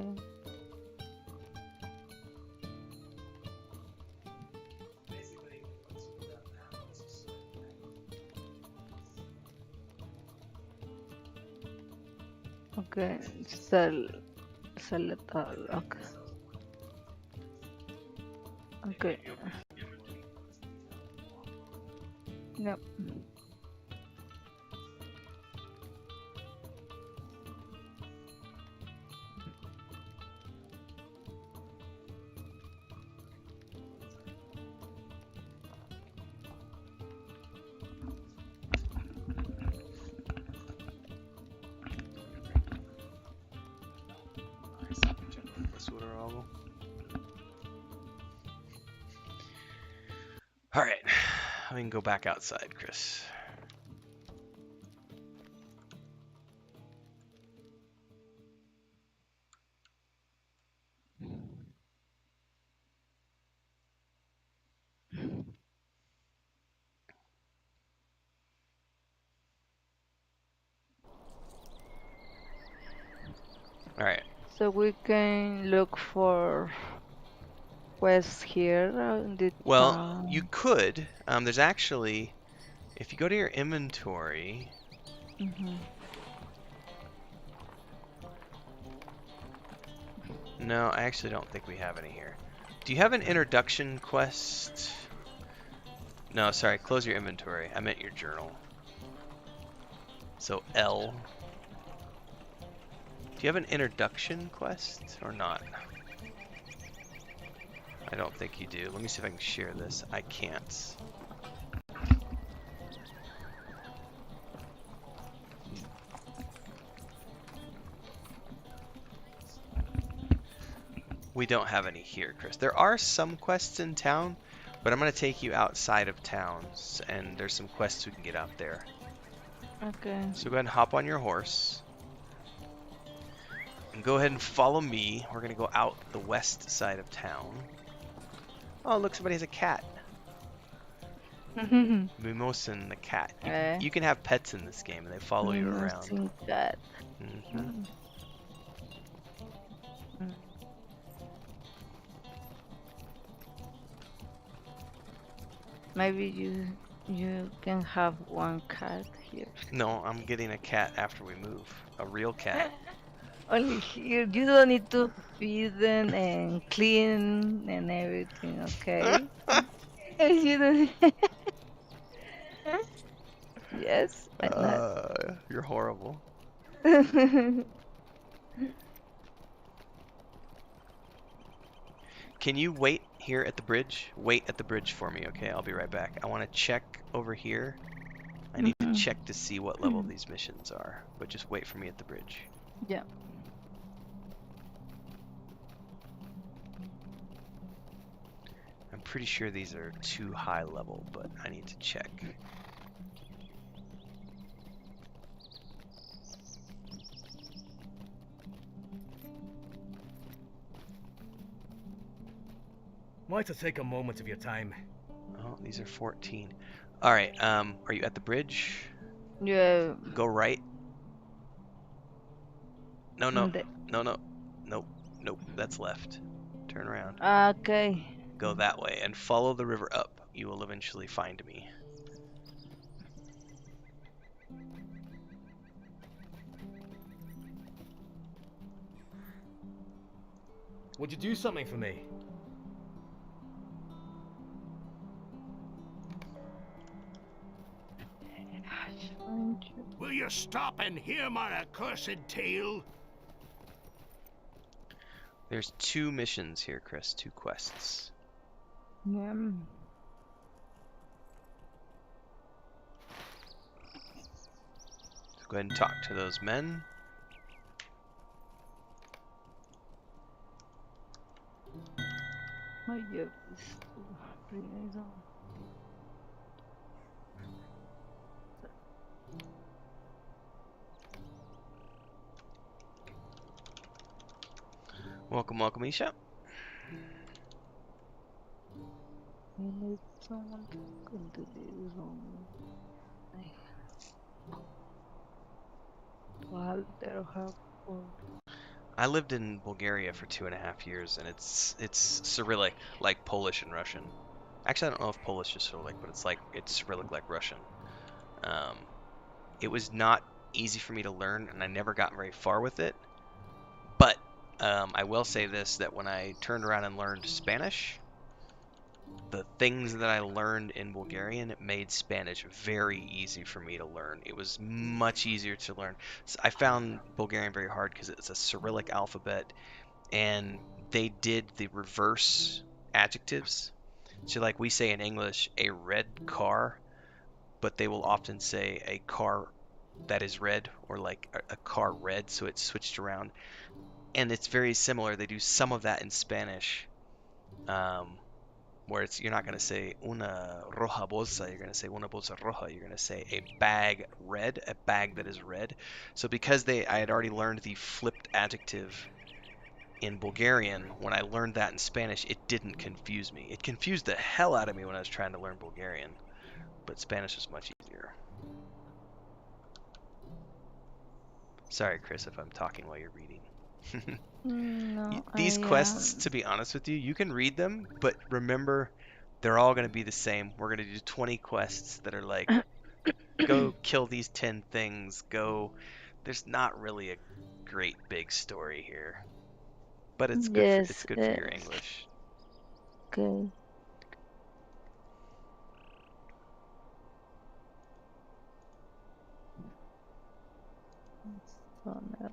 Okay, sell it all. Okay. Okay. Yep. available. All right, we can go back outside, Chris. All right. So we can look for quests here in the Well, you town. could. There's actually, if you go to your inventory. Mhm. No, I actually don't think we have any here. Do you have an introduction quest? No, sorry, close your inventory. I meant your journal. So L. Do you have an introduction quest or not? I don't think you do. Let me see if I can share this. I can't. We don't have any here, Chris. There are some quests in town, but I'm going to take you outside of towns, and there's some quests we can get out there. Okay. So go ahead and hop on your horse. And go ahead and follow me. We're going to go out the west side of town. Oh, look, somebody has a cat. Mimosin the cat. You can have pets in this game, and they follow you around. Cat. Mm-hmm. Maybe you can have one cat here. No, I'm getting a cat after we move. A real cat. Only here. You don't need to feed them and clean and everything, okay? Yes, you don't. Yes, I'm not. You're horrible. Can you wait here at the bridge? Wait at the bridge for me, okay? I'll be right back. I want to check over here. I need to check to see what level these missions are, but just wait for me at the bridge. Yeah. I'm pretty sure these are too high level, but I need to check. Might I take a moment of your time? Oh, these are 14. All right. Are you at the bridge? Yeah. Go right. No. Nope. That's left. Turn around. Okay. Go that way and follow the river up. You will eventually find me. Would you do something for me? Will you stop and hear my accursed tale? There's 2 missions here, Chris. 2 quests. Yeah. So go ahead and talk to those men. My job is to bring it on. Welcome, Isha. I need someone to come to this room. I lived in Bulgaria for 2.5 years, and it's Cyrillic, like Polish and Russian. Actually, I don't know if Polish is Cyrillic, but it's Cyrillic like Russian. It was not easy for me to learn, and I never got very far with it. But I will say this, that when I turned around and learned Spanish, the things that I learned in Bulgarian, it made Spanish very easy for me to learn. It was much easier to learn. So I found Bulgarian very hard because it's a Cyrillic alphabet, and they did the reverse adjectives. So like we say in English, a red car, but they will often say a car that is red, or like a car red, so it's switched around. and it's very similar. They do some of that in Spanish, where you're not going to say una roja bolsa, you're going to say una bolsa roja. You're going to say a bag red, a bag that is red. So because I had already learned the flipped adjective in Bulgarian, when I learned that in Spanish, it didn't confuse me. It confused the hell out of me when I was trying to learn Bulgarian, but Spanish was much easier. Sorry, Chris, if I'm talking while you're reading. No, These quests, to be honest with you, you can read them, but remember, they're all going to be the same. We're going to do 20 quests that are like, go kill these 10 things, go... There's not really a great big story here. But it's good for, it's good for your English. Okay. So now.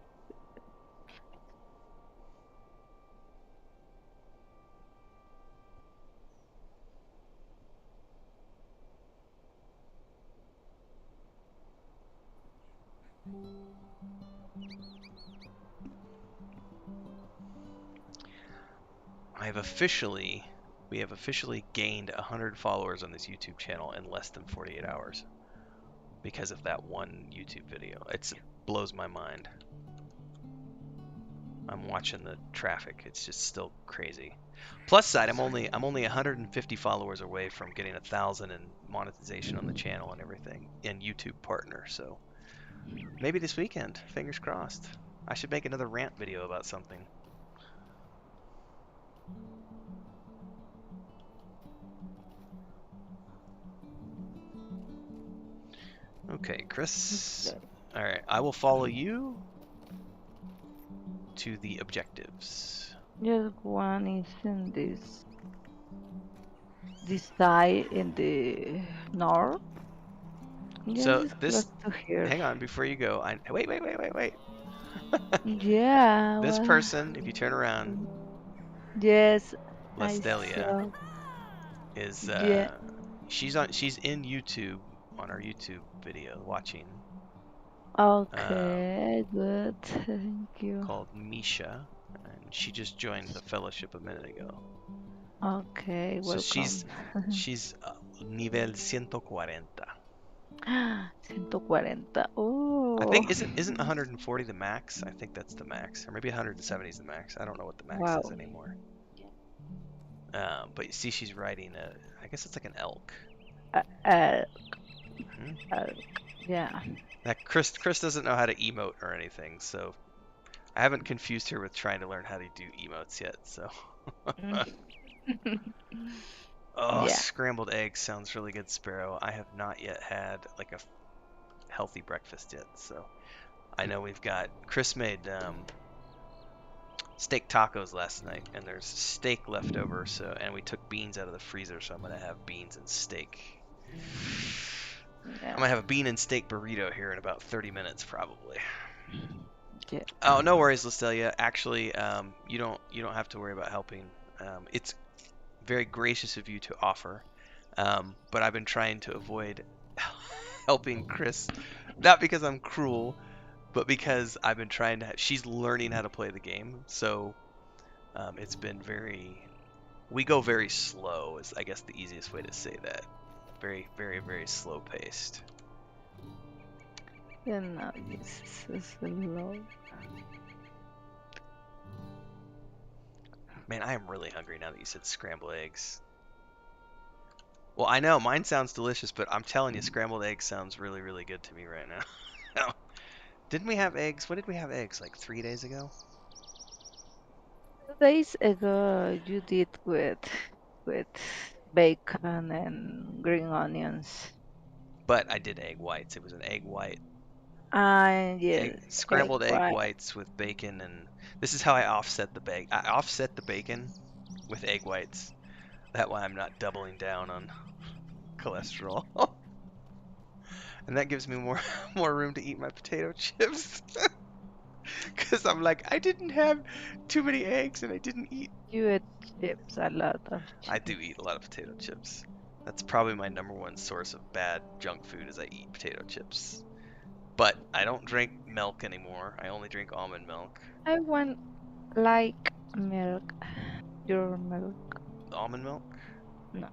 We have officially gained 100 followers on this YouTube channel in less than 48 hours because of that one YouTube video. It blows my mind. I'm watching the traffic. It's just still crazy. Plus side, I'm only 150 followers away from getting 1,000 in monetization on the channel and everything, and YouTube partner. So maybe this weekend, fingers crossed. I should make another rant video about something. Okay, Chris. All right, I will follow you to the objectives. Just one is in this side in the north. Yes, So this, close to here. hang on, before you go, wait. Yeah. This well, person, if you turn around, Yes, I Lestelia, saw. is Yeah. she's in YouTube on our YouTube video watching. Okay, good. Thank you. Called Misha, and she just joined the fellowship a minute ago. Okay, So welcome. she's nivel 140. 140. Oh. I think isn't 140 the max? I think that's the max, or maybe 170 is the max. I don't know what the max Wow. is anymore. But you see, she's riding I guess it's like an elk. Yeah. That Chris doesn't know how to emote or anything, so I haven't confused her with trying to learn how to do emotes yet. So. Oh, Yeah. scrambled eggs sounds really good, Sparrow. I have not yet had like a healthy breakfast yet, so I know we've got Chris made steak tacos last night, and there's steak left over. So, and we took beans out of the freezer, so I'm gonna have beans and steak. Yeah. I'm gonna have a bean and steak burrito here in about 30 minutes, probably. Yeah. Oh, no worries, Lestelia. Actually, you don't have to worry about helping. It's very gracious of you to offer, but I've been trying to avoid helping Chris, not because I'm cruel, but because I've been trying to. She's learning how to play the game, so it's been we go very slow. Is I guess the easiest way to say that. Very, very, very slow paced. And now this is low. Man, I am really hungry now that you said scrambled eggs. Well, I know mine sounds delicious, but I'm telling you, scrambled eggs sounds really, really good to me right now. Didn't we have eggs? When did we have eggs? Like 3 days ago? 2 days ago, you did with bacon and green onions. But I did egg whites. It was an egg white. Yes, Scrambled egg white. whites with bacon, and this is how I offset the bacon. I offset the bacon with egg whites. That way I'm not doubling down on cholesterol. And that gives me more room to eat my potato chips. Because I'm like, I didn't have too many eggs and I didn't eat. You eat chips, a lot of chips. I do eat a lot of potato chips. That's probably my #1 source of bad junk food is I eat potato chips. But I don't drink milk anymore. I only drink almond milk. I want like milk. Your milk. Almond milk? No.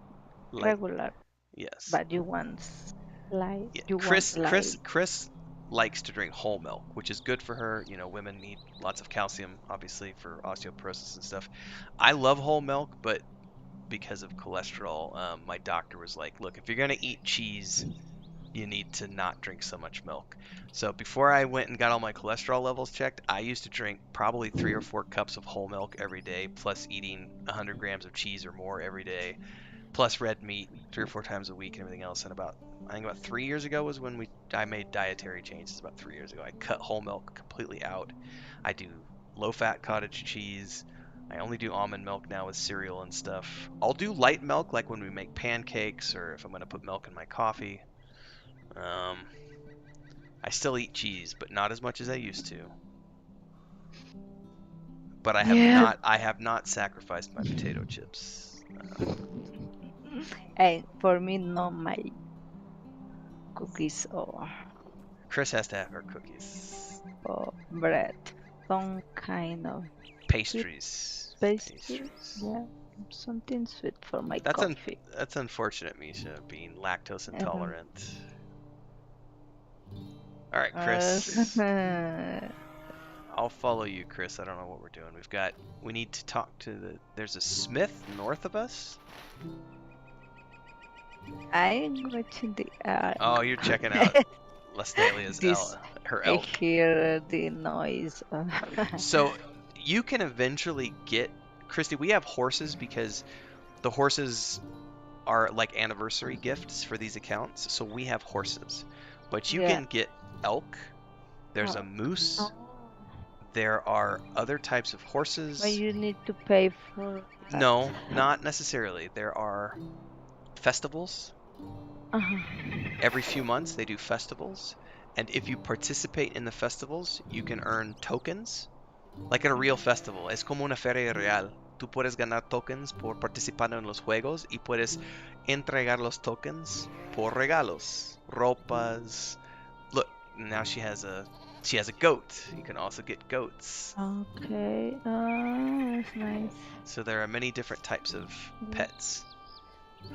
Like, Regular. yes. But you want light. Yeah. You want light. Chris likes to drink whole milk, which is good for her. You know, women need lots of calcium, obviously, for osteoporosis and stuff. I love whole milk, but because of cholesterol, my doctor was like, look, if you're going to eat cheese, you need to not drink so much milk. So before I went and got all my cholesterol levels checked, I used to drink probably 3 or 4 cups of whole milk every day, plus eating 100 grams of cheese or more every day, plus red meat 3 or 4 times a week and everything else. And I think about 3 years ago was when I made dietary changes. About 3 years ago, I cut whole milk completely out. I do low-fat cottage cheese. I only do almond milk now with cereal and stuff. I'll do light milk, like when we make pancakes or if I'm going to put milk in my coffee. I still eat cheese, but not as much as I used to. But I have not sacrificed my potato chips. And for me, not my cookies or Chris has to have her cookies. bread. Some kind of Pastries. Yeah, something sweet for my coffee. That's unfortunate, Misha, being lactose intolerant. All right, Chris. I'll follow you, Chris. I don't know what we're doing. We need to talk to there's a smith north of us. I'm watching the Oh, you're checking out Lestalia's her elk. I hear the noise. So you can eventually get, Christy, we have horses because the horses are like anniversary gifts for these accounts. So we have horses. But you can get elk. There's a moose. There are other types of horses. But you need to pay for that. No, not necessarily. There are festivals. Every few months they do festivals. And if you participate in the festivals, you can earn tokens. Like at a real festival. Es como una feria real. Tú puedes ganar tokens por participar en los juegos y puedes entregar los tokens por regalos. Ropas. Look, now she has a goat. You can also get goats. Okay. That's nice. So there are many different types of pets.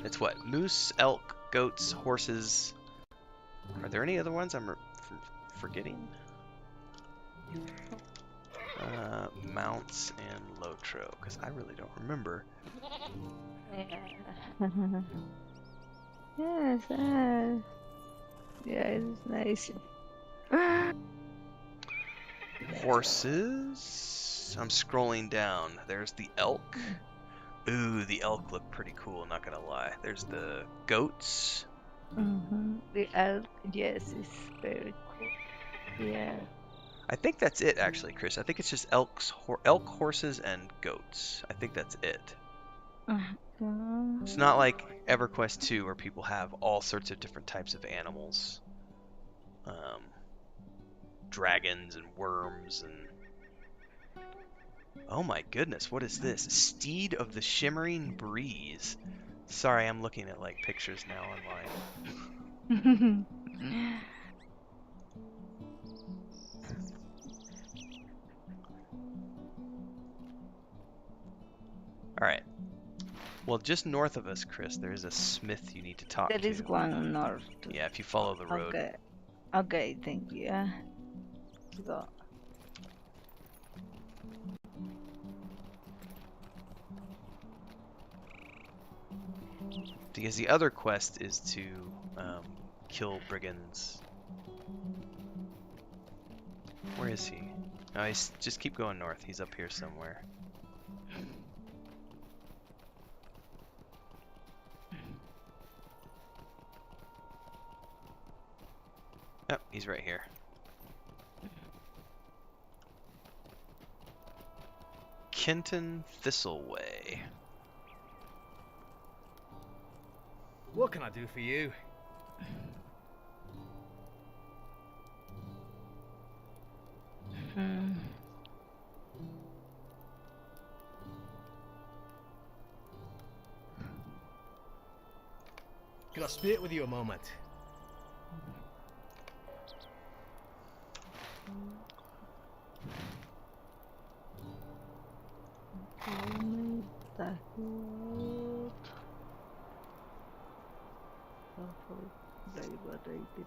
It's what? Moose, elk, goats, horses. Are there any other ones I'm forgetting? Mounts and LOTRO, because I really don't remember. Yes. Yeah, it's nice. Horses. I'm scrolling down. There's the elk. Ooh, the elk look pretty cool, not gonna lie. There's the goats. The elk, yes, is very cool. Yeah. I think that's it, actually, Chris. I think it's just elk, horses, and goats. I think that's it. It's not like EverQuest 2 where people have all sorts of different types of animals. Dragons and worms and... Oh my goodness, what is this? Steed of the Shimmering Breeze. Sorry, I'm looking at like pictures now online. Alright. Well, just north of us, Chris, there is a smith you need to talk to. There is one north. Yeah, if you follow the road. Okay, thank you. Go. Because the other quest is to kill brigands. Where is he? No, he's just keep going north. He's up here somewhere. Yep, he's right here. Kenton Thistleway. What can I do for you? Can I speak with you a moment?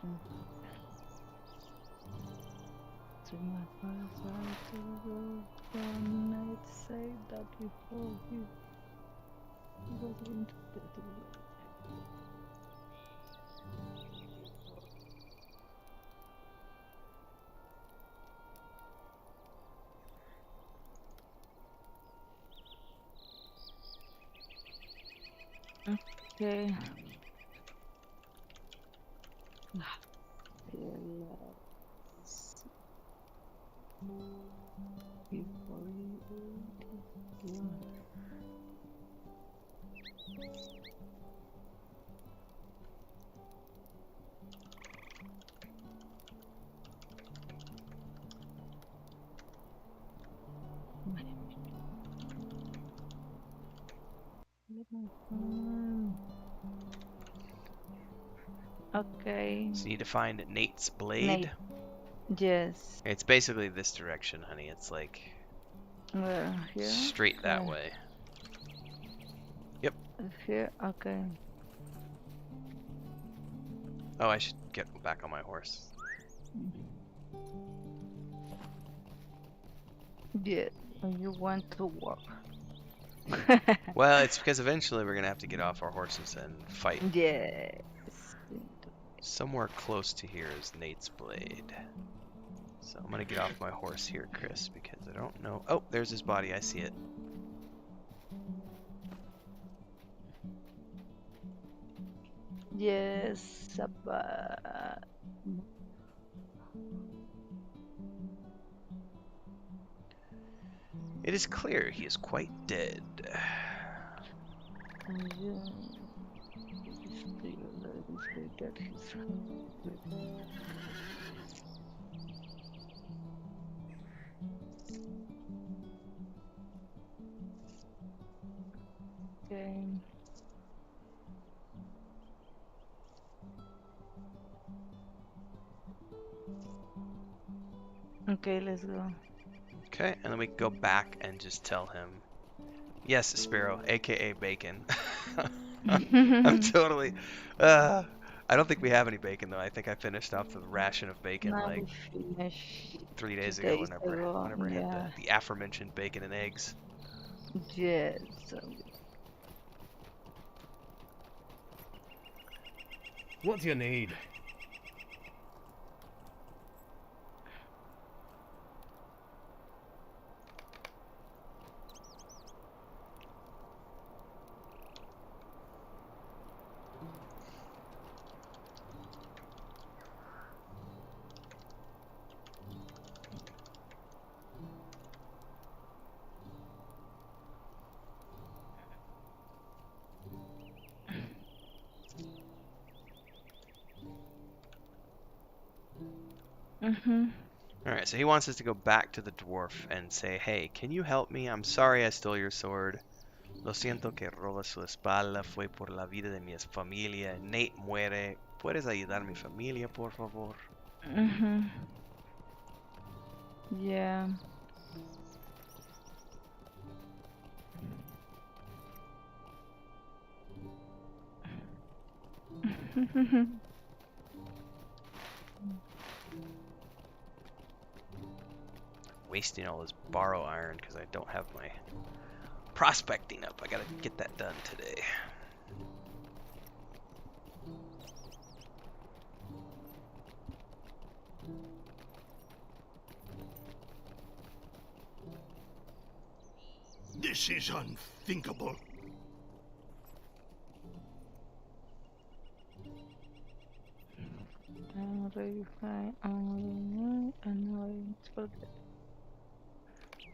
didn't. Through my first right to the world, one night say that before he was into the okay. Let's before you okay. So you need to find Nate's blade. Nate. Yes. It's basically this direction, honey. It's like Here? straight that way. Yep. Here? Okay. Oh, I should get back on my horse. Yeah. You want to walk. Well, it's because eventually we're gonna have to get off our horses and fight. Yes. Somewhere close to here is Nate's blade. So I'm gonna get off my horse here, Chris, because I don't know. Oh, there's his body. I see it. Yes. It is clear he is quite dead. Okay. Okay, let's go. Okay, and then we can go back and just tell him, yes, Sparrow, aka Bacon. I'm totally. I don't think we have any bacon though. I think I finished off the ration of bacon Now like we finish 3 days 2 ago. days Whenever ago, I yeah. had the aforementioned bacon and eggs. Yes. What do you need? Alright, so he wants us to go back to the dwarf and say, hey, can you help me? I'm sorry I stole your sword. Lo siento que roba su espalda. Fue por la vida de mi familia. Nate muere. ¿Puedes ayudar a mi familia, por favor? Yeah. Wasting all this borrow iron because I don't have my prospecting up. I gotta get that done today. This is unthinkable.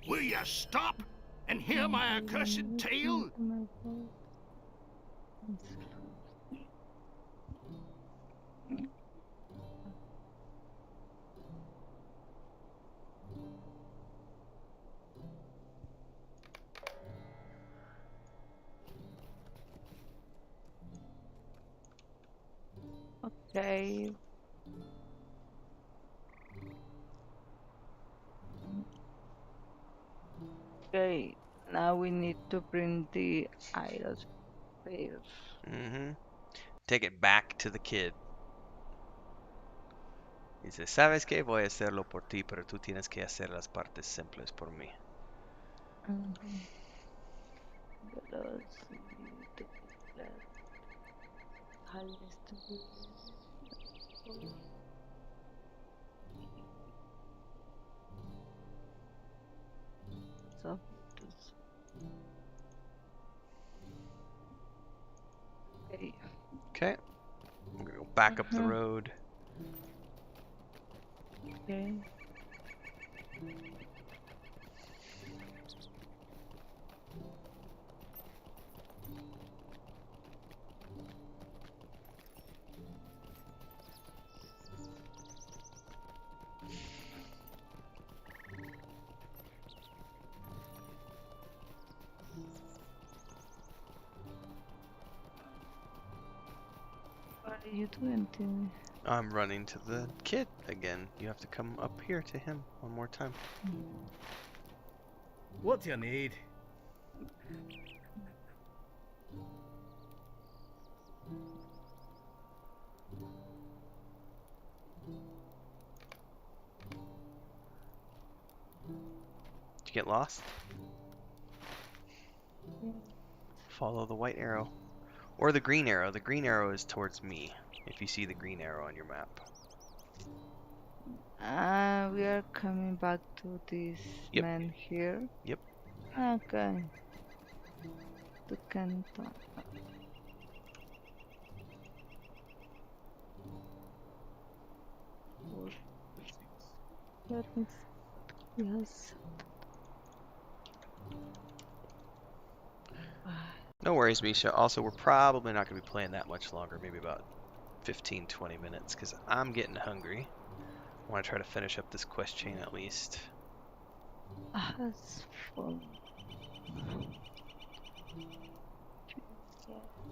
Will you stop and hear my accursed tale? Okay. Okay, now we need to bring the iron spears. Take it back to the kid. Dice, ¿sabes qué? Voy a hacerlo por ti, pero tú tienes que hacer las partes simples por mí. Okay. I'm gonna go back up the road. Okay. What are you doing, Timmy? I'm running to the kid again. You have to come up here to him one more time. What do you need? Did you get lost? Follow the white arrow. Or the green arrow. The green arrow is towards me. If you see the green arrow on your map. We are coming back to this man here. Yep. Okay. The canton. Yes. No worries, Misha. Also, we're probably not going to be playing that much longer. Maybe about 15-20 minutes. Because I'm getting hungry. I want to try to finish up this quest chain at least. That's fun.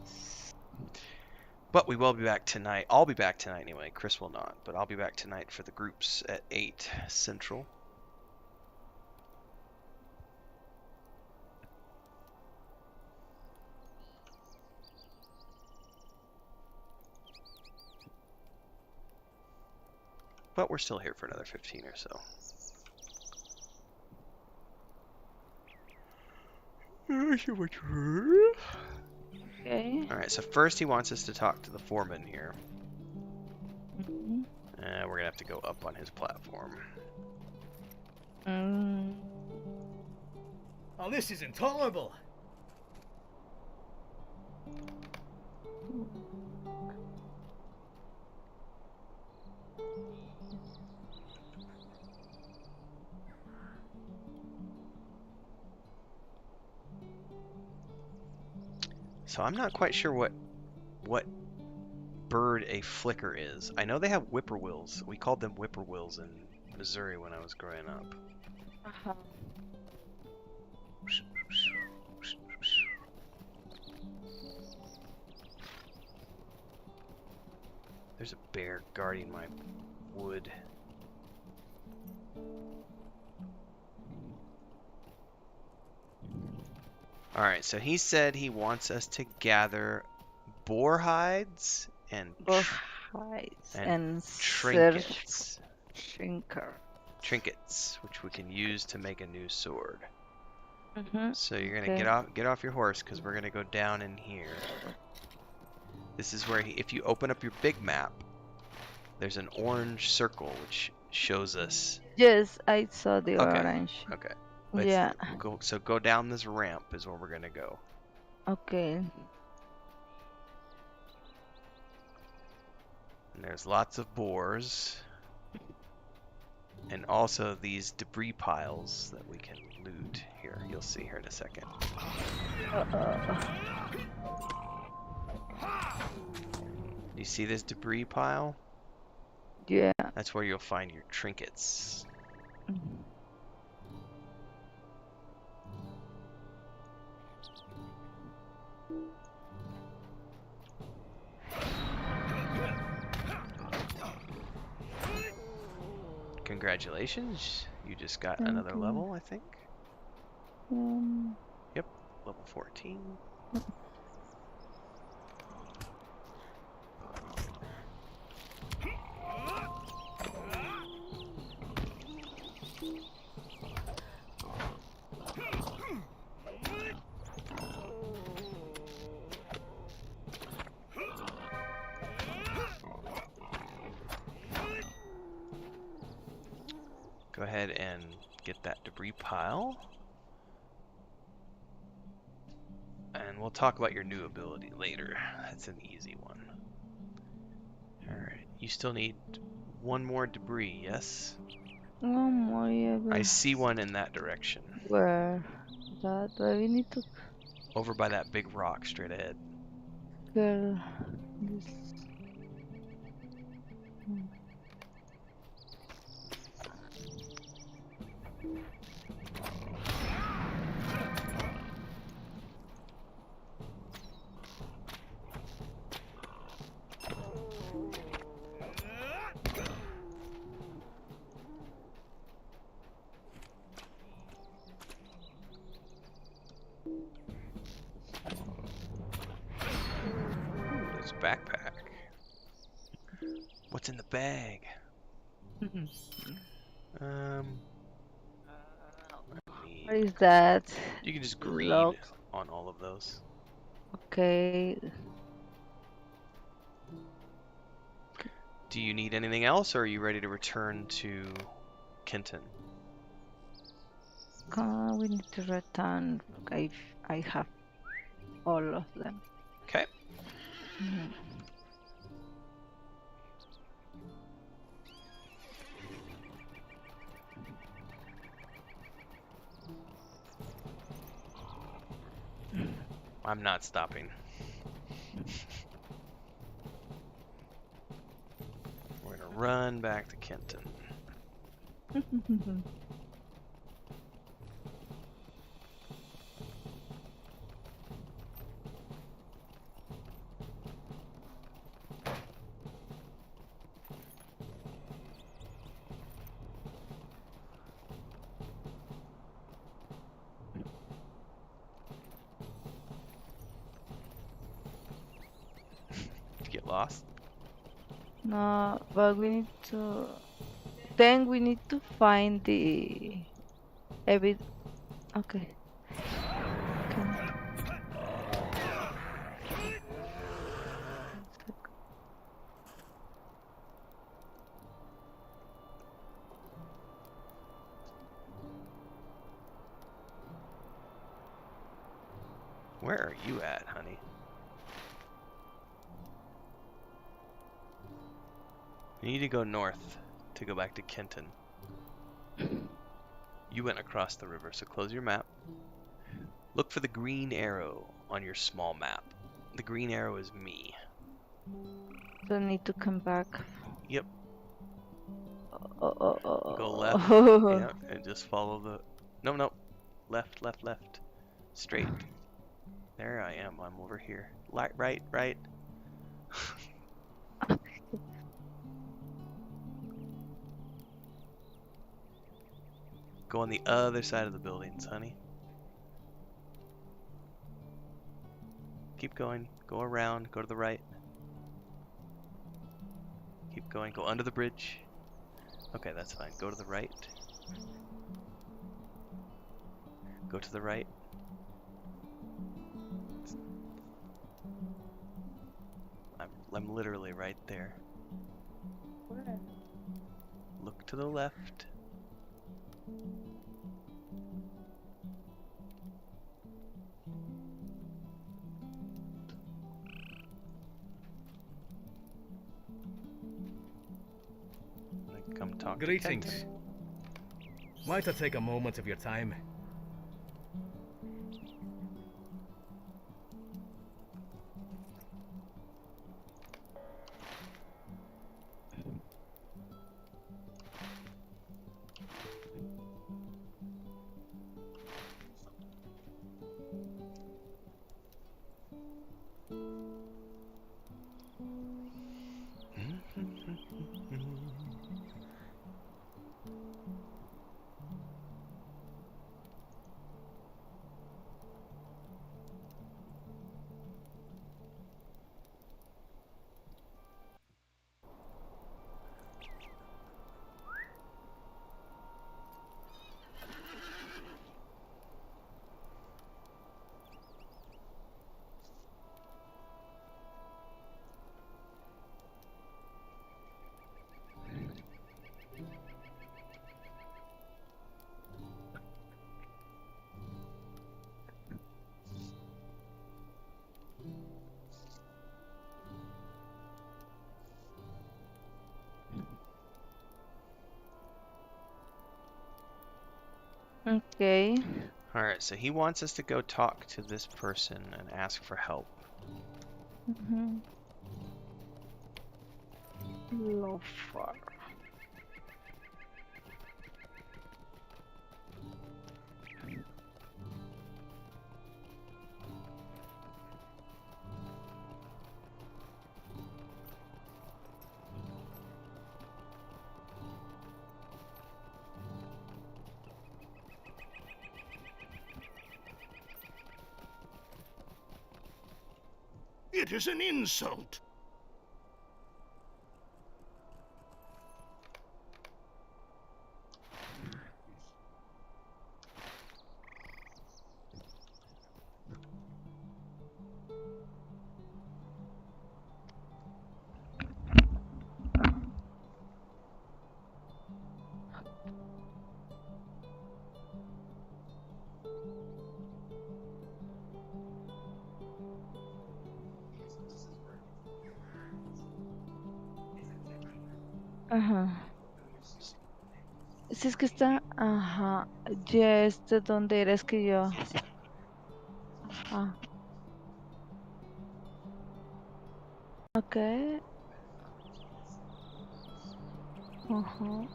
Yes. But we will be back tonight. I'll be back tonight anyway. Chris will not. But I'll be back tonight for the groups at 8 Central. But we're still here for another 15 or so. Okay. Alright, so first he wants us to talk to the foreman here. We're going to have to go up on his platform. Oh, this is intolerable. So I'm not quite sure what bird a flicker is. I know they have whippoorwills. We called them whippoorwills in Missouri when I was growing up. There's a bear guarding my wood. Alright, so he said he wants us to gather boar hides and trinkets. Trinkets, which we can use to make a new sword. So you're gonna get off your horse because we're gonna go down in here. This is where if you open up your big map, there's an orange circle which shows us. Yes, I saw the orange. Okay. Yeah. Go down this ramp is where we're gonna go. Okay. And there's lots of boars. And also these debris piles that we can loot here. You'll see here in a second. Do you see this debris pile? Yeah. That's where you'll find your trinkets. Congratulations, you just got another level, I think. Yep, level 14. get that debris pile. And we'll talk about your new ability later. That's an easy one. Alright, you still need one more debris, yes? One more, yeah. I see one in that direction. Where? That we need to Over by that big rock straight ahead. kill this. There's a backpack. What's in the bag? What is that? You can just greed Lock. on all of those. Okay. Do you need anything else, or are you ready to return to Kenton? We need to return. I have all of them. Okay. I'm not stopping. We're gonna run back to Kenton. Get lost? No, but we need to. Then we need to find the evidence. Okay. Where are you at, honey? You need to go north to go back to Kenton. You went across the river, so close your map. Look for the green arrow on your small map. The green arrow is me. So I need to come back. Yep. Go Go left. Yeah, and just follow the... No. Left. Straight. There I am. I'm over here. Right. Go on the other side of the buildings, honey. Keep going. Go around. Go to the right. Keep going. Go under the bridge. Okay, that's fine. Go to the right. Go to the right. I'm literally right there. Where? Look to the left. Come talk to Greetings. Kenton. Might I take a moment of your time? Okay. Alright, so he wants us to go talk to this person and ask for help. Mm-hmm. Loafer. It is an insult. Ajá. Si es que está, ajá, ya este donde era escribió. Ajá. Okay. Ajá.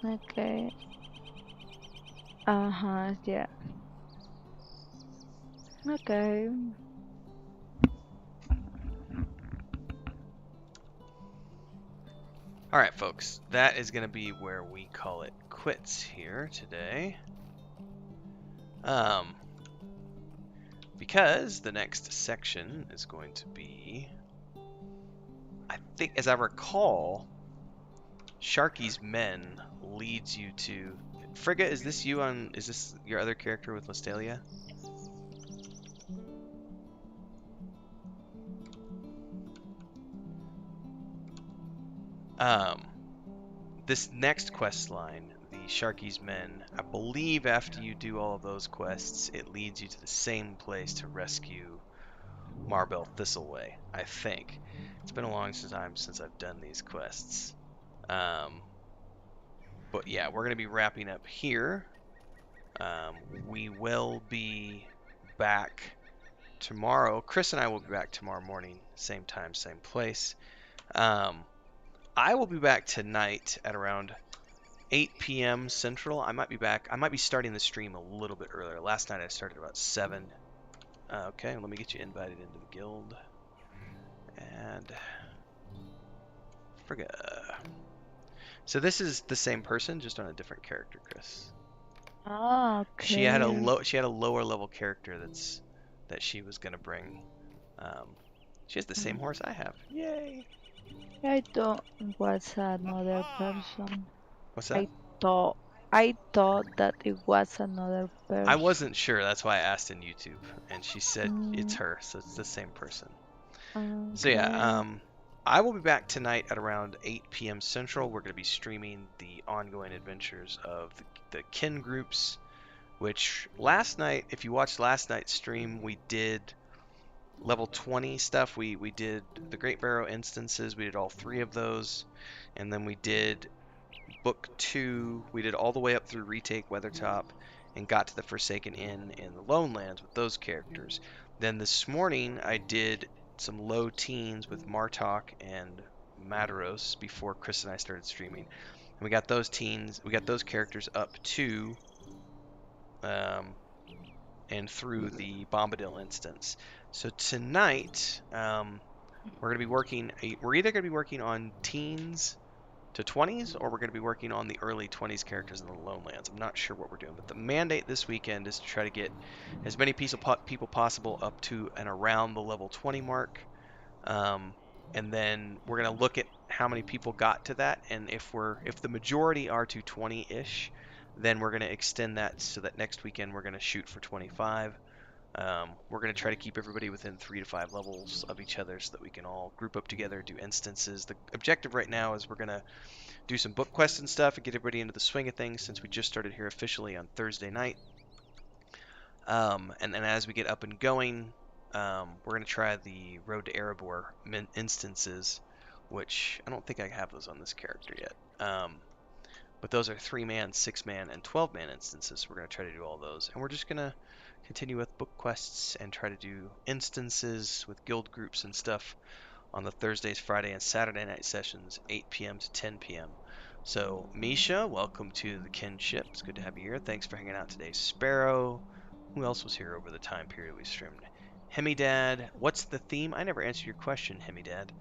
Okay. Ajá, ya. Okay. Alright, folks, that is going to be where we call it quits here today. Because the next section is going to be, I think, as I recall, Sharky's Men leads you to... Frigga, is this you on... Is this your other character with Listelia? This next quest line, the Sharky's Men, I believe after you do all of those quests, it leads you to the same place to rescue Marbell Thistleway, I think. It's been a long time since I've done these quests. But yeah, we're going to be wrapping up here. We will be back tomorrow. Chris and I will be back tomorrow morning, same time, same place. I will be back tonight at around 8 p.m. Central. I might be back. I might be starting the stream a little bit earlier. Last night I started about 7. Okay, let me get you invited into the guild. And Frigga. So this is the same person, just on a different character, Chris. Ah, okay. She had a lower level character that she was gonna bring. She has the same horse I have. Yay! I thought it was another person. What's that? I thought that it was another person. I wasn't sure. That's why I asked in YouTube, and she said it's her, so it's the same person. Okay. So yeah, I will be back tonight at around 8 p.m. Central. We're going to be streaming the ongoing adventures of the kin groups, which last night, if you watched last night's stream, we did level 20 stuff. We did the Great Barrow instances. We did all 3 of those, and then we did Book 2. We did all the way up through Retake Weathertop and got to the Forsaken Inn in the Lone Lands with those characters. Then this morning I did some low teens with Martok and Madaros before Chris and I started streaming. And we got those characters up to and through the Bombadil instance. So tonight we're either going to be working on teens to 20s, or we're going to be working on the early 20s characters in the Lone Lands. I'm not sure what we're doing, but the mandate this weekend is to try to get as many people possible up to and around the level 20 mark. And then we're going to look at how many people got to that, and if the majority are to 20-ish, then we're going to extend that so that next weekend we're going to shoot for 25. We're going to try to keep everybody within 3 to 5 levels of each other so that we can all group up together, do instances. The objective right now is we're going to do some book quests and stuff and get everybody into the swing of things since we just started here officially on Thursday night. And then as we get up and going, we're going to try the Road to Erebor instances, which I don't think I have those on this character yet. But those are 3-man, 6-man, and 12-man instances. We're going to try to do all those. And we're just going to continue with book quests and try to do instances with guild groups and stuff on the Thursdays, Friday, and Saturday night sessions, 8 p.m. to 10 p.m. So, Misha, welcome to the kinship. It's good to have you here. Thanks for hanging out today. Sparrow. Who else was here over the time period we streamed? Hemidad. What's the theme? I never answered your question, Hemidad.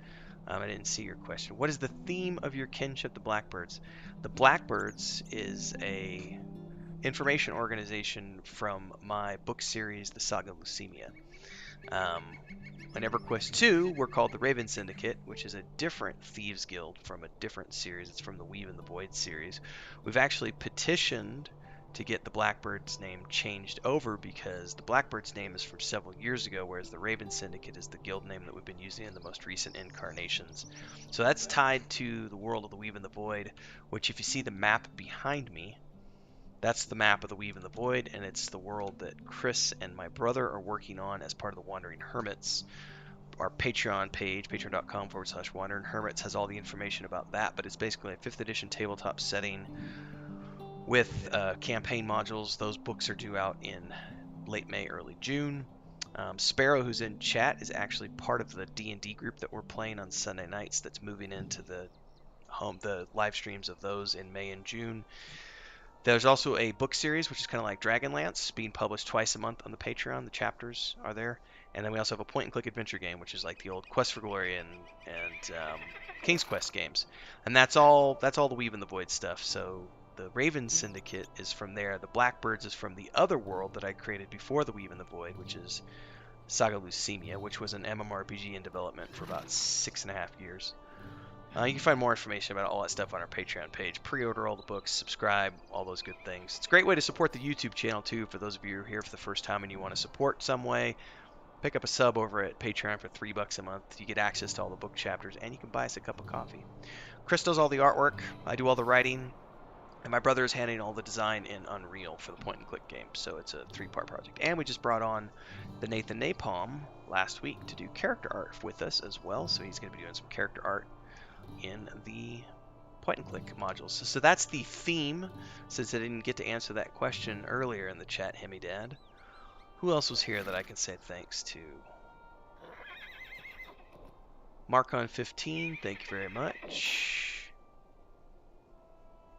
I didn't see your question. What is the theme of your kinship, the Blackbirds? The Blackbirds is a information organization from my book series, The Saga of Leucemia. In EverQuest 2, we're called the Raven Syndicate, which is a different thieves guild from a different series. It's from the Weave and the Void series. We've actually petitioned to get the Blackbirds name changed over because the Blackbirds name is from several years ago, whereas the Raven Syndicate is the guild name that we've been using in the most recent incarnations. So that's tied to the world of the Weave and the Void, which if you see the map behind me, that's the map of the Weave and the Void, and it's the world that Chris and my brother are working on as part of the Wandering Hermits. Our Patreon page, patreon.com/Wandering Hermits, has all the information about that, but it's basically a 5th edition tabletop setting with campaign modules. Those books are due out in late May, early June. Sparrow, who's in chat, is actually part of the D&D group that we're playing on Sunday nights that's moving into the live streams of those in May and June. There's also a book series, which is kind of like Dragonlance, being published twice a month on the Patreon. The chapters are there. And then we also have a point-and-click adventure game, which is like the old Quest for Glory and King's Quest games. And that's all the Weave and the Void stuff. So the Raven Syndicate is from there. The Blackbirds is from the other world that I created before the Weave and the Void, which is Saga Leucemia, which was an MMORPG in development for about 6.5 years. You can find more information about all that stuff on our Patreon page. Pre-order all the books, subscribe, all those good things. It's a great way to support the YouTube channel, too, for those of you who are here for the first time and you want to support some way. Pick up a sub over at Patreon for $3 a month. You get access to all the book chapters, and you can buy us a cup of coffee. Chris does all the artwork. I do all the writing. And my brother is handling all the design in Unreal for the point-and-click game. So it's a 3-part project. And we just brought on the Nathan Napalm last week to do character art with us as well. So he's going to be doing some character art in the point-and-click modules. So that's the theme, since I didn't get to answer that question earlier in the chat, Hemidad. Who else was here that I can say thanks to? Marcon15, thank you very much.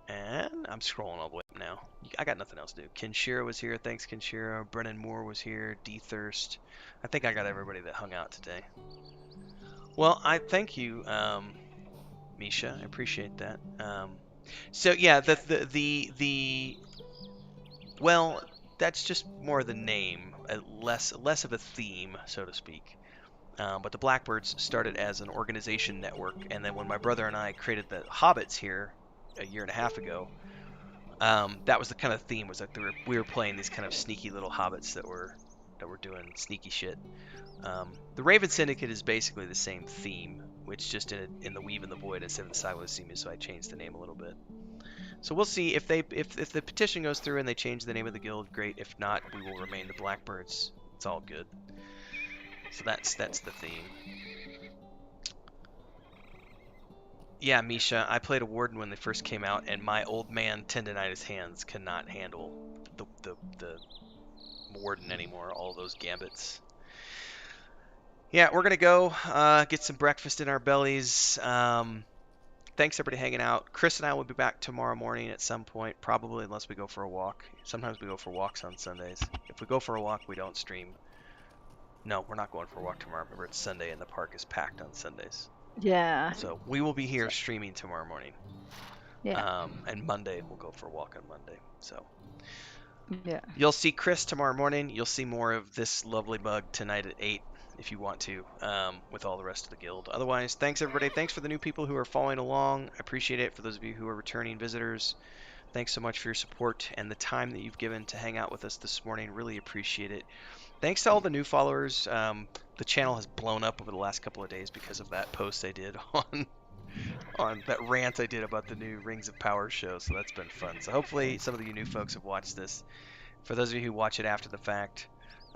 And I'm scrolling all the way up now. I got nothing else to do. Kinshiro was here, thanks Kinshiro. Brennan Moore was here, D-Thirst. I think I got everybody that hung out today. Well, I thank you, Misha, I appreciate that. So yeah, well, that's just more the name, less of a theme, so to speak. But the Blackbirds started as an organization network, and then when my brother and I created the Hobbits here a year and a half ago, that was the kind of theme, was that we were playing these kind of sneaky little hobbits that were doing sneaky shit. The Raven Syndicate is basically the same theme, which just in the Weave and the Void instead of the Saga of Leucemia, so I changed the name a little bit. So we'll see if the petition goes through and they change the name of the guild, great. If not, we will remain the Blackbirds. It's all good. So that's the theme. Yeah, Misha, I played a warden when they first came out, and my old man tendonitis hands cannot handle the warden anymore. All those gambits. Yeah, we're gonna go get some breakfast in our bellies. Thanks everybody hanging out. Chris and I will be back tomorrow morning at some point, probably, unless we go for a walk. Sometimes we go for walks on Sundays. If we go for a walk, we don't stream. No, we're not going for a walk tomorrow. Remember, it's Sunday and the park is packed on Sundays. Yeah. So we will be here streaming tomorrow morning. Yeah. And Monday, we'll go for a walk on Monday. So yeah. You'll see Chris tomorrow morning. You'll see more of this lovely bug tonight at 8 if you want to, with all the rest of the guild. Otherwise, thanks everybody. Thanks for the new people who are following along. I appreciate it. For those of you who are returning visitors, thanks so much for your support and the time that you've given to hang out with us this morning. Really appreciate it. Thanks to all the new followers. The channel has blown up over the last couple of days because of that post I did on that rant I did about the new Rings of Power show. So that's been fun. So hopefully some of you new folks have watched this. For those of you who watch it after the fact,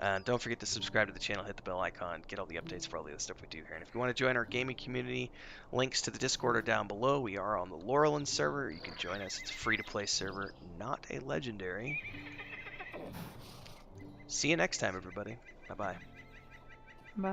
And don't forget to subscribe to the channel, hit the bell icon, get all the updates for all the other stuff we do here. And if you want to join our gaming community, links to the Discord are down below. We are on the Laurelin server. You can join us. It's a free-to-play server, not a legendary. See you next time, everybody. Bye-bye. Bye.